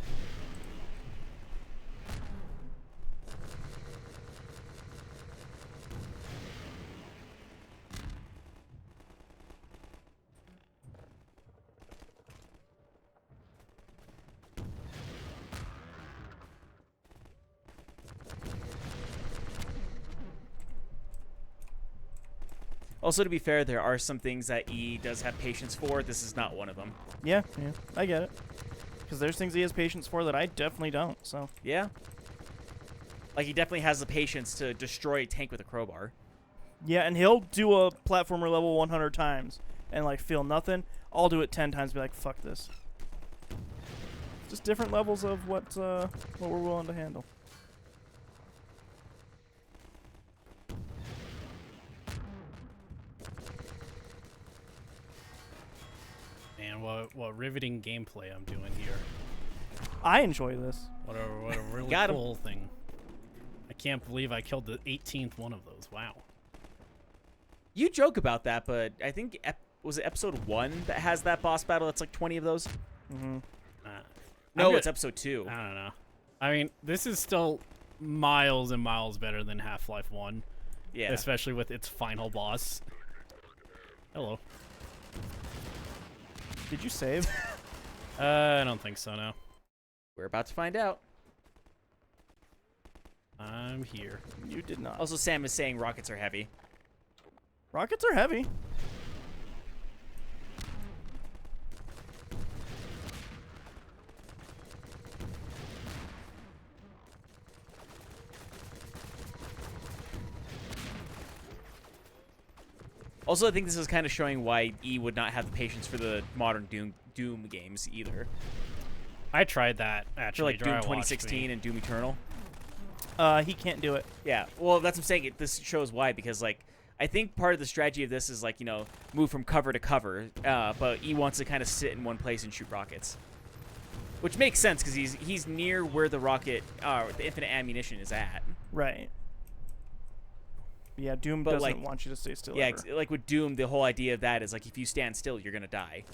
Also, to be fair, there are some things that E does have patience for. This is not one of them. Yeah, I get it. Because there's things he has patience for that I definitely don't, so. Yeah. Like, he definitely has the patience to destroy a tank with a crowbar. Yeah, and he'll do a platformer level 100 times and, like, feel nothing. I'll do it 10 times and be like, fuck this. Just different levels of what we're willing to handle. And what riveting gameplay I'm doing here. I enjoy this. What a really Got 'em. cool thing. I can't believe I killed the 18th one of those. Wow. You joke about that, but I think, was it episode 1 that has that boss battle that's like 20 of those? Mm-hmm. No, I'm it's episode 2. I don't know. I mean, this is still miles and miles better than Half-Life 1. Yeah. Especially with its final boss. Hello. Did you save? I don't think so, no. We're about to find out. I'm here. You did not. Also, Sam is saying rockets are heavy. Rockets are heavy. Also, I think this is kind of showing why E would not have the patience for the modern Doom games either. I tried that, For actually. like Doom Dry watched 2016 me. and Doom Eternal. He can't do it. Yeah, well, that's what I'm saying. This shows why, because, like, I think part of the strategy of this is, like, you know, move from cover to cover, but E wants to kind of sit in one place and shoot rockets. Which makes sense, because he's near where the rocket, the infinite ammunition is at. Right. Yeah, Doom But, doesn't like- want you to stay still. Yeah, ever. like with Doom, the whole idea of that is, like, if you stand still, you're going to die.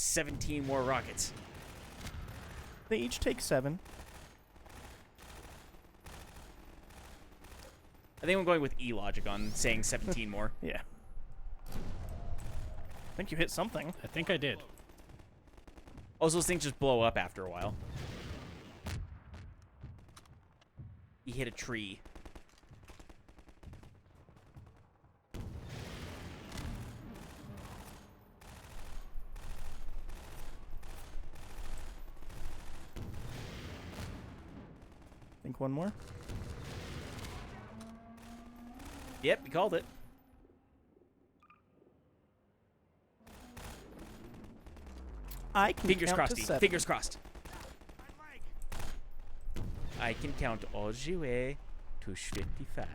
17 more rockets. They each take 7. I think I'm going with E logic on saying 17 more. Yeah. I think you hit something. I think I did. Also, those things just blow up after a while. He hit a tree. Think one more. Yep, you called it. I can Fingers count crossed, to E. 7. Fingers crossed. I can count all the way to 55.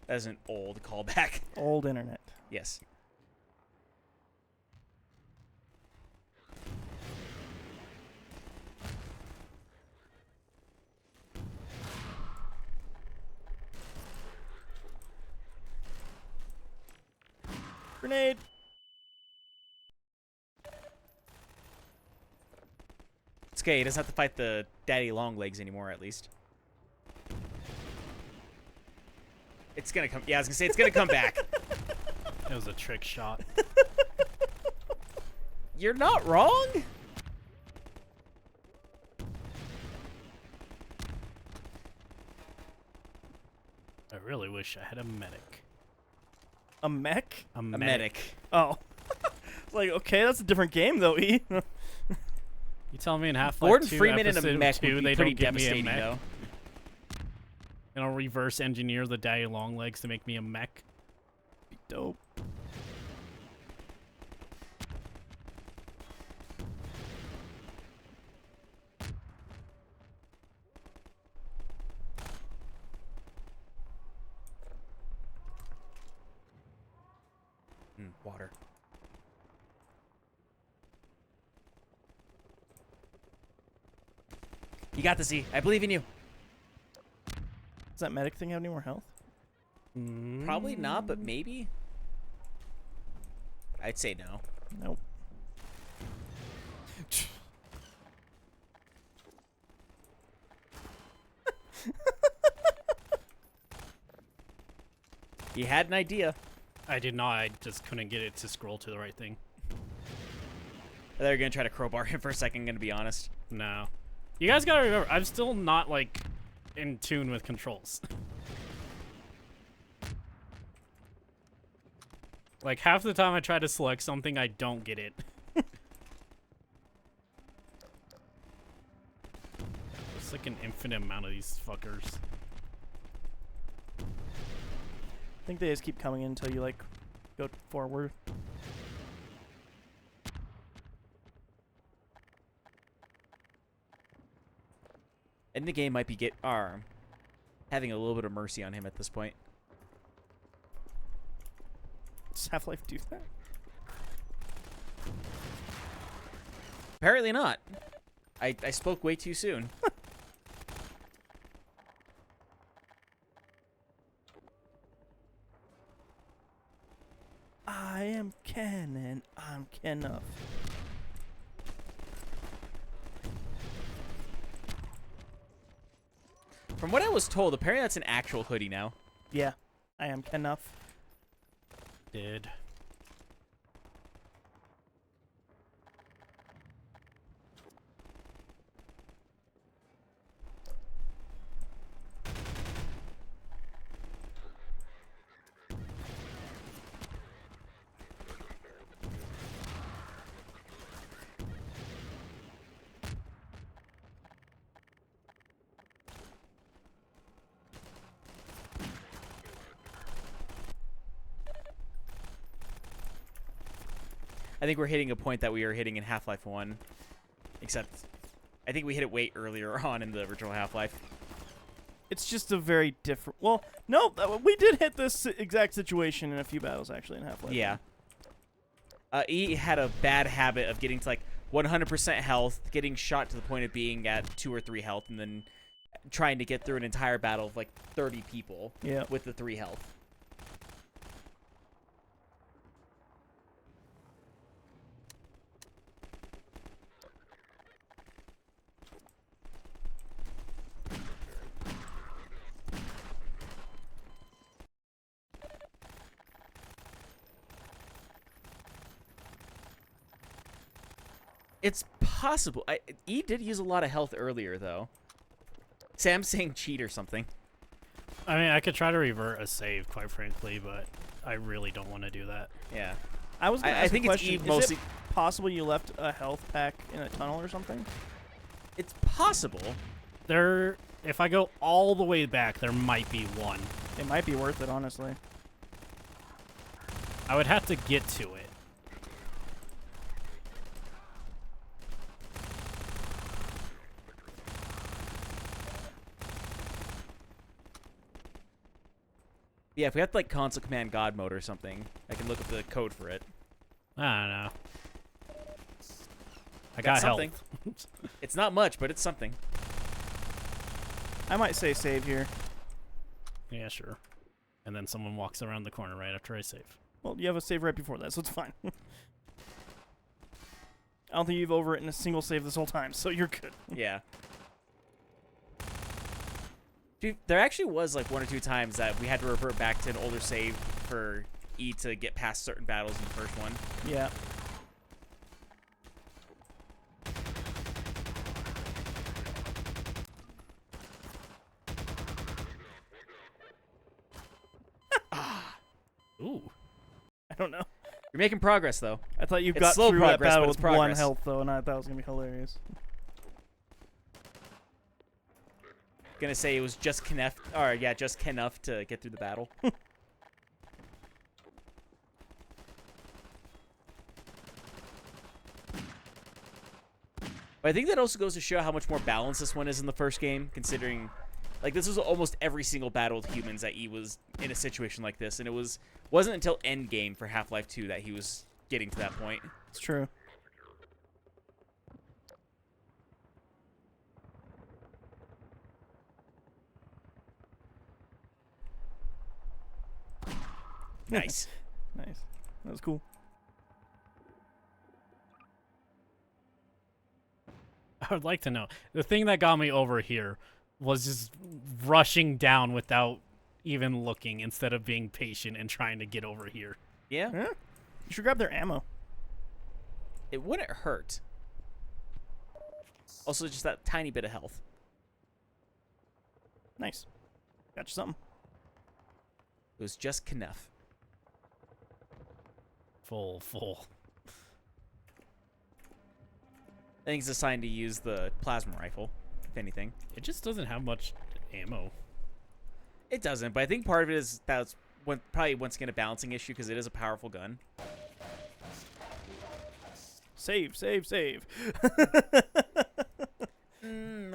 That's an old callback. Old internet. Yes. Grenade. It's okay. He doesn't have to fight the daddy long legs anymore, at least. It's gonna come. Yeah, I was gonna say it's gonna come back. It was a trick shot. You're not wrong. I really wish I had a medic. A mech? A A medic. medic. Oh. It's like, okay, that's a different game, though, E. You tell me in Half-Life Gordon 2 Freeman in a episode mech 2 would they be pretty don't give me a devastating, mech? though. And I'll reverse engineer the daddy long legs to make me a mech. Dope. Water. You got this, E. I believe in you. Does that medic thing have any more health? Probably not, but maybe. I'd say no. Nope. He had an idea. I did not. I just couldn't get it to scroll to the right thing. They're gonna try to crowbar him for a second. Gonna be honest. No. You guys gotta remember, I'm still not, like, in tune with controls. Like, half the time I try to select something, I don't get it. It's like an infinite amount of these fuckers. I think they just keep coming in until you, like, go forward. And the game might be having a little bit of mercy on him at this point. Does Half-Life do that? Apparently not. I spoke way too soon. I am Ken and I'm Kenough. From what I was told, apparently that's an actual hoodie now. Yeah, I am Kenough. Did. I think we're hitting a point that we were hitting in Half-Life 1. Except, I think we hit it way earlier on in the original Half-Life. It's just a very different... Well, no, we did hit this exact situation in a few battles, actually, in Half-Life. Yeah. He had a bad habit of getting to, like, 100% health, getting shot to the point of being at 2 or 3 health, and then trying to get through an entire battle of, like, 30 people Yeah. with the 3 health. It's possible. E did use a lot of health earlier, though. Sam's saying cheat or something. I mean, I could try to revert a save, quite frankly, but I really don't want to do that. Yeah. I was. Gonna I ask think a it's question. Eve Is mostly. it possible you left a health pack in a tunnel or something? It's possible. There, if I go all the way back, there might be one. It might be worth it, honestly. I would have to get to it. Yeah, if we have to, like, console command God mode or something, I can look up the code for it. I don't know. I Got got something. health. It's not much, but it's something. I might say save here. Yeah, sure. And then someone walks around the corner right after I save. Well, you have a save right before that, so it's fine. I don't think you've overwritten a single save this whole time, so you're good. Yeah. Dude, there actually was like 1 or 2 times that we had to revert back to an older save for E to get past certain battles in the first one. Yeah. Ooh. I don't know. You're making progress, though. I thought you It's got slow through that progress, battle but with it's 1 progress. health, though, and I thought it was going to be hilarious. Gonna say it was just Kenneth, or yeah, just enough to get through the battle. But I think that also goes to show how much more balanced this one is in the first game, considering, like, this was almost every single battle with humans that E was in a situation like this, and it wasn't until Endgame for Half-Life 2 that he was getting to that point. It's true. Nice. Nice. That was cool. I would like to know. The thing that got me over here was just rushing down without even looking instead of being patient and trying to get over here. Yeah, Yeah. You should grab their ammo. it wouldn't hurt. Also, just that tiny bit of health. Nice. Got you something. It was just Kenneth. Full. I think it's assigned to use the plasma rifle, if anything. It just doesn't have much ammo. It doesn't, but I think part of it is that's probably once again a balancing issue because it is a powerful gun. Save, save, save.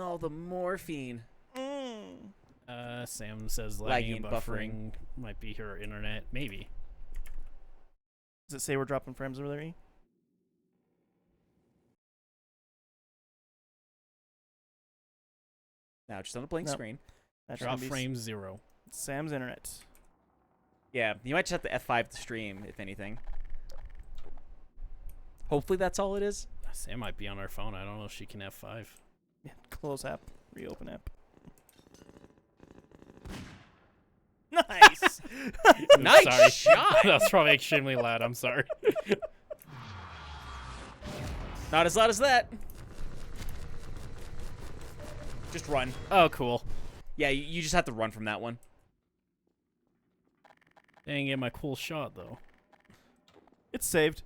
All the morphine. Sam says Laggy lagging and and buffering might be her internet. Maybe. Does it say we're dropping frames over there, E? Now, just on a blank No. screen. That Drop should be frame 0. Sam's internet. Yeah, you might just have to F5 the stream, if anything. Hopefully that's all it is. Sam might be on her phone. I don't know if she can F5. Yeah, close app. Reopen app. Nice. Nice Sorry. shot! That's probably extremely loud. I'm sorry. Not as loud as that. Just run. Oh, cool. Yeah, you just have to run from that one. Didn't get my cool shot, though. It's saved.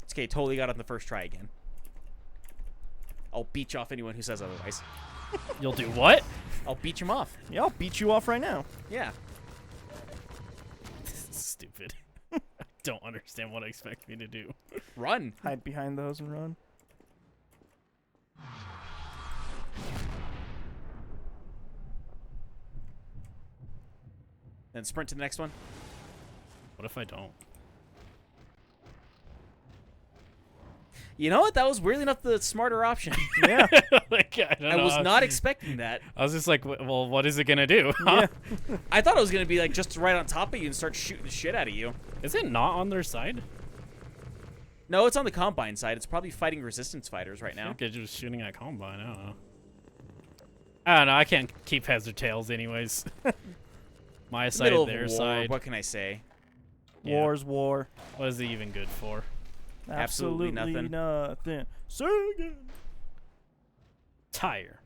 It's okay, totally got it on the first try again. I'll beat you off anyone who says otherwise. You'll do what? I'll beat him off. Yeah, I'll beat you off right now. Yeah. Stupid. I don't understand what I expect me to do. Run. Hide behind those and run. Then sprint to the next one. What if I don't? You know what? That was weirdly enough the smarter option. Yeah. Like, I don't I know. was not expecting that. I was just like, well, what is it gonna do? Huh? Yeah. I thought it was going to be like just right on top of you and start shooting the shit out of you. Is it not on their side? No, it's on the Combine side. It's probably fighting Resistance fighters right I now. think it's just shooting at Combine. I don't know. I don't know. I can't keep heads or tails, anyways. My side, Middle of their war. side. What can I say? Yeah. War's war. What is it even good for? Absolutely nothing. nothing. Say it again. Tire.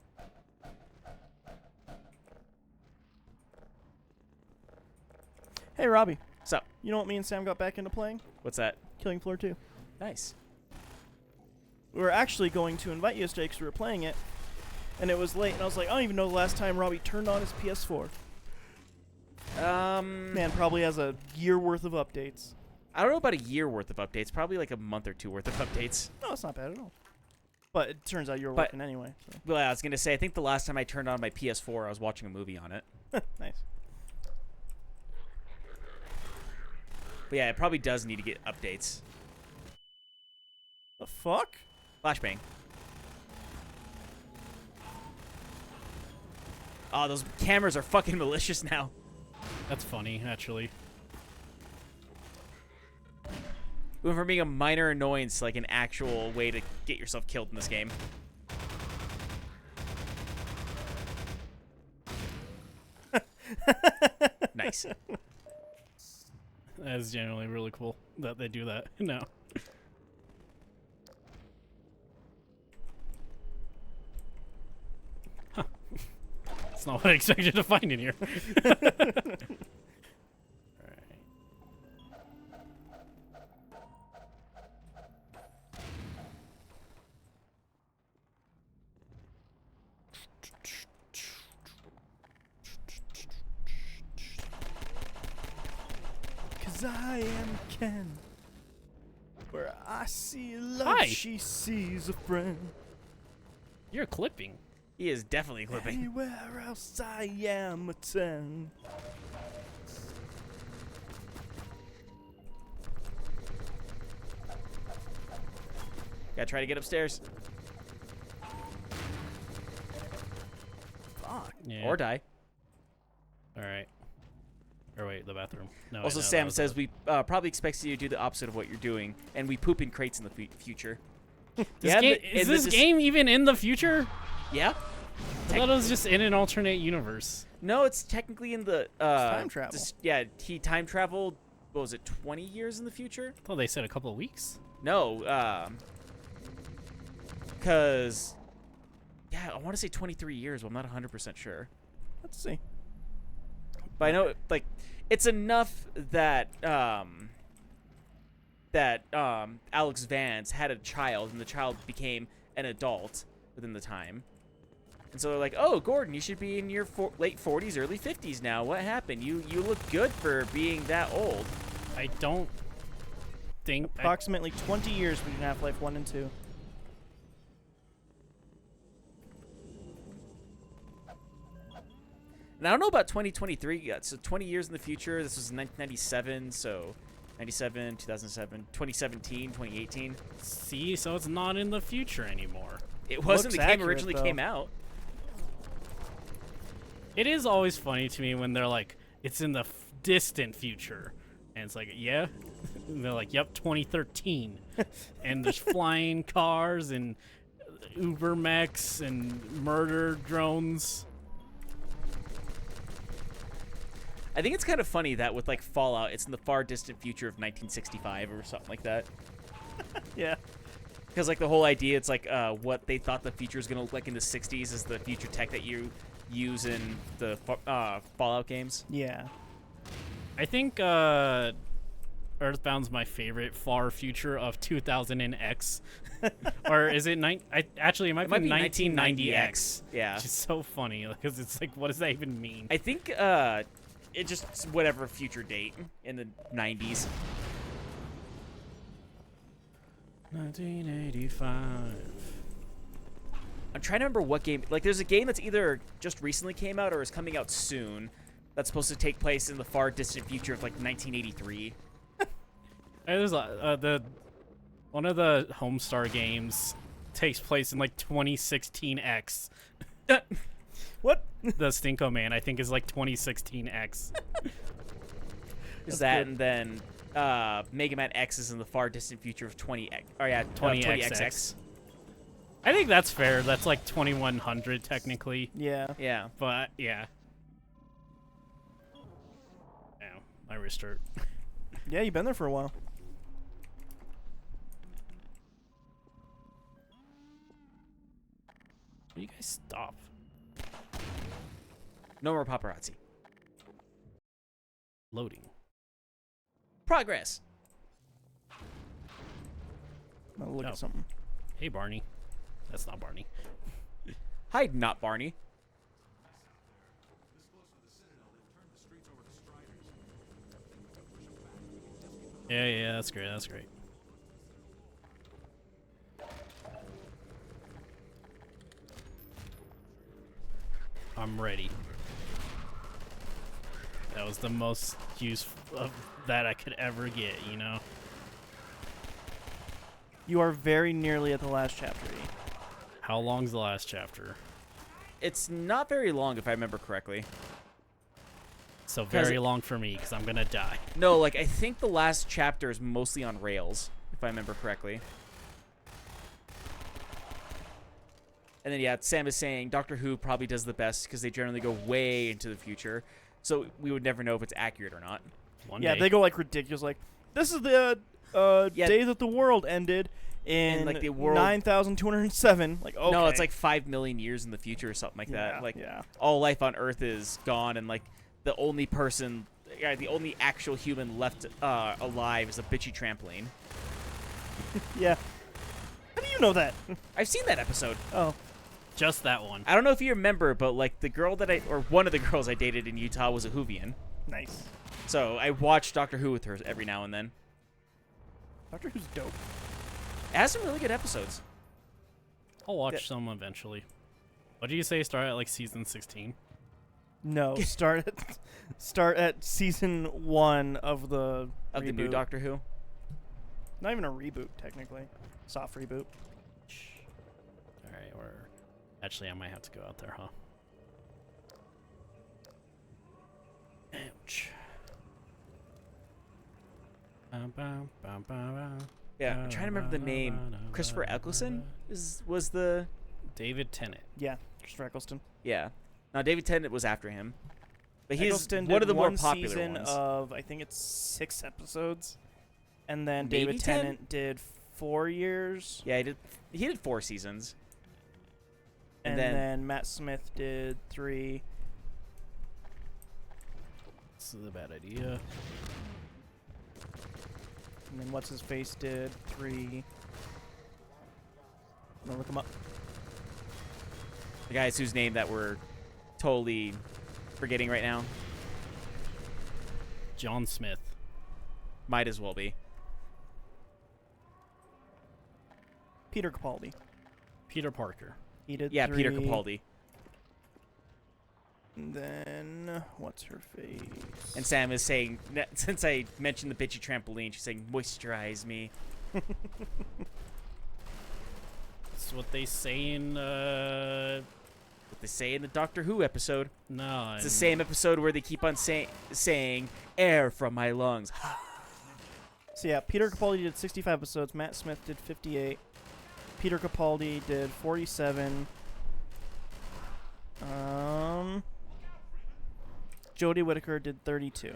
Hey, Robbie. So, You know what me and Sam got back into playing? what's that? Killing Floor 2. Nice. We were actually going to invite you yesterday because we were playing it, and it was late, and I was like, I don't even know the last time Robbie turned on his PS4. Man, probably has a year worth of updates. I don't know about a year worth of updates. Probably like a month or two worth of updates. No, it's not bad at all. But it turns out you were But- working anyway. So. Well, I was gonna say I think the last time I turned on my PS4, I was watching a movie on it. Nice. But yeah, it probably does need to get updates. The fuck? Flashbang. Oh, those cameras are fucking malicious now. That's funny, actually. We went from being a minor annoyance to like an actual way to get yourself killed in this game. Nice. That is generally really cool that they do that. No. Huh. That's not what I expected to find in here. Alright. Cause I am Ken. Where I see love, Hi. she sees a friend. You're clipping. He is definitely clipping. Anywhere else I am a 10. Gotta try to get upstairs. Fuck. Yeah. Or die. Alright. Or wait, the bathroom. No, Also, wait, no, Sam that was says we probably expects you to do the opposite of what you're doing, and we poop in crates in the future. This Yeah, game, but- is and this this is- game even in the future? Yeah? I thought it was just in an alternate universe. No, it's technically in the time travel. Yeah, he time traveled. What was it? 20 years in the future? I thought they said a couple of weeks. No, cause yeah, I want to say 23 years, but I'm not 100% sure. Let's see. But I know like it's enough that Alex Vance had a child, and the child became an adult within the time. And so they're like, "Oh, Gordon, you should be in your late 40s, early 50s now. What happened? You look good for being that old." I don't think. Approximately 20 years between Half-Life 1 and 2. And I don't know about 2023 yet. So 20 years in the future. This was 1997, so 97, 2007, 2017, 2018. See, so it's not in the future anymore. It wasn't. Looks The game accurate, originally though. came out. It is always funny to me when they're like, it's in the distant future. And it's like, yeah. And they're like, yep, 2013. And there's flying cars and Uber mechs and murder drones. I think it's kind of funny that with like Fallout, it's in the far distant future of 1965 or something like that. Yeah. Because like the whole idea, it's like what they thought the future is gonna look like in the 60s is the future tech that you use in the Fallout games. Yeah. I think Earthbound's my favorite far future of 2000X. Or is it actually it might be 1990X. Yeah. Which is so funny because it's like, what does that even mean? I think it just whatever future date in the 90s. 1985. I'm trying to remember what game. Like, there's a game that's either just recently came out or is coming out soon. That's supposed to take place in the far distant future of like 1983. It was one of the Homestar games takes place in like 2016X. What? The Stinko Man, I think, is like 2016X. Is that and then Mega Man X is in the far distant future of 20X. Oh yeah, 20XX. 20XX. I think that's fair. That's like 2100 technically, Yeah. Yeah. but yeah. Ow, my wrist hurt. Yeah, you've been there for a while. Will you guys stop? No more paparazzi. Loading. Progress. I'll look Oh. at something. Hey, Barney. That's not Barney. Hi, not Barney. Yeah, that's great. That's great. I'm ready. That was the most use of that I could ever get, you know? You are very nearly at the last chapter. E. How long's the last chapter? It's not very long, if I remember correctly. So 'Cause very it- long for me, because I'm gonna die. No, like, I think the last chapter is mostly on rails, if I remember correctly. And then, yeah, Sam is saying Doctor Who probably does the best because they generally go way into the future. So we would never know if it's accurate or not. One Yeah, day. they go like ridiculous. Like, this is the Yeah. day that the world ended in like, the world- 9,207. Like, okay. No, it's like 5 million years in the future or something like Yeah, that. Like, yeah. all life on Earth is gone, and, like, the only person, the only actual human left alive is a bitchy trampoline. Yeah. How do you know that? I've seen that episode. Oh. Just that one. I don't know if you remember, but, like, the girl that or one of the girls I dated in Utah was a Whovian. Nice. So I watch Doctor Who with her every now and then. Doctor Who's dope. It has some really good episodes. I'll watch some eventually. What do you say? Start at like season 16? No, start at season 1 of the Of the new reboot. Doctor Who. Not even a reboot, technically. Soft reboot. All right, or actually, I might have to go out there, huh? Ouch. Yeah, I'm trying to remember the name. Christopher Eccleston was the David Tennant. Yeah, Christopher Eccleston. yeah. Now David Tennant was after him, but he's Eccleston one did of the more one popular season ones. of, I think it's 6 episodes. And then Maybe David 10? Tennant did 4 years. Yeah, he did 4 seasons. And then- then Matt Smith did 3. This is a bad idea. And then What's His Face did 3. I'm gonna look him up. The guys whose name that we're totally forgetting right now John Smith. might as well be. Peter Capaldi. Peter Parker. He did Yeah, 3. Peter Capaldi. And then What's Her Face? And Sam is saying, since I mentioned the bitchy trampoline, she's saying, moisturize me. That's what they say in, What they say in the Doctor Who episode. no. It's the same episode where they keep on saying, air from my lungs. So yeah, Peter Capaldi did 65 episodes. Matt Smith did 58. Peter Capaldi did 47. Jodie Whittaker did 32.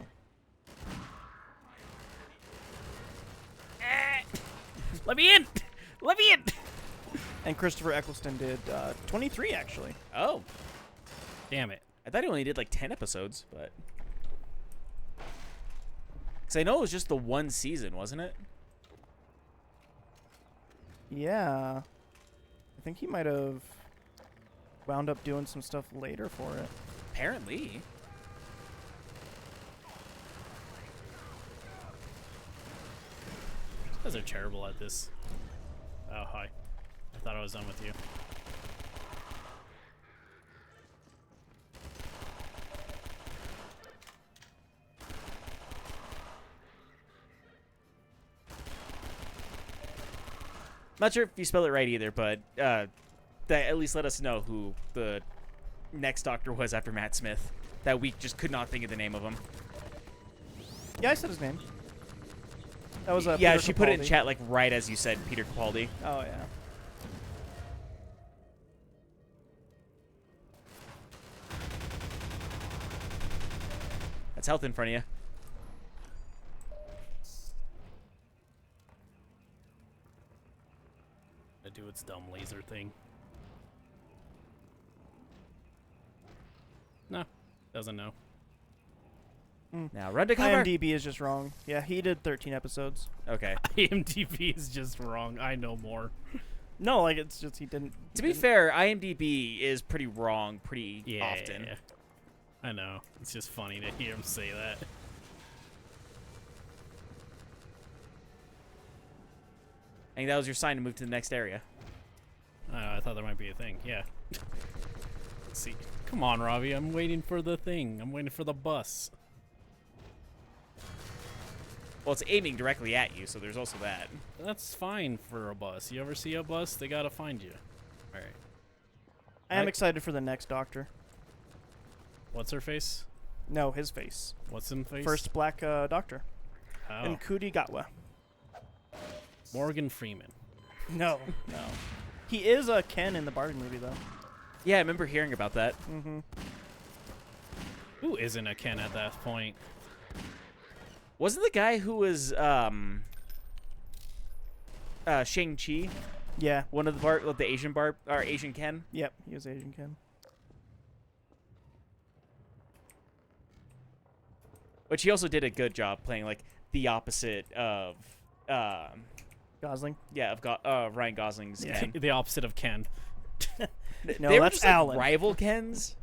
Let me in! Let me in! And Christopher Eccleston did 23, actually. Oh, Damn it. I thought he only did like 10 episodes, but... Because I know it was just the one season, wasn't it? Yeah. I think he might have wound up doing some stuff later for it. Apparently. You guys are terrible at this. Oh, hi. I thought I was done with you. Not sure if you spell it right either, but that at least let us know who the next Doctor was after Matt Smith. That week just could not think of the name of him. Yeah, I said his name. That was Yeah, Peter she put it in Capaldi. chat like right as you said Peter Capaldi. Oh, yeah. south in front of you. To do its dumb laser thing. No, doesn't know. Now run to cover. IMDb is just wrong. Yeah, he did 13 episodes. Okay. IMDb is just wrong. I know more. No, like it's just he didn't. To be fair, IMDb is pretty wrong pretty often. Yeah. I know. It's just funny to hear him say that. I think that was your sign to move to the next area. I thought there might be a thing. Yeah. Let's see. Come on, Robbie. I'm waiting for the thing. I'm waiting for the bus. Well, it's aiming directly at you, so there's also that. That's fine for a bus. You ever see a bus? They gotta find you. All right. I am I- excited for the next Doctor. What's her face? No, his face. What's in face? First black Doctor. Oh. And Kuti Gatwa. Morgan Freeman. No, no. He is a Ken in the Barbie movie, though. Yeah, I remember hearing about that. Mm-hmm. Who isn't a Ken at that point? Wasn't the guy who was Shang-Chi Yeah. one of the Asian Asian Ken? Yep. He was Asian Ken. Which he also did a good job playing like the opposite of Gosling. Ryan Gosling's Yeah. Ken. The opposite of Ken. No, They were that's just, like, Alan. rival Kens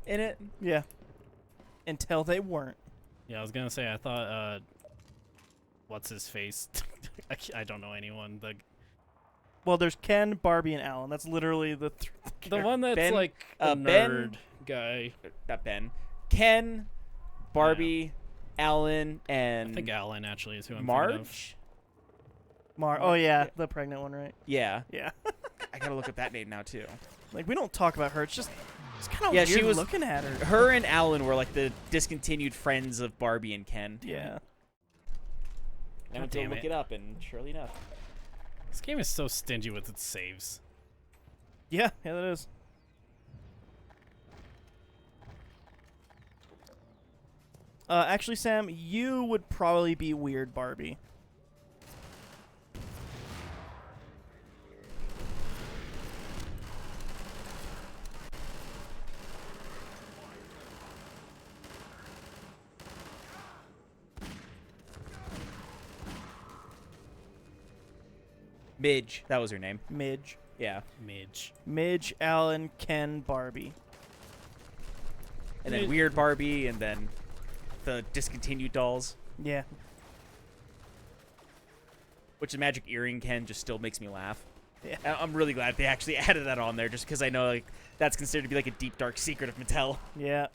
in it. Yeah. Until they weren't. Yeah, I was gonna say. I thought. What's his face? I don't know anyone. Well, there's Ken, Barbie, and Alan. That's literally the The one that's Ben- like a Ben- nerd guy. Not Ben. Ken, Barbie, Alan, and I think Alan actually is who I'm thinking of. Marge. Oh yeah, the pregnant one, right? Yeah, Yeah. I gotta look up that name now too. Like we don't talk about her. It's just it's kind of Yeah, weird she was- looking at her. Her and Alan were like the discontinued friends of Barbie and Ken. Yeah. I God went to damn look it. it up, and surely enough. This game is so stingy with its saves. Yeah, that is. Actually, Sam, you would probably be Weird Barbie. Midge, that was her name. Midge. Yeah, Midge. Midge, Alan, Ken, Barbie. and then Weird Barbie, and then the discontinued dolls. Yeah. Which the magic earring Ken just still makes me laugh. Yeah. I'm really glad they actually added that on there, just because I know like that's considered to be like a deep dark secret of Mattel. Yeah.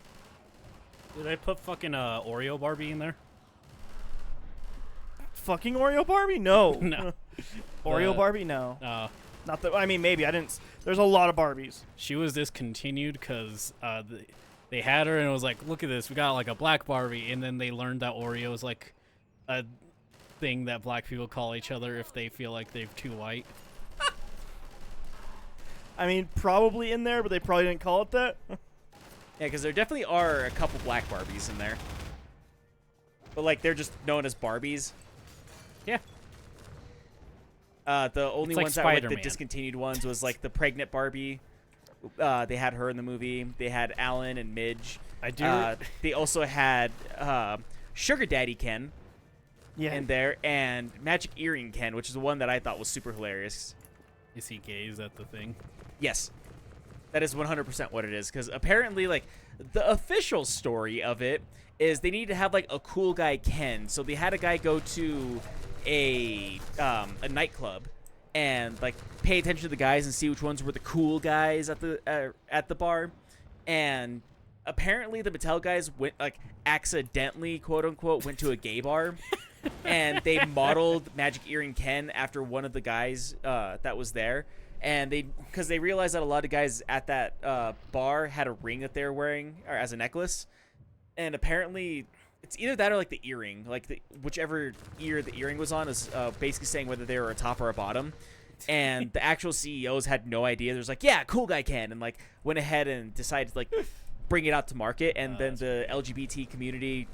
Did I put fucking Oreo Barbie in there? Fucking Oreo Barbie? No. No. Oreo The- Barbie? No. Not Not that. I mean, maybe I didn't. There's a lot of Barbies. She was discontinued because they had her and it was like, look at this, we got like a black Barbie, and then they learned that Oreo is like a thing that black people call each other if they feel like they're too white. I mean, probably in there, but they probably didn't call it that. Yeah, because there definitely are a couple black Barbies in there. But like they're just known as Barbies. Yeah. The only It's like ones that were like the Spider-Man. discontinued ones was like the pregnant Barbie. They had her in the movie. They had Alan and Midge. I do. They also had Sugar Daddy Ken Yeah. in there, and Magic Earring Ken, which is the one that I thought was super hilarious. Is he gay? Is that the thing? Yes, that is 100% what it is. Because apparently, like the official story of it is they need to have like a cool guy Ken. So they had a guy go to a nightclub and like pay attention to the guys and see which ones were the cool guys at the bar. And apparently the Mattel guys went like accidentally, quote unquote, went to a gay bar. And they modeled Magic Earring Ken after one of the guys that was there. And because they realized that a lot of guys at that bar had a ring that they were wearing or as a necklace. And apparently it's either that or like the earring, like whichever ear the earring was on is basically saying whether they were a top or a bottom. And the actual CEOs had no idea. There's like, yeah, cool guy Ken, and like went ahead and decided to like bring it out to market, and then the LGBT community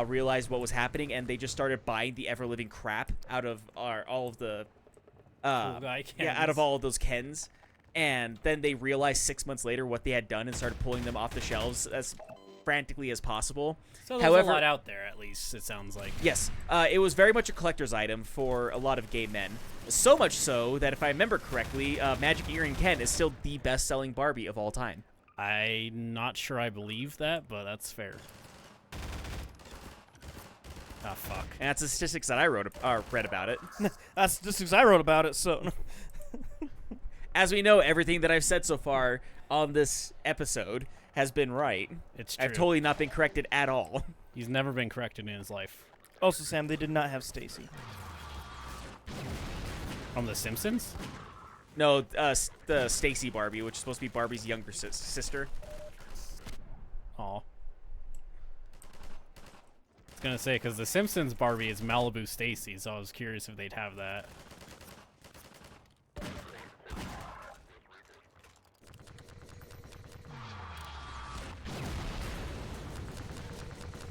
realized what was happening, and they just started buying the ever living crap out of all of the Cool guy out of Kens. all of those Kens, and then they realized 6 months later what they had done and started pulling them off the shelves as frantically as possible. So there's However, a lot out there, at least, it sounds like. yes, it was very much a collector's item for a lot of gay men. So much so that if I remember correctly, Magic Earring Ken is still the best-selling Barbie of all time. I'm not sure I believe that, but that's fair. Ah, fuck. And that's the statistics that I read about it. That's just because I wrote about it. So As we know, everything that I've said so far on this episode has been right. It's true. I've totally not been corrected at all. He's never been corrected in his life. also, Sam, they did not have Stacy. On The Simpsons? No, the Stacy Barbie, which is supposed to be Barbie's younger sister. Aw. I was gonna say, because The Simpsons Barbie is Malibu Stacy, so I was curious if they'd have that.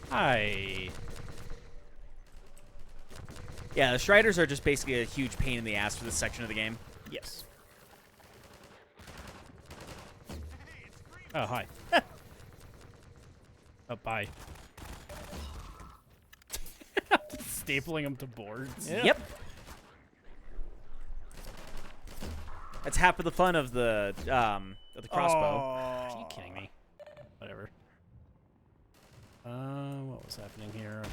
Hi. Yeah, the Striders are just basically a huge pain in the ass for this section of the game. Yes. Oh, hi. Oh, bye. Stapling them to boards. Yeah. Yep. That's half of the fun of the crossbow. Are you kidding me? Whatever. What was happening here? Okay.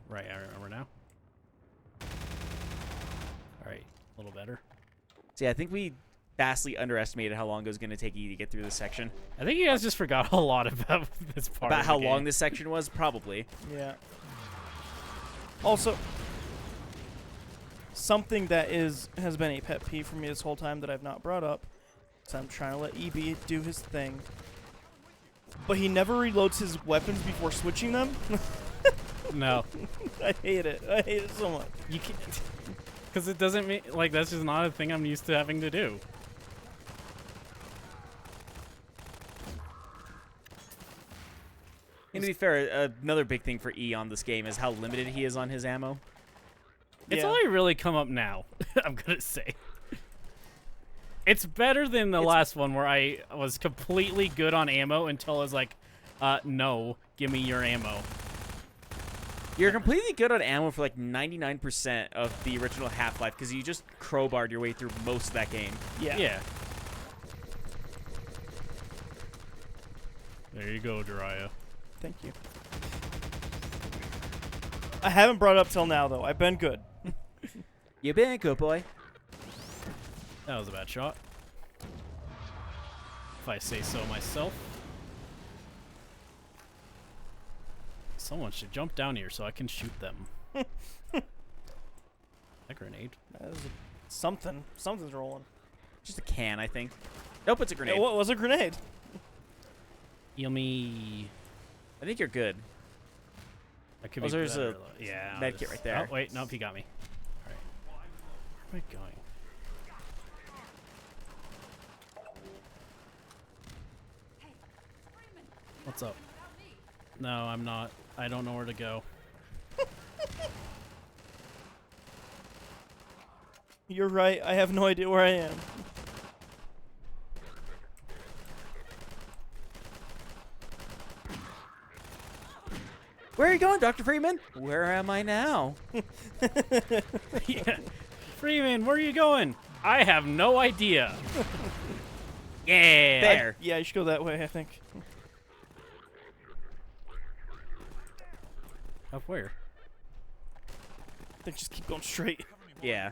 Right, I remember now. Alright, a little better. See, I think we vastly underestimated how long it was going to take you to get through this section. I think you guys just forgot a lot about this part About of how the long game. this section was, probably. Yeah. Also, something that has been a pet peeve for me this whole time that I've not brought up, so I'm trying to let EB do his thing. But he never reloads his weapons before switching them. No. I hate it. I hate it so much. You can't... Because it doesn't mean... Like, that's just not a thing I'm used to having to do. And to be fair, another big thing for E on this game is how limited he is on his ammo. It's Yeah. only really come up now, I'm gonna say. It's better than the last one where I was completely good on ammo until I was like, no, give me your ammo. You're completely good on ammo for like 99% of the original Half-Life because you just crowbarred your way through most of that game. Yeah. Yeah. There you go, Jiraiya. Thank you. I haven't brought it up till now, though. I've been good. You been a good boy. That was a bad shot. If I say so myself. Someone should jump down here so I can shoot them. That grenade. That was something. Something's rolling. Just a can, I think. Nope, it's a grenade. What was a grenade? Yummy. I think you're good. That could Oh, be there's better, a though. Yeah. med kit right there. Oh, wait. Nope, he got me. Alright. Where am I going? What's up? No, I'm not. I don't know where to go. You're right. I have no idea where I am. Where are you going, Dr. Freeman? Where am I now? Yeah. Freeman, where are you going? I have no idea. Yeah. There. Yeah, you should go that way, I think. Up where? I think just keep going straight. Yeah.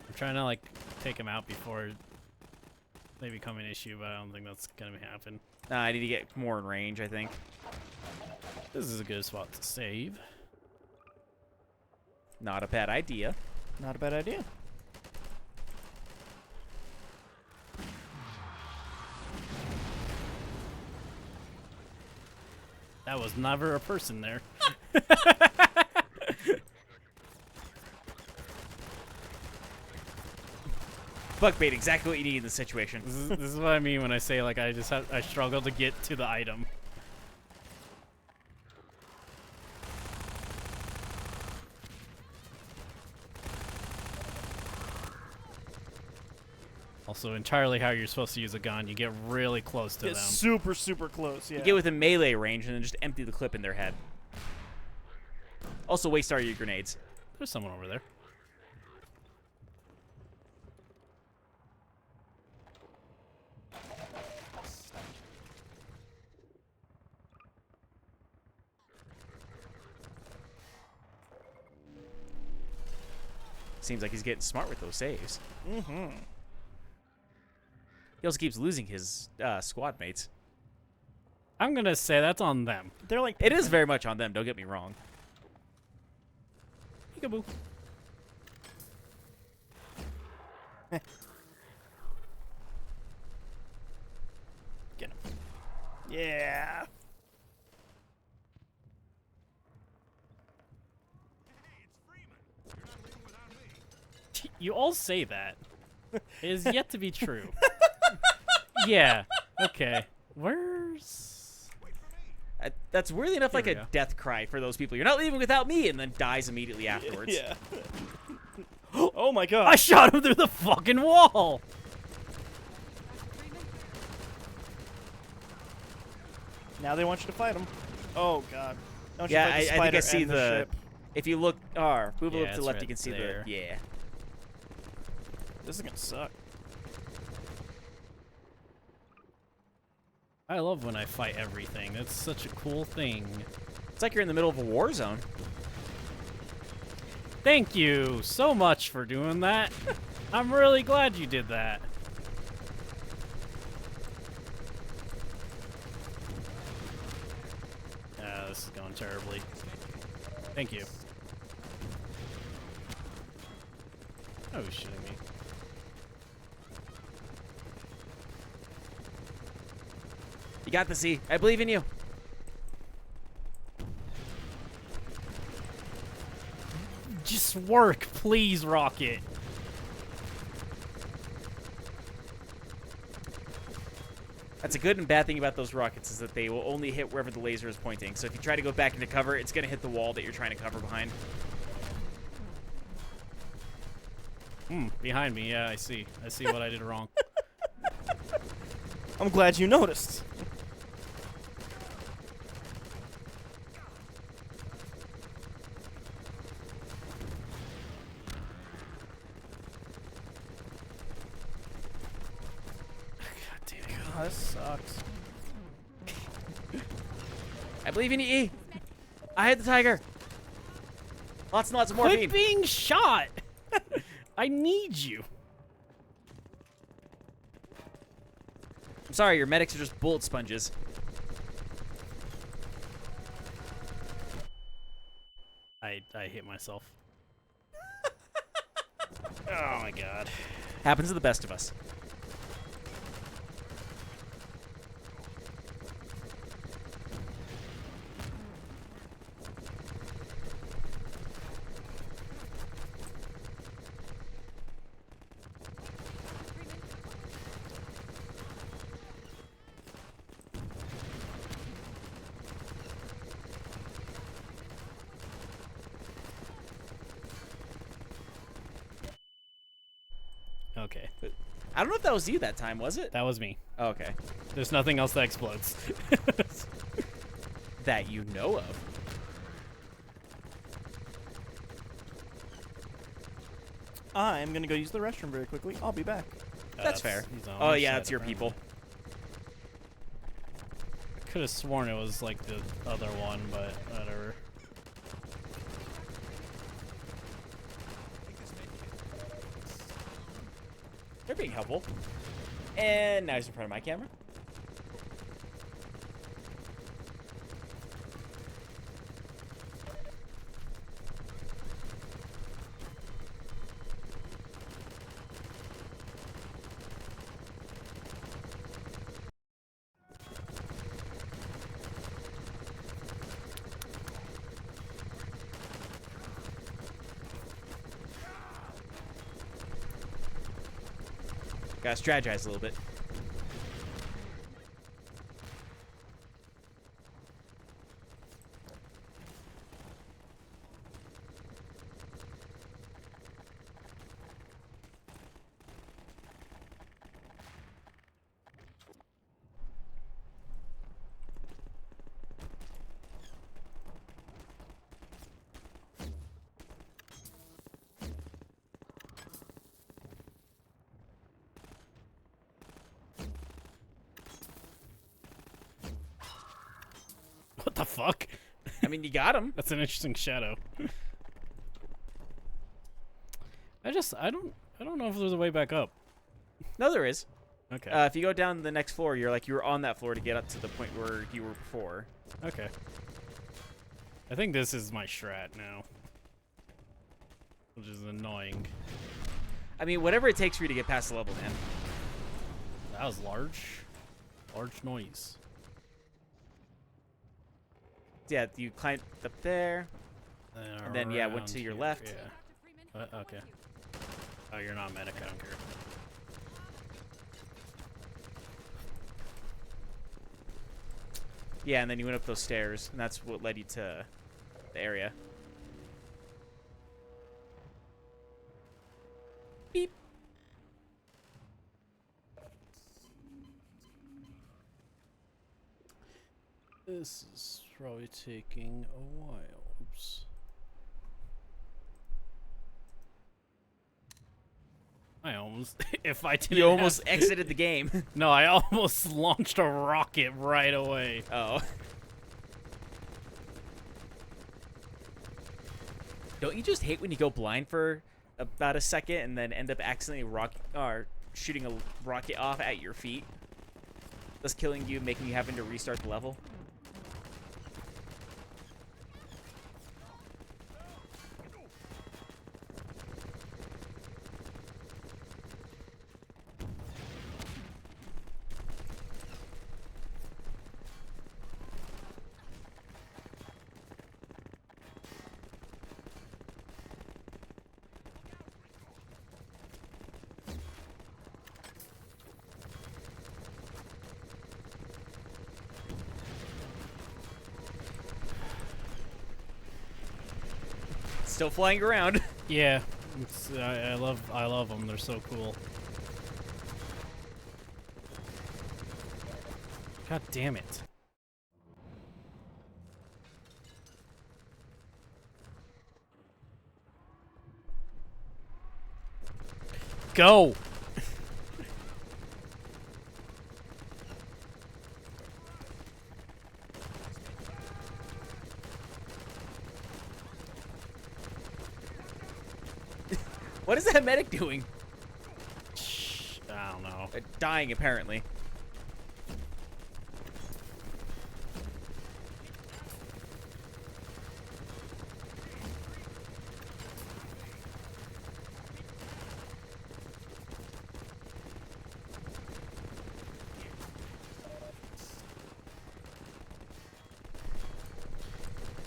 I'm trying to, like, take him out before they become an issue, but I don't think that's gonna happen. I need to get more in range, I think. This is a good spot to save. Not a bad idea. Not a bad idea. That was never a person there. Bug bait, exactly what you need in this situation. This is what I mean when I say, like, I struggle to get to the item. Also, entirely how you're supposed to use a gun. You get really close to It's them. super, super close. Yeah. You get within melee range and then just empty the clip in their head. Also, waste all your grenades. There's someone over there. Seems like he's getting smart with those saves. Mm-hmm. He also keeps losing his squad mates. I'm gonna say that's on them. They're like It is very much on them, don't get me wrong. Peekaboo. Get him. Yeah. You all say that. It is yet to be true. Yeah. Okay. Where's... That's weirdly enough like we a go. death cry for those people. You're not leaving without me, and then dies immediately afterwards. Yeah. Oh my god. I shot him through the fucking wall! Now they want you to fight them. Oh god. Don't you Yeah, fight the I think I spider see and the. ship. If you look, move a Yeah, little to it's the left, right you can see there. the. Yeah. This is gonna suck. I love when I fight everything. That's such a cool thing. It's like you're in the middle of a war zone. Thank you so much for doing that. I'm really glad you did that. This is going terribly. Thank you. Oh, shitting me. You got the C. I believe in you. Just work, please, Rocket. That's a good and bad thing about those rockets is that they will only hit wherever the laser is pointing. So if you try to go back into cover, it's going to hit the wall that you're trying to cover behind. Behind me, yeah, I see. I see what I did wrong. I'm glad you noticed. God damn it. God, this sucks. I believe in you, E. I hit the tiger. Lots and lots of morphine. Quit being shot! I need you. I'm sorry, your medics are just bullet sponges. I hit myself. Oh my god. Happens to the best of us. Okay, I don't know if that was you that time, was it? that was me. Oh, okay. There's nothing else that explodes. That you know of. I'm gonna go use the restroom very quickly. I'll be back. That's fair. he's on Oh, my yeah, side, that's your apparently. people. I could have sworn it was like the other one, but whatever. They're being helpful. And now he's in front of my camera. Gotta strategize a little bit. What the fuck? I mean, you got him. That's an interesting shadow. I don't know if there's a way back up. No, there is. Okay. If you go down the next floor, you're like you were on that floor to get up to the point where you were before. Okay. I think this is my strat now. Which is annoying. I mean, whatever it takes for you to get past the level, man. That was large. Large noise. Yeah, you climbed up there. And then, yeah, went Around to your here, left. Yeah. Dr. Freeman, Okay. how are you? Oh, you're not medic. I don't care. Yeah, and then you went up those stairs, and that's what led you to the area. Beep. This is probably taking a while. Oops. I almost, if I didn't You almost have- exited the game. No, I almost launched a rocket right away. Oh. Don't you just hate when you go blind for about a second and then end up accidentally shooting a rocket off at your feet? Thus killing you, making you having to restart the level? Still flying around. Yeah, it's, I love them. They're so cool. God damn it! Go. What is that medic doing? I don't know. Dying, apparently.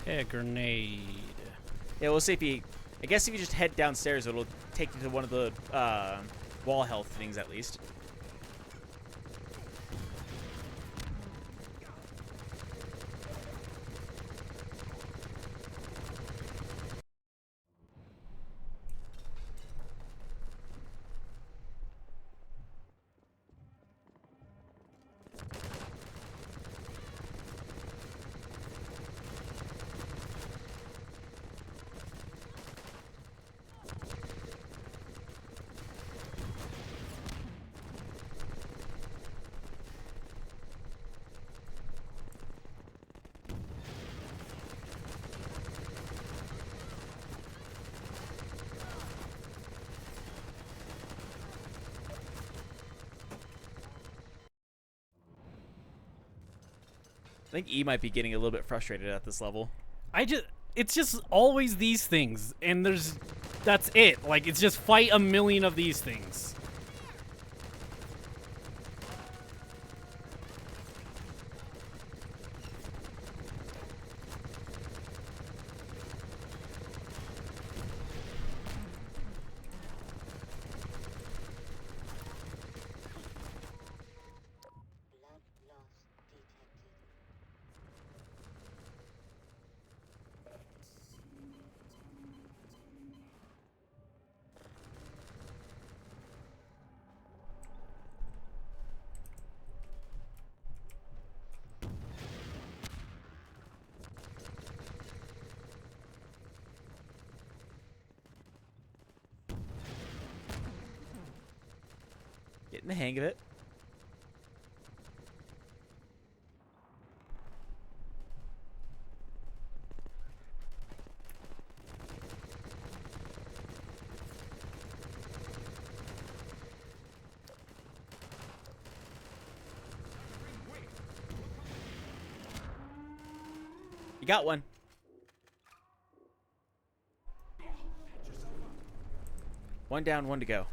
Hey, a grenade. Yeah, we'll see if you... I guess if you just head downstairs, it'll take you to one of the wall health things, at least. I think E might be getting a little bit frustrated at this level. It's just always these things, and that's it. Like, it's just fight a million of these things. Getting the hang of it. Got one. One down, one to go.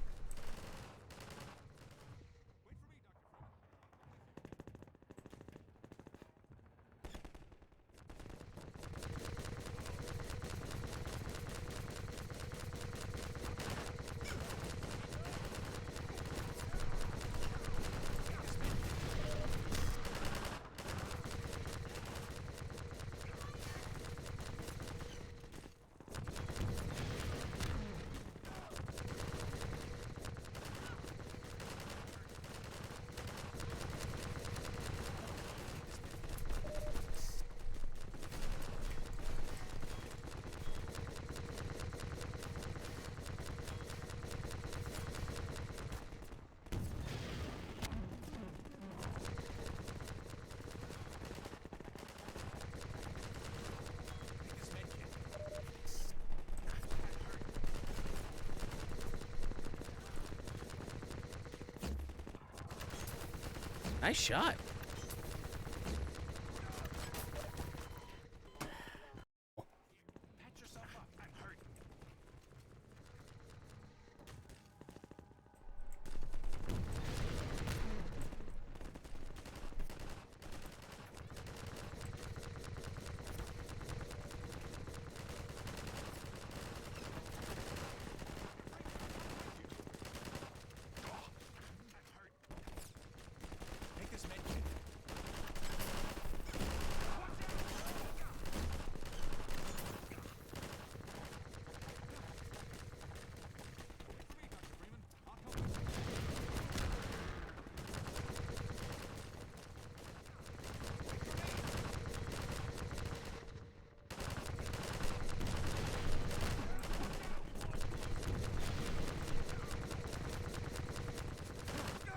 Nice shot.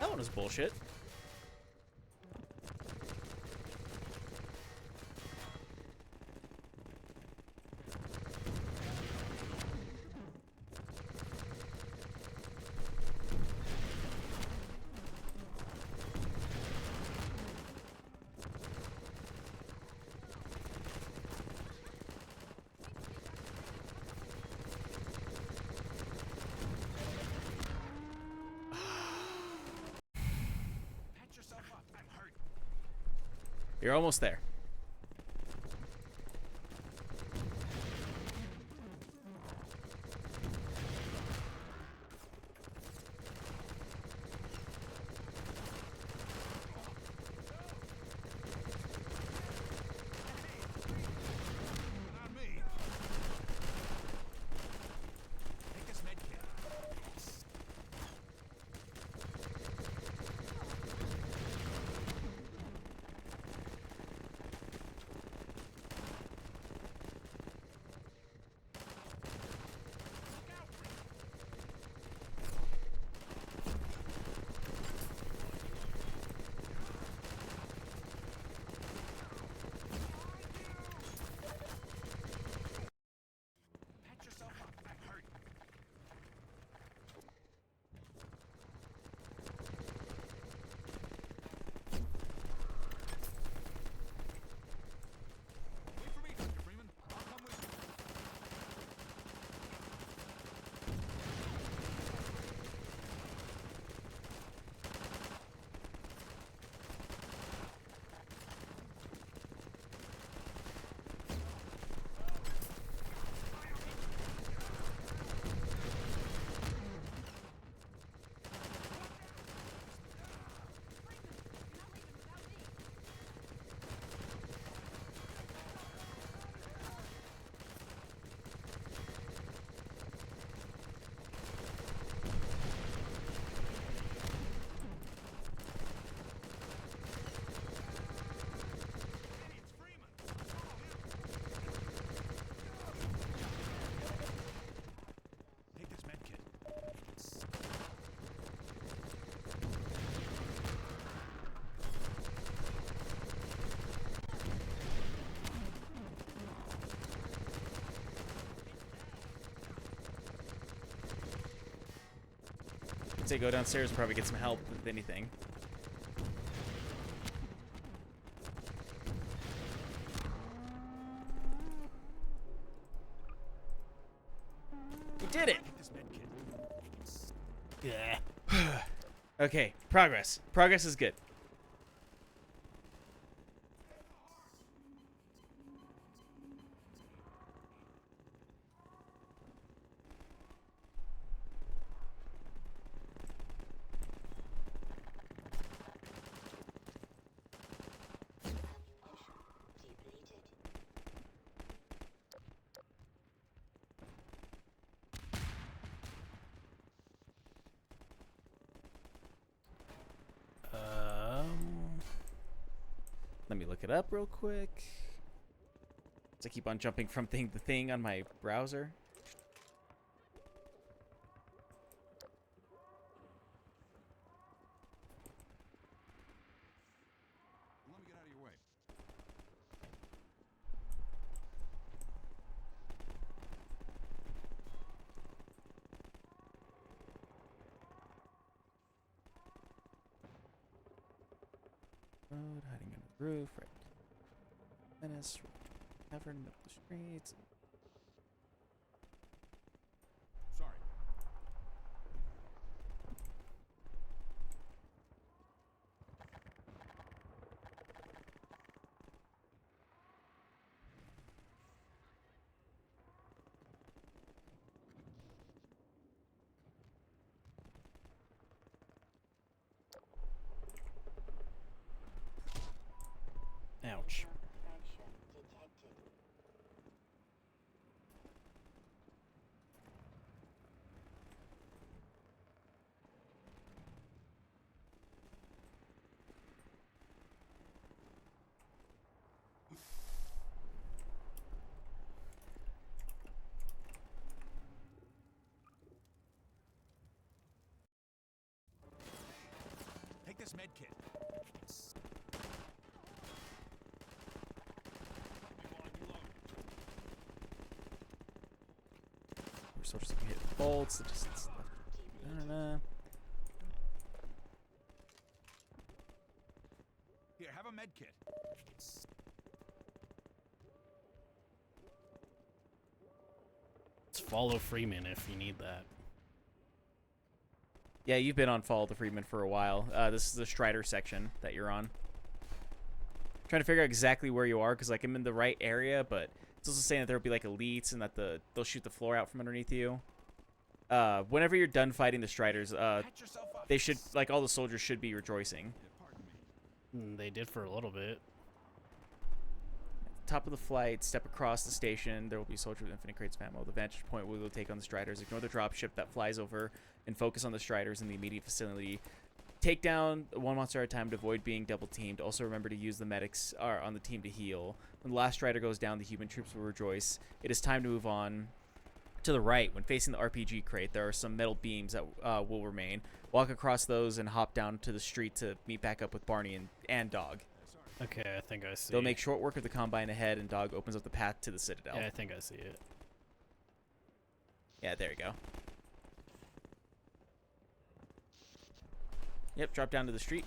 That one was bullshit. You're almost there. I'd say go downstairs and probably get some help with anything. did it. Yeah. Okay, progress. Progress is good. Let me look it up real quick. So I keep on jumping from thing to thing on my browser. Let me get out of your way. Road, hiding under the roof, right. Menace, cavern, middle of the streets. Sorry. Ouch. Take this med kit. We're still just gonna hit bolts. The distance left. Here, have a med kit. Let's follow Freeman if you need that. Yeah, you've been on Follow the Freedman for a while. This is the Strider section that you're on. Trying to figure out exactly where you are, because like I'm in the right area, but it's also saying that there'll be like elites and that they'll shoot the floor out from underneath you. Whenever you're done fighting the Striders, Patch yourself up. they should, like, all the soldiers should be rejoicing. Yeah, pardon me. They did for a little bit. Top of the flight, step across the station. There will be a soldier with infinite crates of ammo. The vantage point we will take on the Striders. Ignore the dropship that flies over and focus on the Striders in the immediate vicinity. Take down one monster at a time to avoid being double teamed. Also remember to use the medics on the team to heal. When the last Strider goes down, the human troops will rejoice. It is time to move on. To the right, when facing the RPG crate, there are some metal beams that will remain. Walk across those and hop down to the street to meet back up with Barney and Dog. Okay, I think I see. They'll make short work of the Combine ahead, and Dog opens up the path to the Citadel. Yeah, I think I see it. Yeah, there you go. Yep, drop down to the street.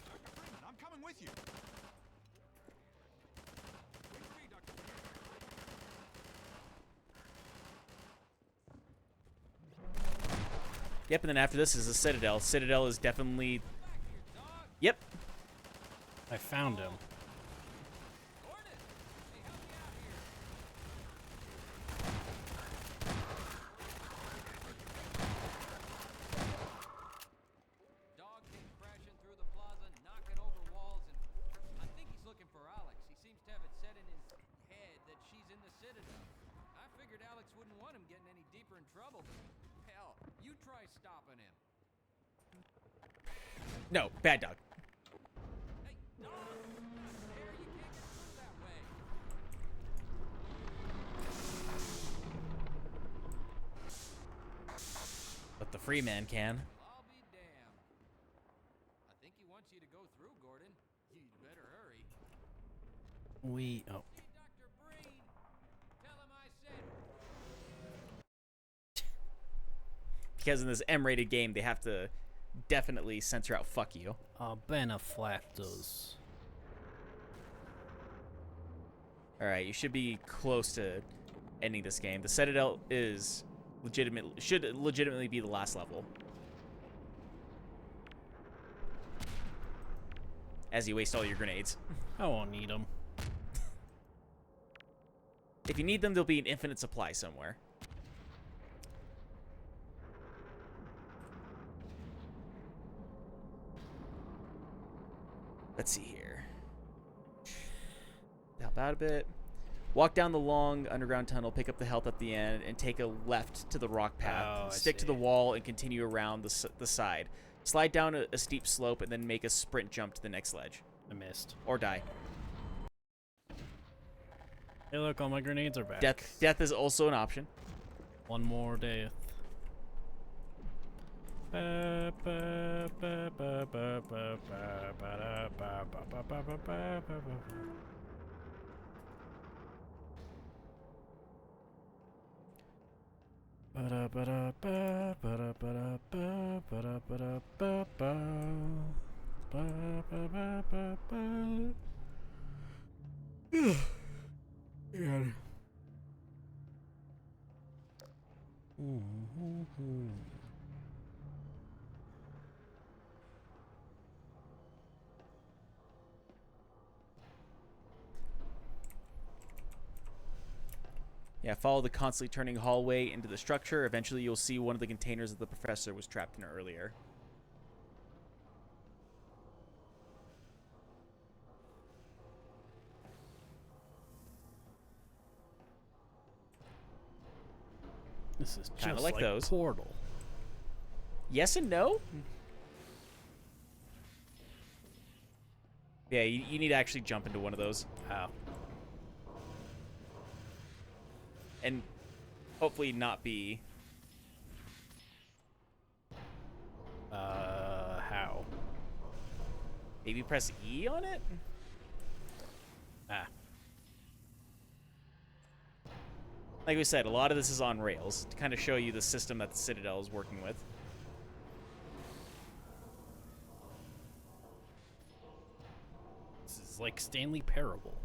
Dr. Freeman, I'm coming with you. Wait for me, Dr. Freeman. Yep, and then after this is the Citadel. Citadel is definitely... Yep. I found him. Gordon! Hey, help me out here. Dog came crashing through the plaza, knocking over walls, and I think he's looking for Alex. He seems to have it set in his head that she's in the Citadel. I figured Alex wouldn't want him getting any deeper in trouble, but hell, you try stopping him. No, bad Dog. Hey, Dog! There, you can't get through that way. But the free man can. I'll be damned. I think he wants you to go through, Gordon. You'd better hurry. Oh. Hey, Dr. Breen! Tell him I said... Because in this M-rated game, they have to definitely censor out "fuck you." Benefactors. All right, you should be close to ending this game. The Citadel is should legitimately be the last level. As you waste all your grenades. I won't need them. If you need them, there'll be an infinite supply somewhere. Let's see here. Help out a bit. Walk down the long underground tunnel, pick up the health at the end, and take a left to the rock path. Oh, I Stick to the see. wall and continue around the side. Slide down a steep slope and then make a sprint jump to the next ledge. I missed. Or die. Hey, look, all my grenades are back. Death is also an option. One more death. Yeah, follow the constantly turning hallway into the structure. Eventually, you'll see one of the containers that the professor was trapped in earlier. This is Kinda just like like those. Portal. Yes and no? Yeah, you need to actually jump into one of those. How? And hopefully not be... How? Maybe press E on it? Ah. Like we said, a lot of this is on rails to kind of show you the system that the Citadel is working with. This is like Stanley Parable.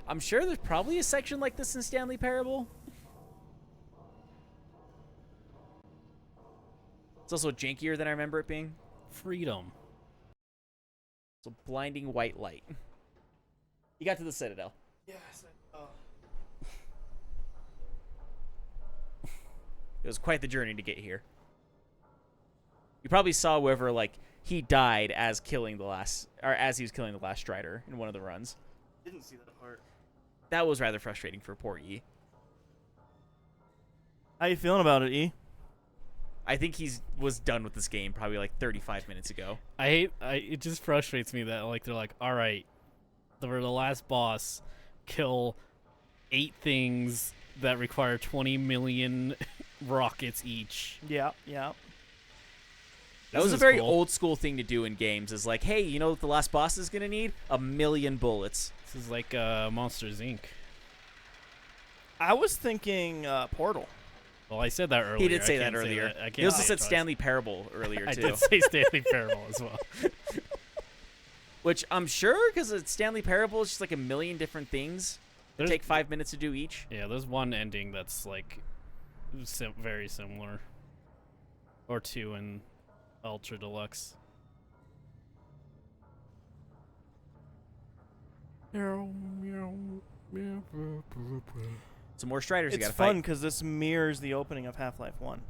I'm sure there's probably a section like this in Stanley Parable. It's also jankier than I remember it being. Freedom. It's a blinding white light. You got to the Citadel. Yes. It was quite the journey to get here. You probably saw wherever, like, he died as killing the last, or as he was killing the last Strider in one of the runs. Didn't see that part. That was rather frustrating for poor E. How you feeling about it, E? I think was done with this game probably like 35 minutes ago. It just frustrates me that like they're like, all right, we're the last boss, kill 8 things that require 20 million rockets each. Yeah, yeah. That This was a is very cool. old school thing to do in games. Is like, hey, you know what the last boss is gonna need? 1,000,000 bullets. This is like Monsters Inc. I was thinking Portal. Well, I said that earlier. He did I say that can't earlier. I can't He also say it said twice. Stanley Parable earlier I too, did say Stanley Parable as well. which I'm sure because Stanley Parable is just like 1,000,000 different things. That There's- take 5 minutes to do each. Yeah, there's one ending that's like very similar, or 2 in Ultra Deluxe. Some more Striders you It's gotta fun fight. because this mirrors the opening of Half-Life 1.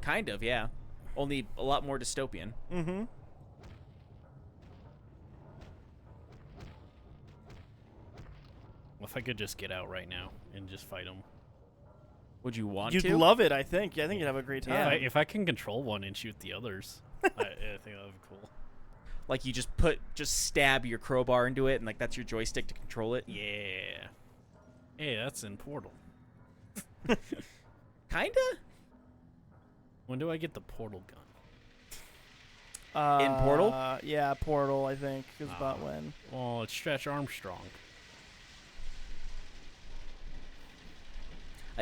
Kind of, yeah. Only a lot more dystopian. Mm-hmm. If I could just get out right now and just fight them. Would you want You'd to? love it, I think. I think you'd have a great Yeah. time. If I can control one and shoot the others, I think that would be cool. Like you just stab your crowbar into it, and like that's your joystick to control it. Yeah. Hey, that's in Portal. Kinda. When do I get the portal gun? In Portal? Yeah, Portal, I think, is about Ah. when. Well, it's Stretch Armstrong.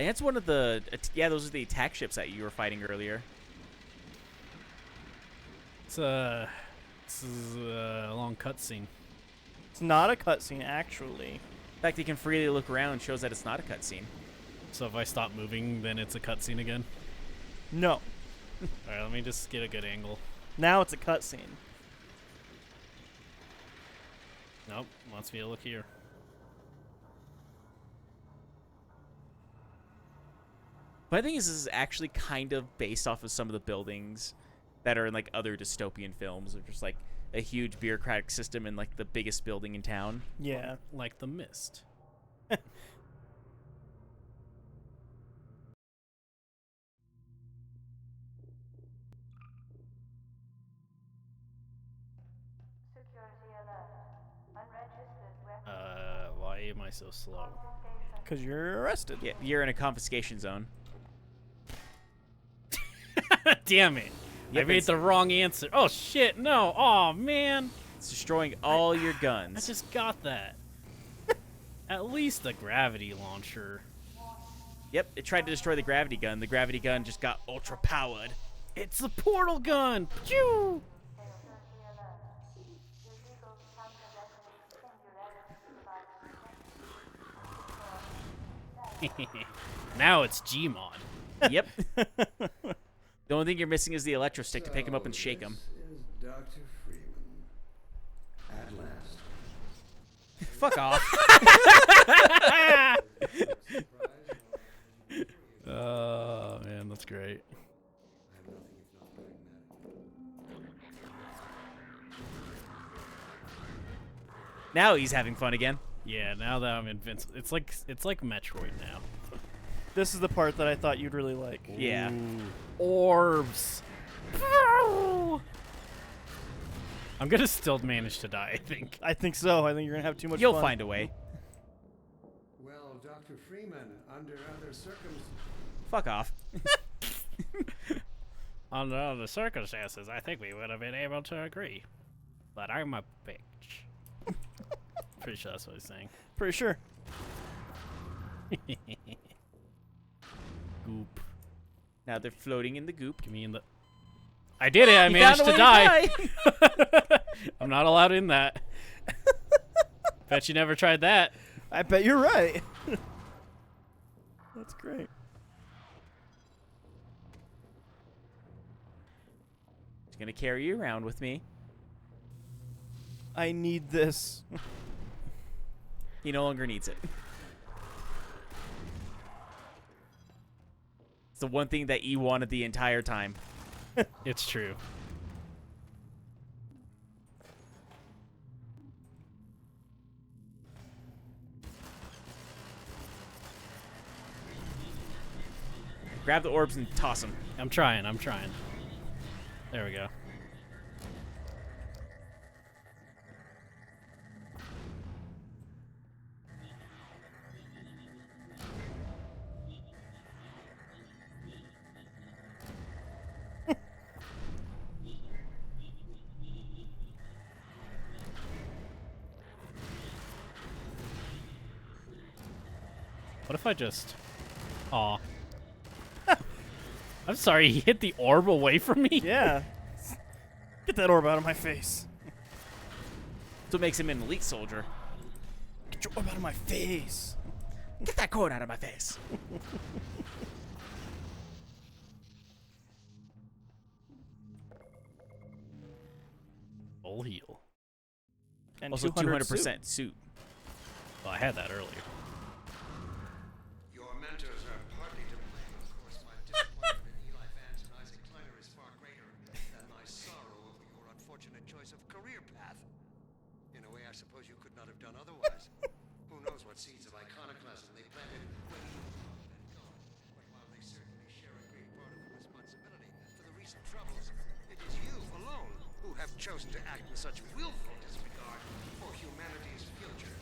That's one of the yeah. Those are the attack ships that you were fighting earlier. It's a long cutscene. It's not a cutscene, actually. In fact, you can freely look around. Shows that it's not a cutscene. So if I stop moving, then it's a cutscene again. No. All right, let me just get a good angle. Now it's a cutscene. Nope, wants me to look here. But I think this is actually kind of based off of some of the buildings that are in like other dystopian films, of just like a huge bureaucratic system in like the biggest building in town. Yeah. Like The Mist. Why am I so slow? Because you're arrested. Yeah, you're in a confiscation zone. Damn it. Yep, I made it's- the wrong answer. Oh, shit, no. Oh, man. It's destroying all your I guns. just got that. At least the gravity launcher. Yep, it tried to destroy the gravity gun. The gravity gun just got ultra powered. It's the portal gun. Phew! Now it's Gmod. Yep. The only thing you're missing is the electro stick to pick him up and shake him. Is Dr. Freeman. At last. Fuck off. Oh, man, that's great. Now he's having fun again. Yeah, now that I'm invincible, it's like Metroid now. This is the part that I thought you'd really like. Yeah. Orbs. I'm gonna still manage to die, I think. I think so. I think you're going to have too much You'll fun. find a way. Well, Dr. Freeman, under other circumstances. Fuck off. Under other circumstances, I think we would have been able to agree. But I'm a bitch. Pretty sure that's what he's saying. Pretty sure. Goop. Now they're floating in the goop. Give me in the... I did it! I You managed found a to way die! I'm not allowed in that. Bet you never tried that. I bet you're right. That's great. Just gonna carry you around with me. I need this. He no longer needs it. It's the one thing that E wanted the entire time. It's true. Grab the orbs and toss them. I'm trying. There we go. What if I just... Aw. I'm sorry, he hit the orb away from me? Yeah. Get that orb out of my face. That's what makes him an elite soldier. Get your orb out of my face. Get that cord out of my face. Full heal. And Also 200 200% suit. Well, I had that earlier. Your mentors are partly to blame, of course. My disappointment in Eli Vance and Isaac Kleiner is far greater than my sorrow over your unfortunate choice of career path. In a way, I suppose you could not have done otherwise. Who knows what seeds of iconoclasm they planted when you were gone. But while they certainly share a great part of the responsibility for the recent troubles, it is you alone who have chosen to act with such willful disregard for humanity's future.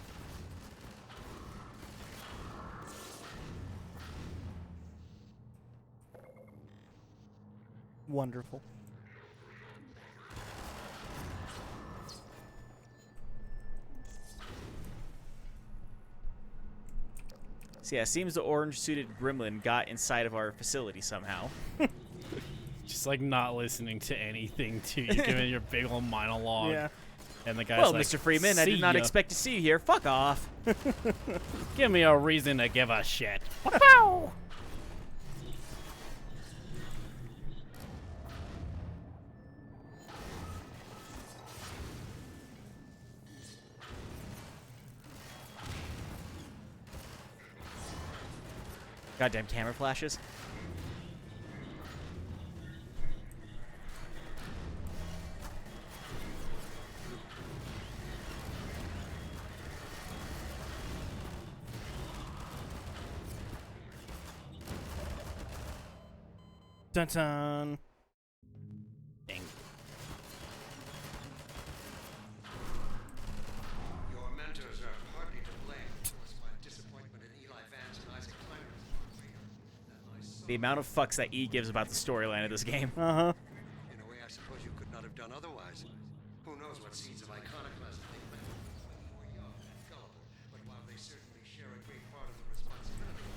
Wonderful. So yeah, seems the orange-suited gremlin got inside of our facility somehow. Just like not listening to anything to you, giving your big old monologue. Yeah. And the guy's Well, like, Mr. Freeman, I did "See not ya. expect to see you here. Fuck off. Give me a reason to give a shit. Goddamn camera flashes. Dun dun. Dang. Your mentors are partly to blame. Of course, my disappointment in Eli Vance and Isaac Kleiner is far greater than my sorrow. The amount of fucks that E gives about the storyline of this game. Uh huh. In a way, I suppose you could not have done otherwise. Who knows what seeds of iconoclasm they planted when you were young and gullible, but while they certainly share a great part of the responsibility.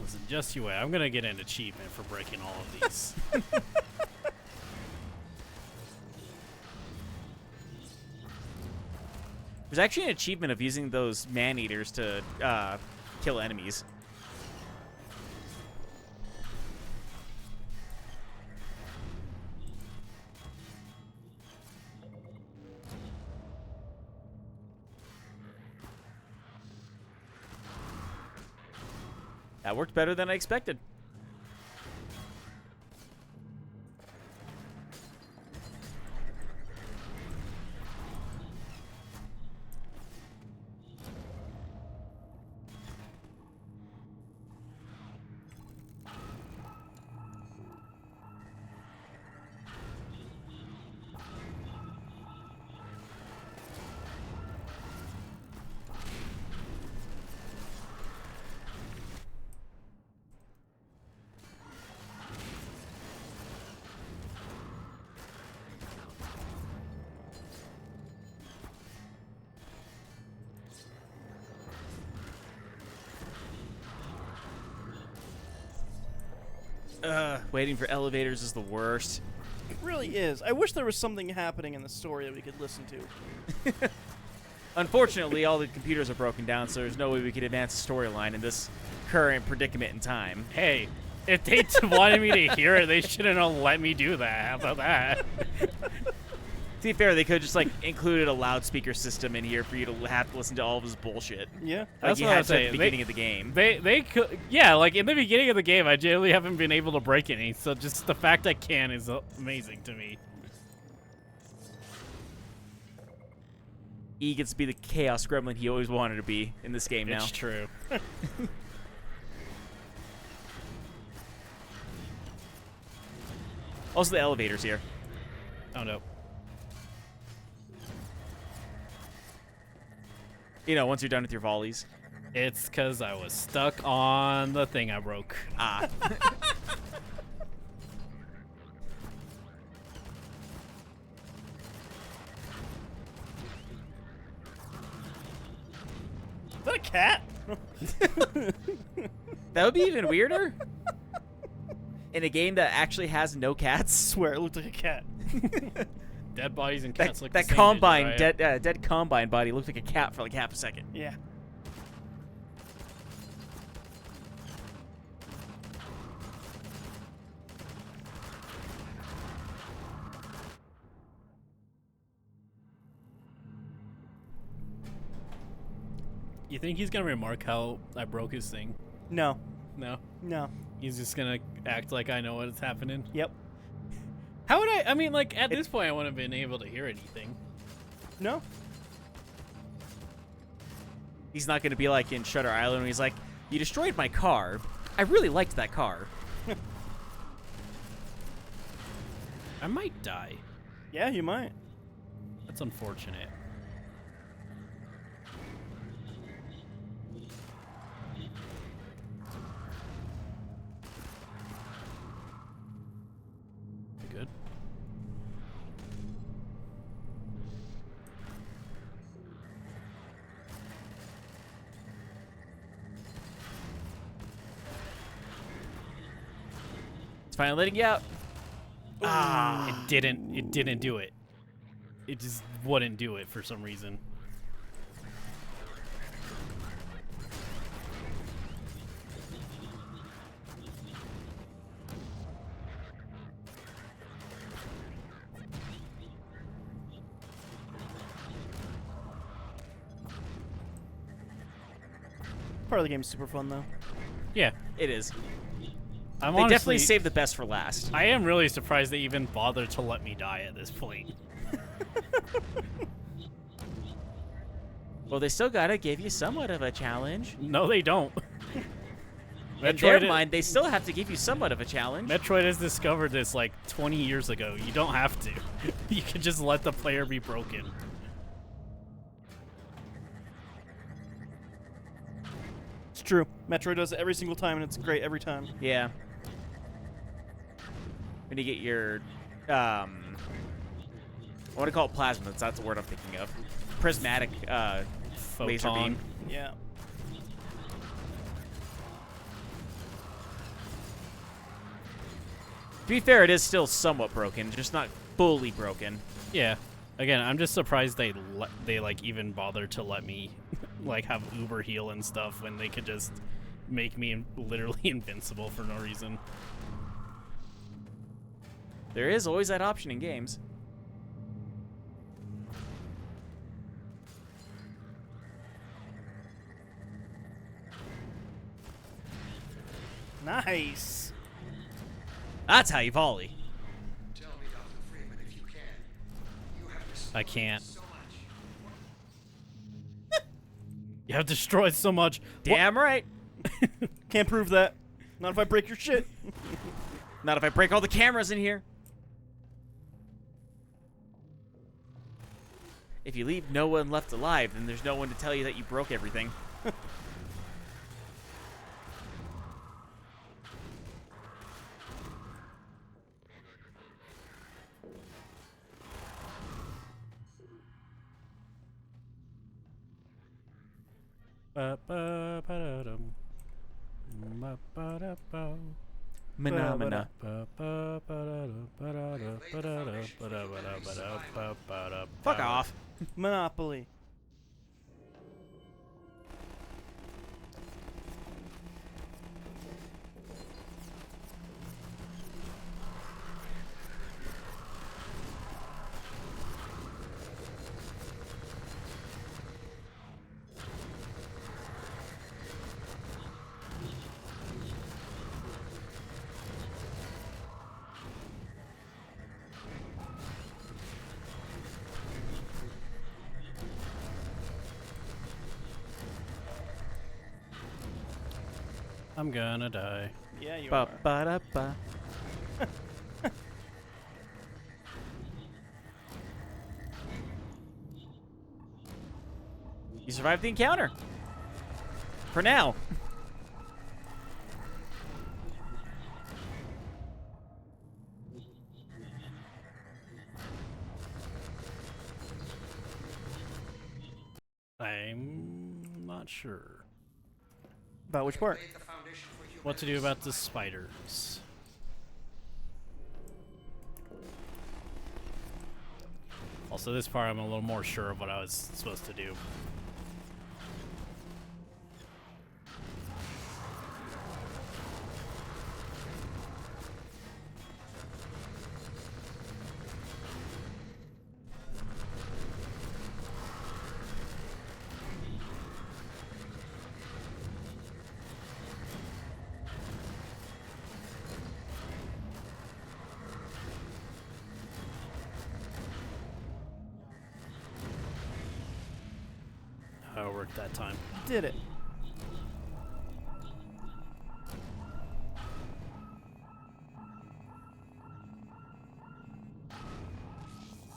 Listen, just you wait. I'm gonna get an achievement for breaking all of these. There's actually an achievement of using those man-eaters to kill enemies. That worked better than I expected. Waiting for elevators is the worst. It really is. I wish there was something happening in the story that we could listen to. Unfortunately, all the computers are broken down, so there's no way we could advance the storyline in this current predicament in time. Hey, if they wanted me to hear it, they shouldn't have let me do that. How about that? To be fair, they could have just like included a loudspeaker system in here for you to have to listen to all of his bullshit. Yeah. Like That's you what I'm had to at saying. the beginning of the game. They could, yeah, like in the beginning of the game, I generally haven't been able to break any, so just the fact I can is amazing to me. E gets to be the chaos gremlin he always wanted to be in this game now. It's true. Also, the elevators here. Oh no. You know, once you're done with your volleys. It's because I was stuck on the thing I broke. Ah. Is that a cat? That would be even weirder. In a game that actually has no cats. Swear, it looked like a cat. Dead bodies and That, cats look that the same, combine, right? dead combine body looked like a cat for like half a second. Yeah. You think he's gonna remark how I broke his thing? No. No. No. He's just gonna act like I know what's happening. Yep. How would I mean, like, at this point, I wouldn't have been able to hear anything. No. He's not going to be like in Shutter Island when he's like, you destroyed my car. I really liked that car. I might die. Yeah, you might. That's unfortunate. Good. finally letting you out. It didn't do it. It just wouldn't do it for some reason. Part of the game's super fun though. Yeah. It is. I'm They honestly, definitely saved the best for last. I am really surprised they even bothered to let me die at this point. Well, they still gotta give you somewhat of a challenge. No, they don't. In their mind, they still have to give you somewhat of a challenge. Metroid has discovered this like 20 years ago. You don't have to. You can just let the player be broken. It's true. Metroid does it every single time, and it's great every time. Yeah. When you get your, I want to call it plasma. That's the word I'm thinking of. Prismatic laser Photon. beam. Yeah. To be fair, it is still somewhat broken, just not fully broken. Yeah. Again, I'm just surprised they like even bother to let me like have Uber heal and stuff when they could just make me literally invincible for no reason. There is always that option in games. Nice. That's how you volley. Tell me, Dr. Freeman, if you can. You have I can't. so much. You have destroyed so much. Damn right. Can't prove that. Not if I break your shit. Not if I break all the cameras in here. If you leave no one left alive, then there's no one to tell you that you broke everything. Phenomena. Fuck off. Monopoly. I'm gonna die. Yeah, you Ba are. ba da ba. You survived the encounter. For now. I'm not sure About which part? Laid the foundation for human what to do about the spiders. Also, this part I'm a little more sure of what I was supposed to do. How it worked that time. Did it.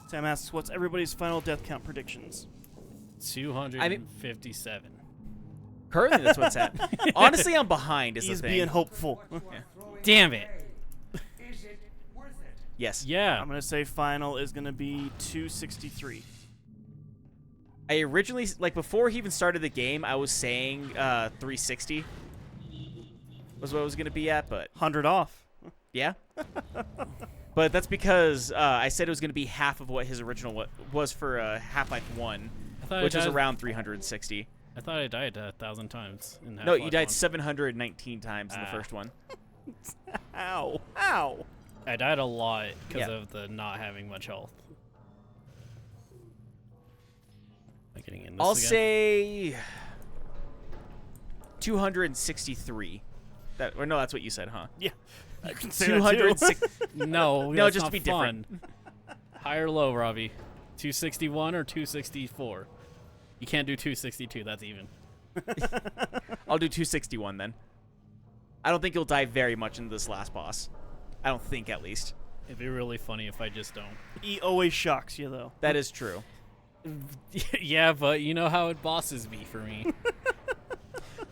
Sam asks, what's everybody's final death count predictions? 257. Currently, that's what's at. Honestly, I'm behind is He's the thing. being hopeful. Damn it. Is it worth it? Yes. Yeah. I'm going to say final is going to be 263. I originally, like, before he even started the game, I was saying 360 was what I was going to be at, but 100 off. Yeah. But that's because I said it was going to be half of what his original was for Half-Life 1, I thought which I was died, around 360. I thought I died 1,000 times. In No, you Half-Life died 1. 719 times in the Ah. first one. Ow. Ow. I died a lot because Yeah. of the not having much health. Am I getting in this I'll again? say 263. Or no, that's what you said, huh? Yeah. You can say that too. 206. No, No, that's just not to be fun. High or low, Robbie? 261 or 264? You can't do 262. That's even. I'll do 261 then. I don't think you'll die very much into this last boss. I don't think, at least. It'd be really funny if I just don't. He always shocks you, though. That is true. Yeah, but you know how it bosses be for me.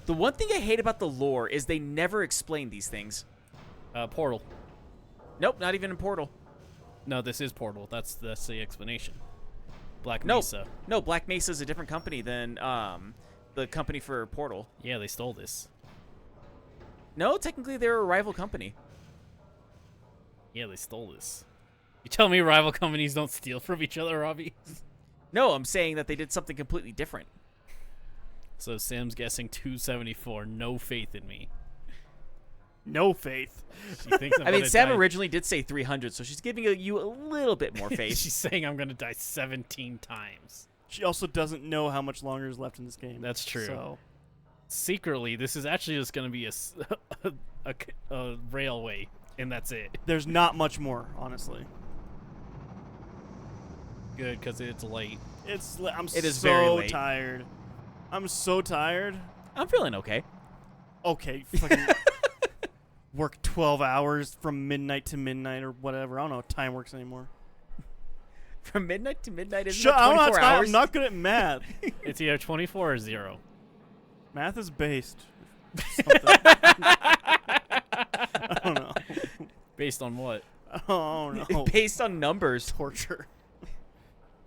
The one thing I hate about the lore is they never explain these things. Portal. Nope, not even in Portal. No, this is Portal. That's the explanation. Black No, Mesa. no, Black Mesa is a different company than the company for Portal. Yeah, they stole this. No, technically they're a rival company. Yeah, they stole this. You tell me rival companies don't steal from each other, Robbie? No, I'm saying that they did something completely different. So Sam's guessing 274. No faith in me. No faith. She thinks I'm I mean, gonna Sam die. originally did say 300, so she's giving you a little bit more faith. She's saying I'm gonna die 17 times. She also doesn't know how much longer is left in this game. That's true. So Secretly, this is actually just gonna be a railway, and that's it. there's not much more, honestly. Good, because it's late. I'm It is so very late. tired. I'm so tired. I'm feeling okay. Okay, fucking work 12 hours from midnight to midnight or whatever. I don't know how time works anymore. From midnight to midnight isn't Shut that I don't know how 24 time. hours? I'm not good at math. It's either 24 or 0. Math is based. Something. I don't know. Based on what? I don't know. Based on numbers. Torture.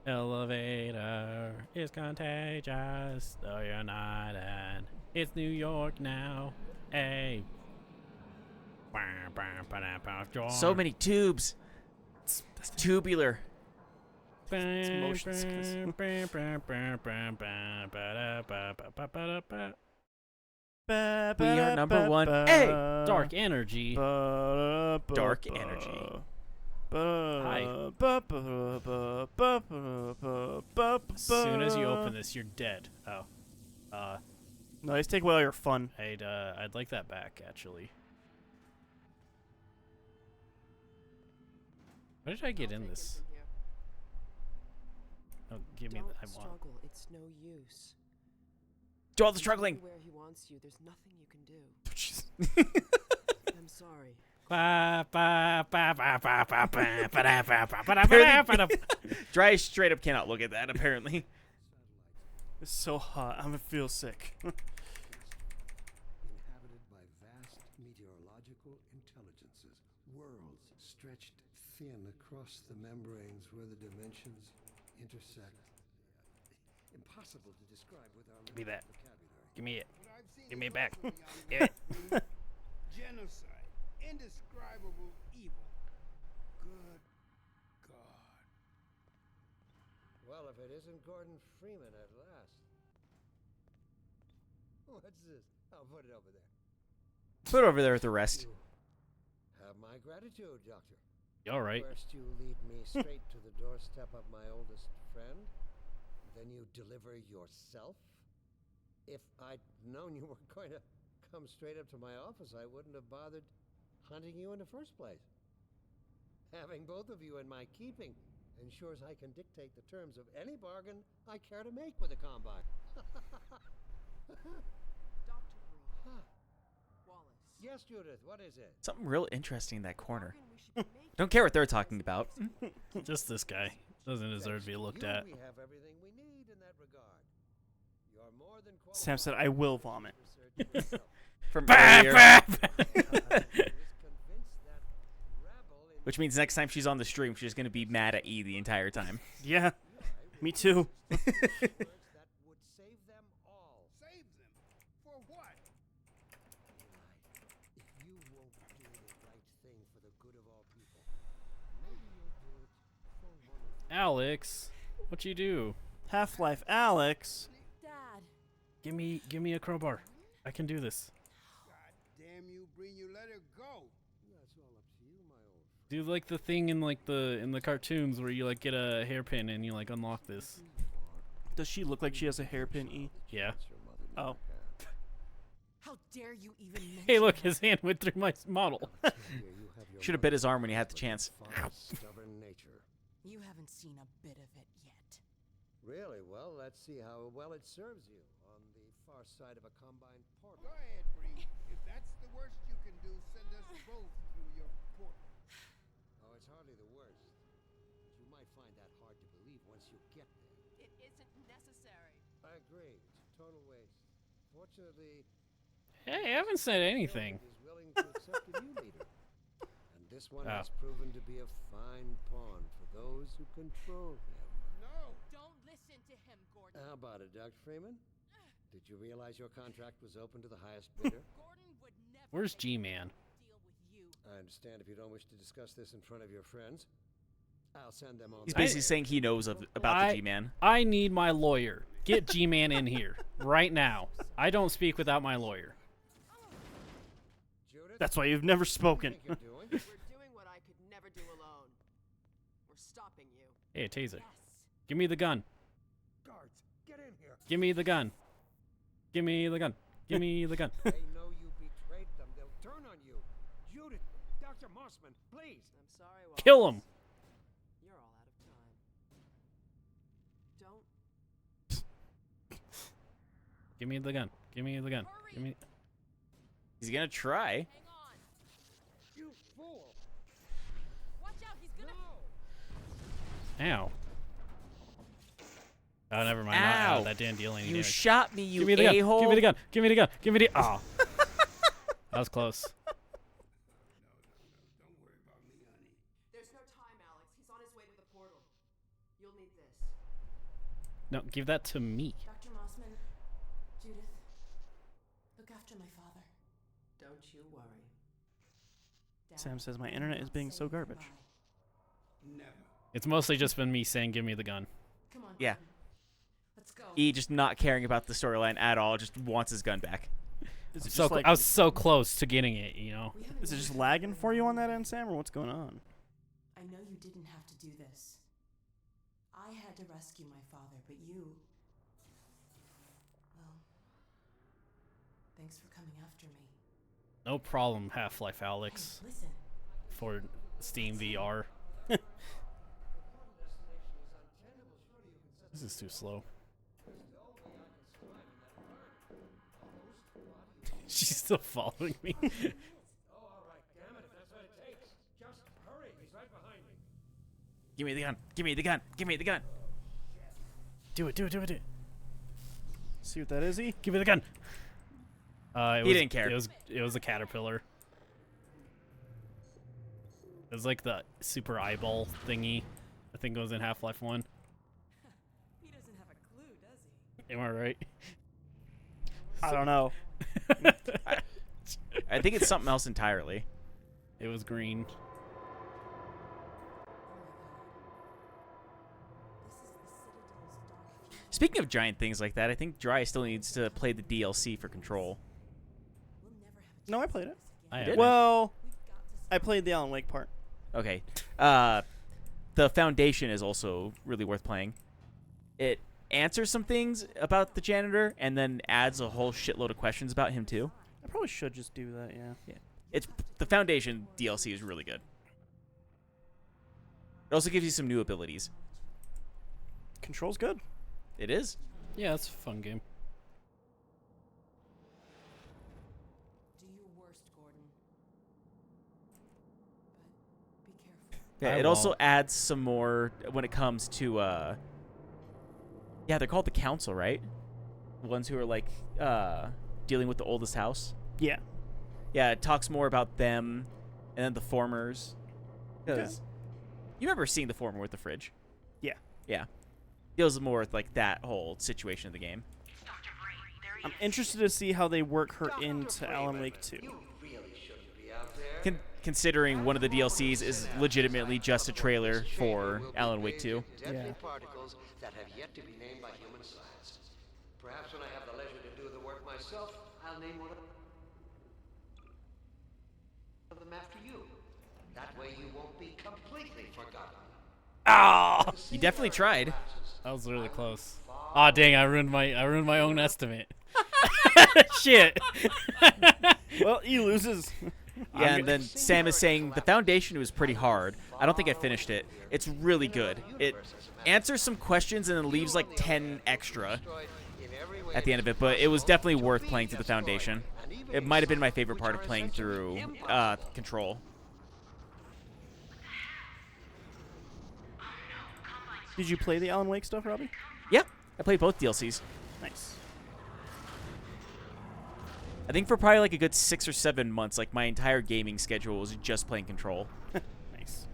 Elevator is contagious, though you're not in. It's New York now. Hey. So many tubes. It's tubular. It's motion sickness. We are number one. Hey! Dark energy. Dark energy. Hi. As soon as you open this, you're dead. Oh. No, these take away all your fun. I'd like that back, actually. Why did I get in this? Oh, give me. I want. Struggle. It's no use. Do all the struggling. Where he wants you, there's nothing you can do. I'm sorry. Dry straight up cannot look at that, apparently. It's so hot. I'm gonna feel sick. Inhabited by vast meteorological intelligences, worlds stretched thin across the membranes where the dimensions intersect. Impossible to describe with our me limited that. vocabulary. Give me it. Give me it back. Give it. Genocide. Indescribable evil. Good God. Well, if it isn't Gordon Freeman at last. What's this? I'll put it over there. Put it over there with the rest. You have my gratitude, Doctor. You all right? First, you lead me straight to the doorstep of my oldest friend. Then you deliver yourself. If I'd known you were going to come straight up to my office, I wouldn't have bothered hunting you in the first place. Having both of you in my keeping ensures I can dictate the terms of any bargain I care to make with the Combine. Dr. Brew. Huh. Wallace. Yes, Judith, what is it? Something real interesting in that corner. Bargain we should be making. Don't care what they're talking about. Just this guy doesn't deserve to be looked You, at. We have everything we need in that regard. You are more than Sam said, "I will vomit." qualified to research yourself. From Bah, earlier. bah, I bah. was convinced that rabble in Which means next time she's on the stream, she's going to be mad at E the entire time. Yeah, me too. words that would save them all. Save them. For what? Eli, if you won't do the right thing for the good of all people. Maybe you'll do it for one of Alex, what you do? Half-Life Alex. Dad. Give me a crowbar. I can do this. God damn you, Breen, you let her go. That's all up to you, my old Do like the thing in like in the cartoons where you like get a hairpin and you like unlock this. Does she look like she has a hairpin, E? Yeah. Your mother Oh. never had. How dare you even mention Hey, look, her? his hand went through my model. Here you have your Should have bit his mother's arm when he had the chance. fine, stubborn nature. You haven't seen a bit of it yet. Really? Well, let's see how well it serves you on the far side of a combine portal. Go ahead, Breen. If that's the worst you can do, send us both through your portal. Oh, it's hardly the worst. But you might find that hard to believe once you get there. It isn't necessary. I agree. It's a total waste. Fortunately, Hey, I haven't said anything. is willing to accept a new leader. And this one Oh. has proven to be a fine pawn for those who control him. No. Don't listen to him, Gordon. How about it, Dr. Freeman? Did you realize your contract was open to the highest bidder? Gordon would never Where's make G-Man? a deal with you. I understand if you don't wish to discuss this in front of your friends. I'll send them on. He's their basically way. saying he knows about the G-Man. I need my lawyer. Get G-Man in here right now. I don't speak without my lawyer. Judith, That's why you've never what spoken. do you think you're doing? We're doing what I could never do alone. We're stopping you. Hey, taser. Yes. Give me the gun. Guards, get in here. Give me the gun. Give me the gun. Give me the gun. They know you betrayed them. They'll turn on you. Judith, Dr. Mossman, please. I'm sorry, Wallace. Kill him. You're all out of time. Don't. Give me the gun. Give me the gun. Give me. He's gonna try. Hang on. You fool. Watch out. He's gonna. Ow. Oh, never mind. Ow. That didn't deal any You damage. shot me, you Give me the gun. a-hole. Give me the gun. Give me the gun. Give me the. Oh. That was close. Don't worry about me, honey. There's no time, Alex. He's on his way to the portal. You'll need this. No, give that to me. Dr. Mossman, Judith, look after my father. Don't you worry. Dad, Sam says my I'm internet is not being saying so garbage. goodbye. Never. It's mostly just been me saying, "Give me the gun." Come on. Yeah. Gordon. Let's go. E just not caring about the storyline at all, just wants his gun back. Is it So just like, I was so close to getting it, you know. We haven't is it even just started lagging yet. for you on that end, Sam, or what's going on? I know you didn't have to do this. I had to rescue my father, but you. Well, thanks for coming after me. No problem, Half-Life Alex Hey, listen. for Steam VR. This is too slow. She's still following me. Oh, all right, damn it, if that's what it takes. Just hurry. He's right behind me. Give me the gun. Give me the gun. Give me the gun. Do it, do it, do it, do it. See what that is, E? Give me the gun. He didn't care. It was a caterpillar. It was like the super eyeball thingy. I think it was in Half-Life 1. He doesn't have a clue, does he? Am I right? I don't know. I think it's something else entirely. It was green. Oh my god. This is the Citadel's dark future. Speaking of giant things like that, I think Dry still needs to play the DLC for Control. We'll never have a No, I chance played to it. do this I again. did? Well, We've got to I played the Alan Wake part. Okay. The Foundation is also really worth playing. It answers some things about the janitor and then adds a whole shitload of questions about him too. I probably should just do that, yeah. It's the Foundation DLC is really good. It also gives you some new abilities. Control's good. It is. Yeah, it's a fun game. Do your worst, Gordon. But be careful. Yeah, I it also won't. adds some more when it comes to yeah, they're called the council, right? The ones who are like dealing with the oldest house. Yeah. Yeah, it talks more about them and then the formers. 'Cause you remember seeing the former with the fridge? Yeah. Yeah. Deals more with like that whole situation of the game. I'm interested to see how they work her into Alan Wake 2. You really shouldn't be out there. considering one of the DLCs is legitimately just a trailer for Alan Wake 2. Deadly Yeah. particles that have yet to be named by human science. Perhaps when I have the leisure to do the work myself, I'll name one of them after you. That way you won't be completely forgotten. Ah, You definitely tried. that was really close. Ah, dang! I ruined my own estimate. Shit. Well, he loses. Yeah, and then Sam is saying the foundation was pretty hard. I don't think I finished it. It's really good. It answers some questions and then leaves like 10 extra at the end of it, but it was definitely worth playing through the foundation. It might have been my favorite part of playing through Control. Did you play the Alan Wake stuff, Robbie? Yep, I played both DLCs. Nice. I think for probably like a good 6 or 7 months, like my entire gaming schedule was just playing Control. Nice.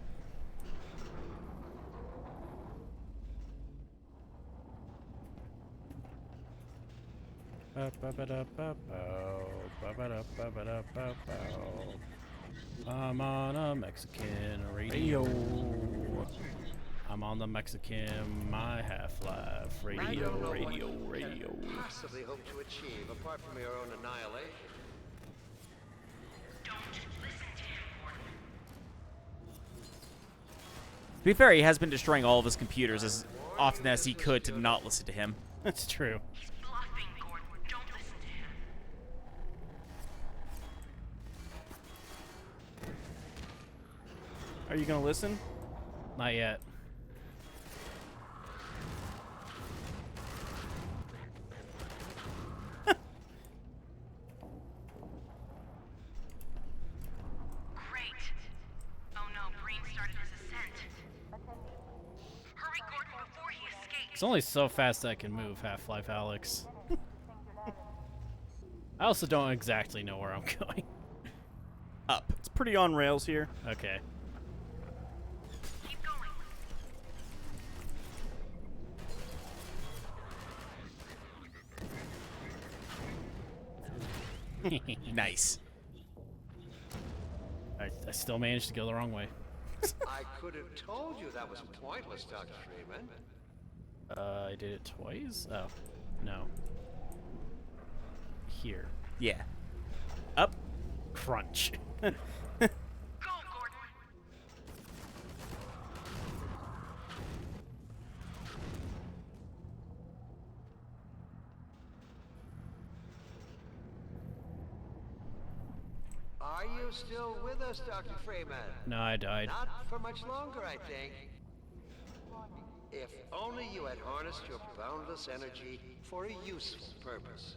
I'm on a Mexican radio. I'm on the Mexican My Half-Life radio. Possibly hope to achieve apart from your own annihilation. To be fair, he has been destroying all of his computers as often as he could to not listen to him. That's true. Bluffing, Gordon. Don't listen to him. Are you gonna listen? Not yet. Great. Oh no, Breen started his ascent. Hurry, Gordon, before he escapes. It's only so fast I can move, Half-Life Alex. I also don't exactly know where I'm going. Up. It's pretty on rails here. Okay. Keep going. Nice. I still managed to go the wrong way. I could have told you that was pointless, Dr. Freeman. I did it twice? Oh, no. Here. Yeah. Up. Crunch. Go, Gordon. Are you still with us, Dr. Freeman? No, I died. Not for much longer, I think. If only you had harnessed your boundless energy for a useful purpose.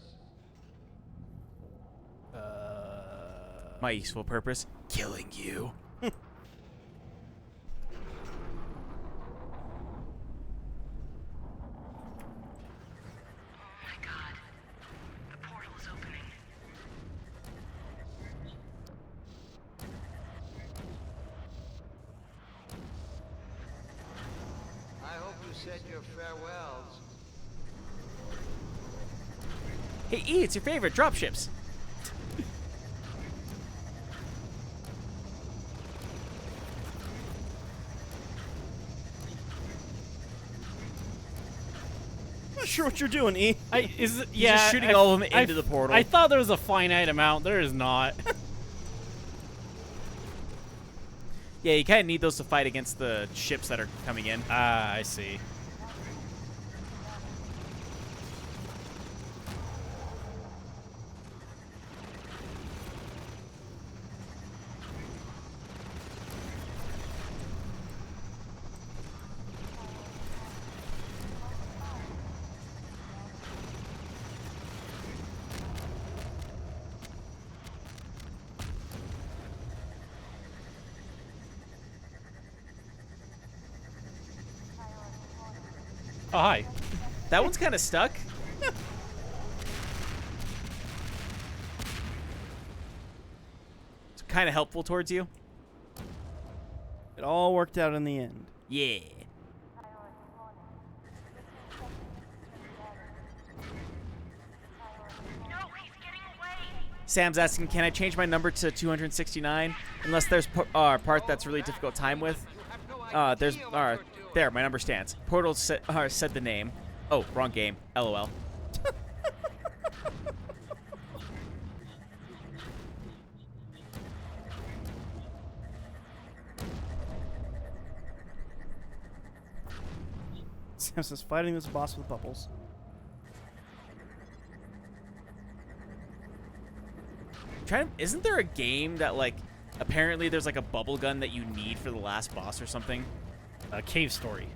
My useful purpose? Killing you. Oh my god. The portal is opening. I hope you said your farewells. Hey, E, it's your favorite dropships. Not sure what you're doing, E. Is it, He's yeah, just shooting all of them into the portal. I thought there was a finite amount. There is not. Yeah, you kind of need those to fight against the ships that are coming in. Ah, I see. Oh, hi. That one's kind of stuck. It's kind of helpful towards you. It all worked out in the end. Yeah. No, he's getting away. Sam's asking, can I change my number to 269? Unless there's a part that's really difficult time with. There's there, my number stands. Portal said the name. Oh, wrong game. LOL. Sam says fighting this boss with bubbles. Isn't there a game that like apparently there's like a bubble gun that you need for the last boss or something? Cave Story.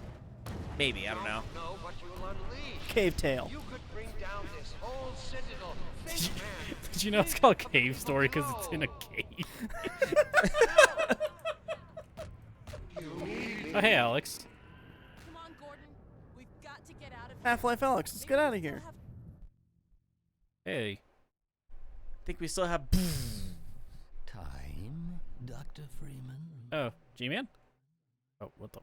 Maybe, I don't know. Know what you'll unleash. Cave tail. You could bring down this whole citadel. Think, man. Did you know it's called Cave Story because it's in a cave? Oh, hey, Alex. Come on, Gordon. We've got to get out of here. Half-Life Alex, let's get out of here. Hey. I think we still have. Time, Dr. Freeman? Oh, G-Man? Oh, what the?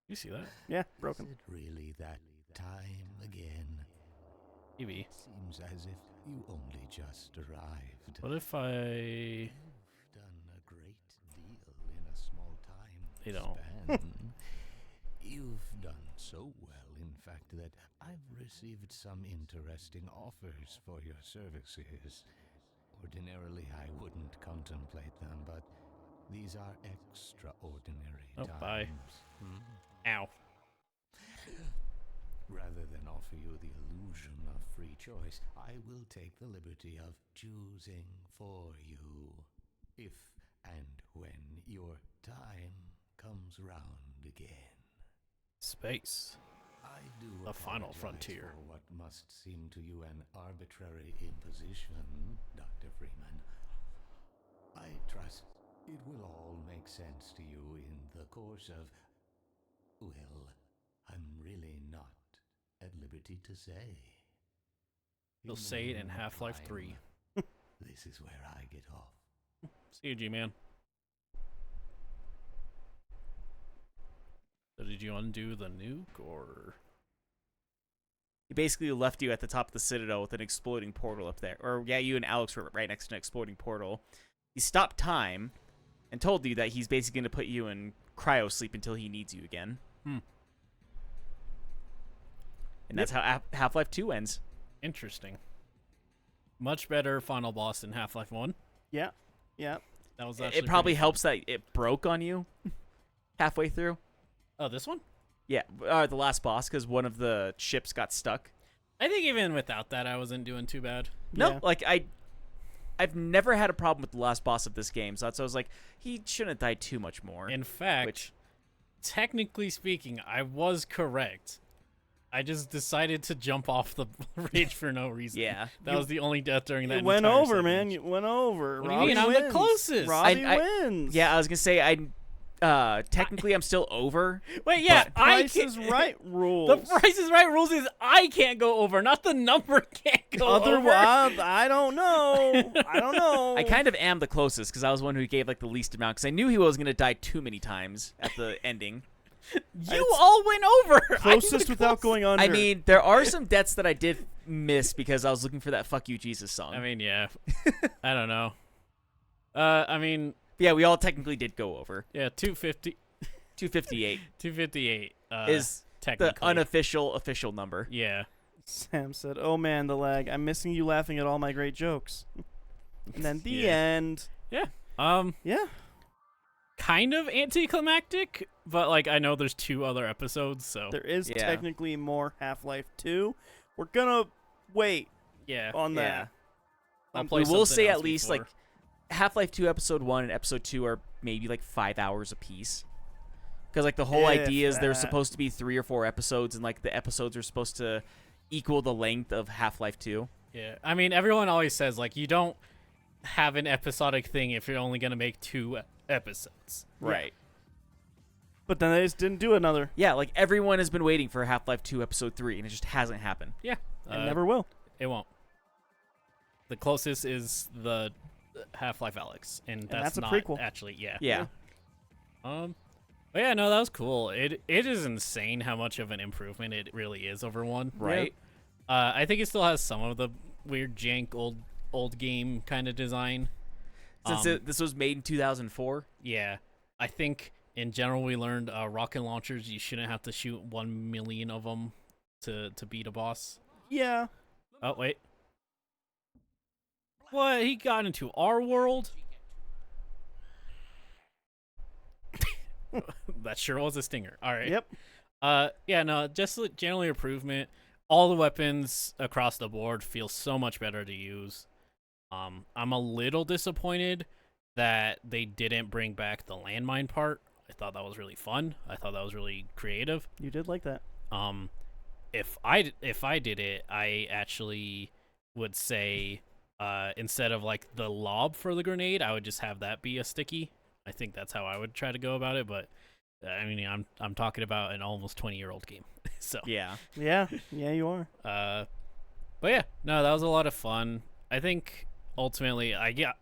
You see that? Yeah, broken. Is it really that time again? Maybe. Seems as if you only just arrived. What if I... You've done a great deal in a small time They don't. span. You've done so well, in fact, that I've received some interesting offers for your services. Ordinarily, I wouldn't contemplate them, but these are extraordinary Oh, times. bye. Ow. Rather than offer you the illusion of free choice, I will take the liberty of choosing for you, if and when your time comes round again. Space. I do The final apologize frontier. for what must seem to you an arbitrary imposition, Dr. Freeman. I trust it will all make sense to you in the course of... Well, I'm really not at liberty to say. You'll In the say it in meantime, Half-Life 3. This is where I get off. See you, G-Man. So did you undo the nuke, or... He basically left you at the top of the Citadel with an exploding portal up there. Or, yeah, you and Alex were right next to an exploding portal. He stopped time and told you that he's basically going to put you in cryo sleep until he needs you again. Hmm. And that's how Half-Life 2 ends. Interesting. Much better final boss than Half-Life 1. Yeah, yeah. That was actually It probably pretty- helps that it broke on you halfway through. Oh, this one? Yeah, the last boss, because one of the ships got stuck. I think even without that, I wasn't doing too bad. No, Yeah. like I've never had a problem with the last boss of this game, so I was like, he shouldn't have died too much more. In fact, which technically speaking, I was correct. I just decided to jump off the ridge for no reason. Yeah. That was the only death during that It went entire over, segment. man. You went over. What do you Robbie mean? I'm the wins. closest. Robbie I- wins. yeah, I was gonna say technically I'm still over. Wait, yeah, but- I Price can't. is Right rules. The Price is Right rules is I can't go over, not the number can't go over. Otherwise, I don't know. I don't know. I kind of am the closest because I was one who gave like the least amount because I knew he was gonna die too many times at the ending. You all went over. I'm closest the without going under. I mean, there are some deaths that I did miss because I was looking for that "Fuck You, Jesus" song. I mean, yeah. I don't know. I mean, yeah, we all technically did go over. yeah, 250, 258 258 is the technically unofficial official number. Yeah. Sam said, "Oh man, the lag. I'm missing you laughing at all my great jokes." And then the Yeah. end. Yeah. Yeah. Kind of anticlimactic, but like I know there's 2 other episodes, so There is Yeah. technically more Half-Life 2. We're gonna wait yeah. on Yeah. that. I'll We play will something say else at least before. like Half-Life 2 Episode 1 and Episode 2 are maybe like 5 hours apiece. Because like the whole If idea is there's that. supposed to be 3 or 4 episodes, and like the episodes are supposed to equal the length of Half-Life 2. Yeah. I mean, everyone always says like you don't have an episodic thing if you're only gonna make 2 episodes. Right. But then they just didn't do another. Yeah, like everyone has been waiting for Half-Life 2 Episode 3, and it just hasn't happened. Yeah. And never will. It won't. The closest is the Half-Life Alex, and that's a not prequel. actually. Yeah. Yeah. But yeah, no, that was cool. It is insane how much of an improvement it really is over 1. Right. I think it still has some of the weird jank old old game kind of design. Since this was made in 2004. Yeah, I think in general we learned rocket launchers. You shouldn't have to shoot 1 million of them to beat a boss. Yeah. Oh wait, what? He got into our world? That sure was a stinger. All right. Yep. Yeah, no, just generally improvement. All the weapons across the board feel so much better to use. I'm a little disappointed that they didn't bring back the landmine part. I thought that was really fun. I thought that was really creative. You did like that. If I did it, I actually would say instead of like the lob for the grenade, I would just have that be a sticky. I think that's how I would try to go about it, but I mean, I'm talking about an almost 20-year-old game. So Yeah. Yeah. Yeah, you are. but yeah, no, that was a lot of fun. I think ultimately I get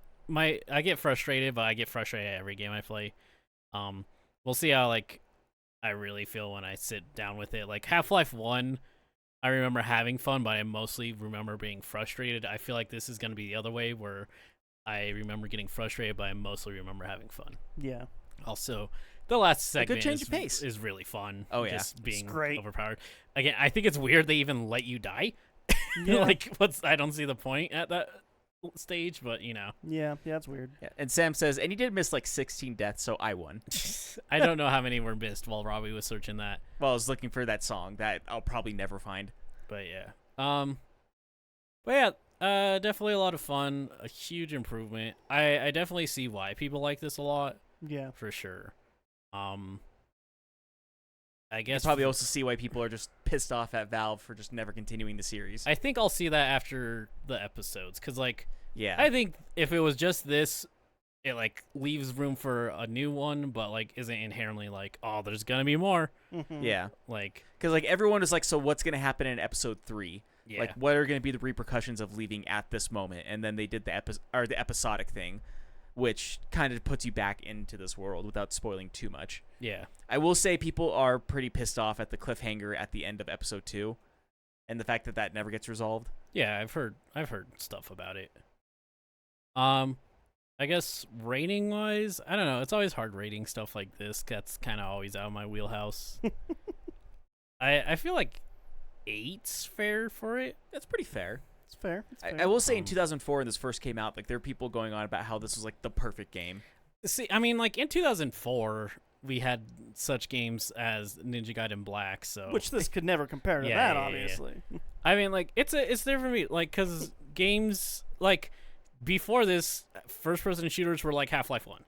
frustrated, but I get frustrated at every game I play. We'll see how like I really feel when I sit down with it. Like Half-Life 1, I remember having fun, but I mostly remember being frustrated. I feel like this is going to be the other way, where I remember getting frustrated, but I mostly remember having fun. Yeah. Also, the last segment good change of pace. is really fun. Oh, yeah. Just being great. overpowered. Again, I think it's weird they even let you die. Yeah. Like, I don't see the point at that stage, but you know. Yeah, that's weird. Yeah. And Sam says, and he did miss like 16 deaths, so I won. I don't know how many were missed while Robbie was searching that. Well, I was looking for that song that I'll probably never find. But yeah. Definitely a lot of fun, a huge improvement. I definitely see why people like this a lot, Yeah. for sure. I You guess probably also see why people are just pissed off at Valve for just never continuing the series. I think I'll see that after the episodes, because like Yeah. I think if it was just this, it like leaves room for a new one, but like isn't inherently like, oh, there's gonna be more. Mhm. Yeah. Like, Because like everyone is like, so what's going to happen in episode 3? yeah, Like, what are going to be the repercussions of leaving at this moment? And then they did the episodic thing, which kind of puts you back into this world without spoiling too much. yeah, I will say people are pretty pissed off at the cliffhanger at the end of episode 2, and the fact that that never gets resolved. yeah. I've heard stuff about it. I guess rating wise, I don't know. It's always hard rating stuff like this. That's kind of always out of my wheelhouse. I feel like 8's fair for it. That's pretty fair. It's fair. It's fair. I will say in 2004 when this first came out, like there were people going on about how this was like the perfect game. See, I mean, like in 2004, we had such games as Ninja Gaiden Black, so Which this could never compare to Yeah, that, yeah, yeah. obviously. I mean, like it's there for me, like because games like before this, first-person shooters were like Half-Life 1,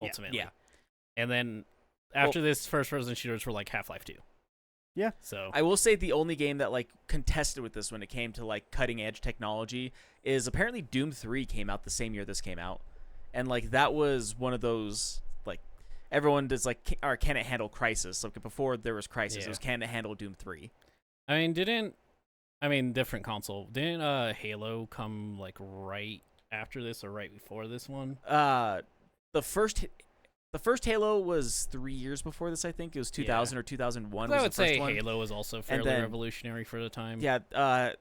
ultimately. Yeah. And then after this, first-person shooters were like Half-Life 2. Yeah. So I will say the only game that like contested with this when it came to like cutting edge technology is apparently Doom 3 came out the same year this came out. And like that was one of those like everyone does like or can it handle Crysis? Like before there was Crysis, Yeah. it was can it handle Doom 3? I mean, different console. Didn't Halo come like right after this or right before this one? The first Halo was 3 years before this, I think. It was 2000 or 2001 was I the would first say one. Halo was also fairly then- revolutionary for the time. Yeah, I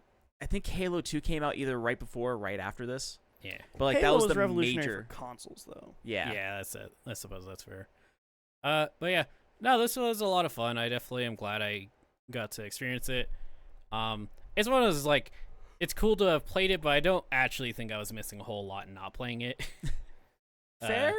think Halo 2 came out either right before or right after this. Yeah. But like Halo that was the revolutionary major. for consoles, though. Yeah. Yeah, that's it. I suppose that's fair. But yeah, no, this was a lot of fun. I definitely am glad I got to experience it. It's one of those like, it's cool to have played it, but I don't actually think I was missing a whole lot in not playing it. Fair?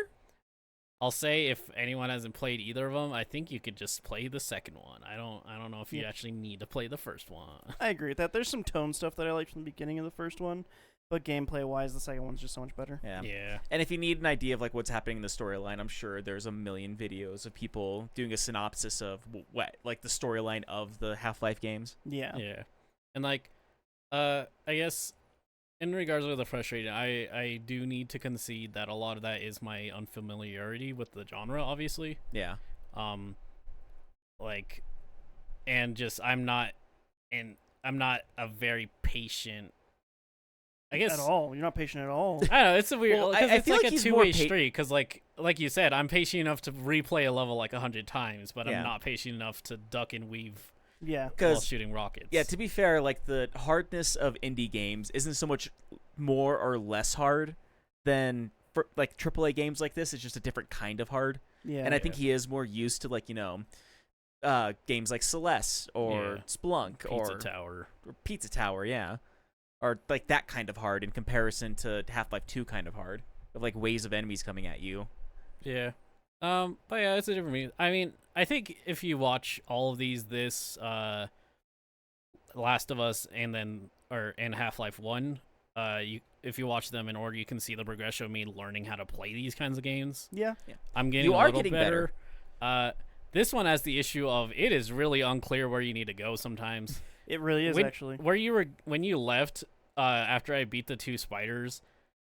I'll say if anyone hasn't played either of them, I think you could just play the second one. I don't know if you Yeah. actually need to play the first one. I agree with that. There's some tone stuff that I liked from the beginning of the first one, but gameplay-wise, the second one's just so much better. Yeah. Yeah. And if you need an idea of like what's happening in the storyline, I'm sure there's a million videos of people doing a synopsis of what like the storyline of the Half-Life games. Yeah. Yeah. And like, I guess in regards to the frustration, I do need to concede that a lot of that is my unfamiliarity with the genre, obviously. Yeah. Like, and just I'm not a very patient. I guess At all. You're not patient at all. I don't know. It's a weird. Well, 'cause I it's feel like like a he's more two-way street. Because like you said, I'm patient enough to replay a level like 100 times, but Yeah. I'm not patient enough to duck and weave Yeah. while Because shooting rockets. yeah, to be fair, like the hardness of indie games isn't so much more or less hard than for like AAA games like this. It's just a different kind of hard. Yeah. And I think he is more used to like, games like Celeste or Yeah. Splunk Pizza or Tower. Pizza Tower, yeah. Or like that kind of hard in comparison to Half-Life 2 kind of hard. Of like waves of enemies coming at you. Yeah. But yeah, it's a different game. I mean, I think if you watch all of these, Last of Us and Half-Life 1, if you watch them in order, you can see the progression of me learning how to play these kinds of games. Yeah. I'm getting You a are little getting better. This one has the issue of it is really unclear where you need to go sometimes. It really is, actually. When you left after I beat the 2 spiders,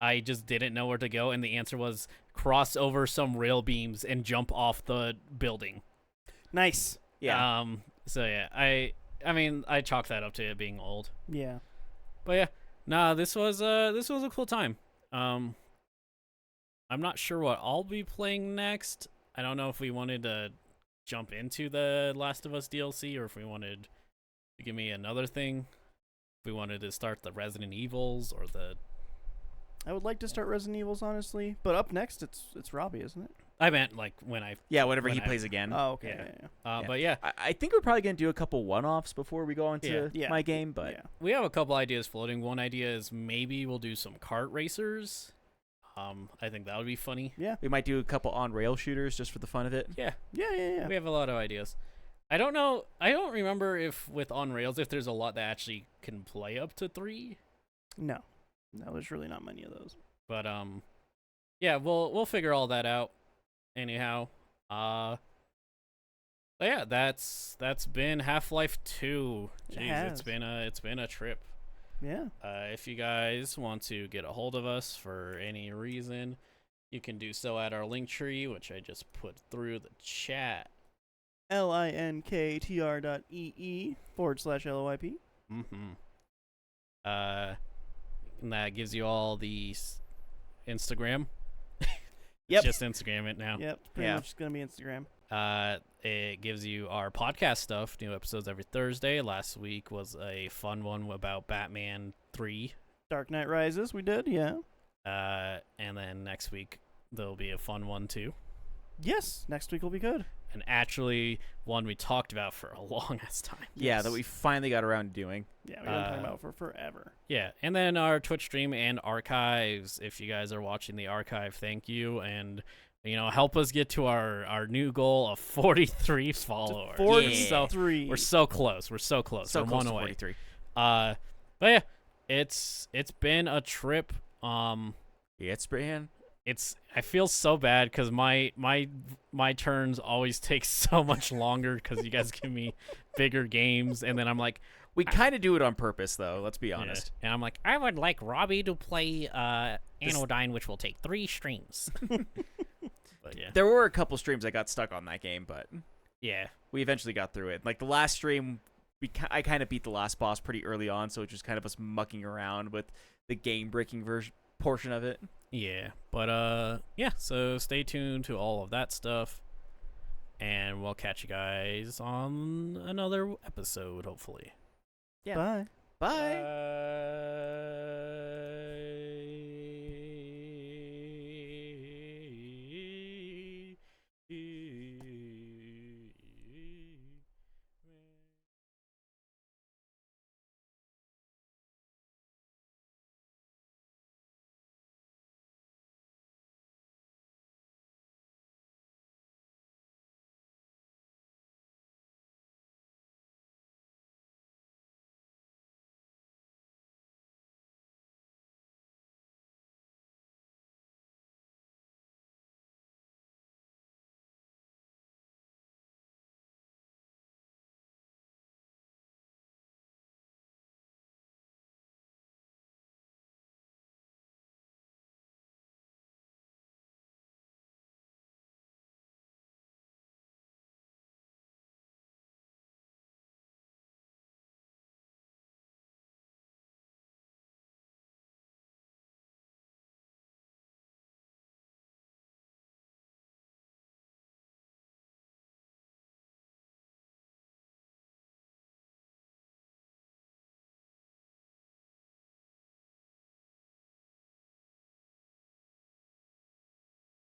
I just didn't know where to go, and the answer was cross over some rail beams and jump off the building. Nice. Yeah. So yeah, I mean, I chalk that up to it being old. Yeah. But yeah, nah, this was a cool time. I'm not sure what I'll be playing next. I don't know if we wanted to jump into the Last of Us DLC or if we wanted to give me another thing. If we wanted to start the Resident Evils or the. I would like to start Resident Evils, honestly, but up next it's Robbie, isn't it? I meant like when I. Yeah, whenever when he I- plays again. Oh, okay. Yeah. Yeah. But yeah, I think we're probably going to do a couple one-offs before we go on to Yeah. my game, but Yeah. we have a couple ideas floating. One idea is maybe we'll do some kart racers. I think that would be funny. we might do a couple on-rail shooters just for the fun of it. Yeah. Yeah. We have a lot of ideas. I don't know. I don't remember if with on rails if there's a lot that actually can play up to 3. No, there's really not many of those. But yeah, we'll figure all that out. Anyhow, but yeah, that's been Half-Life 2. It Jeez, has. it's been a trip. Yeah. If you guys want to get a hold of us for any reason, you can do so at our link tree, which I just put through the chat. linktr.ee/LOIP. Mm-hmm. And that gives you all the Instagram. Yep. Just Instagram it now. Yep. Pretty Yeah. much just gonna be Instagram. It gives you our podcast stuff. New episodes every Thursday. Last week was a fun one about Batman 3. Dark Knight Rises, we did. Yeah. And then next week there'll be a fun one too. Yes. Next week will be good. And actually one we talked about for a long ass time. Yeah, that we finally got around to doing. Yeah, we've been talking about it for forever. Yeah, and then our Twitch stream and archives. If you guys are watching the archive, thank you, and help us get to our new goal of 43 followers. 43. We're so close. We're so close. So We're close one to away. 43. But yeah, it's been a trip. It's Brian. I feel so bad because my turns always take so much longer because you guys give me bigger games, and then I'm like. We kind of do it on purpose, though. Let's be honest. Yeah. And I'm like, I would like Robbie to play Anodyne, which will take 3 streams. But yeah. There were a couple streams I got stuck on that game, but Yeah. we eventually got through it. Like the last stream, I kind of beat the last boss pretty early on, so it's just kind of us mucking around with the game-breaking portion of it. Yeah. But yeah, so stay tuned to all of that stuff. And we'll catch you guys on another episode, hopefully. Yeah. Bye. Bye. Bye.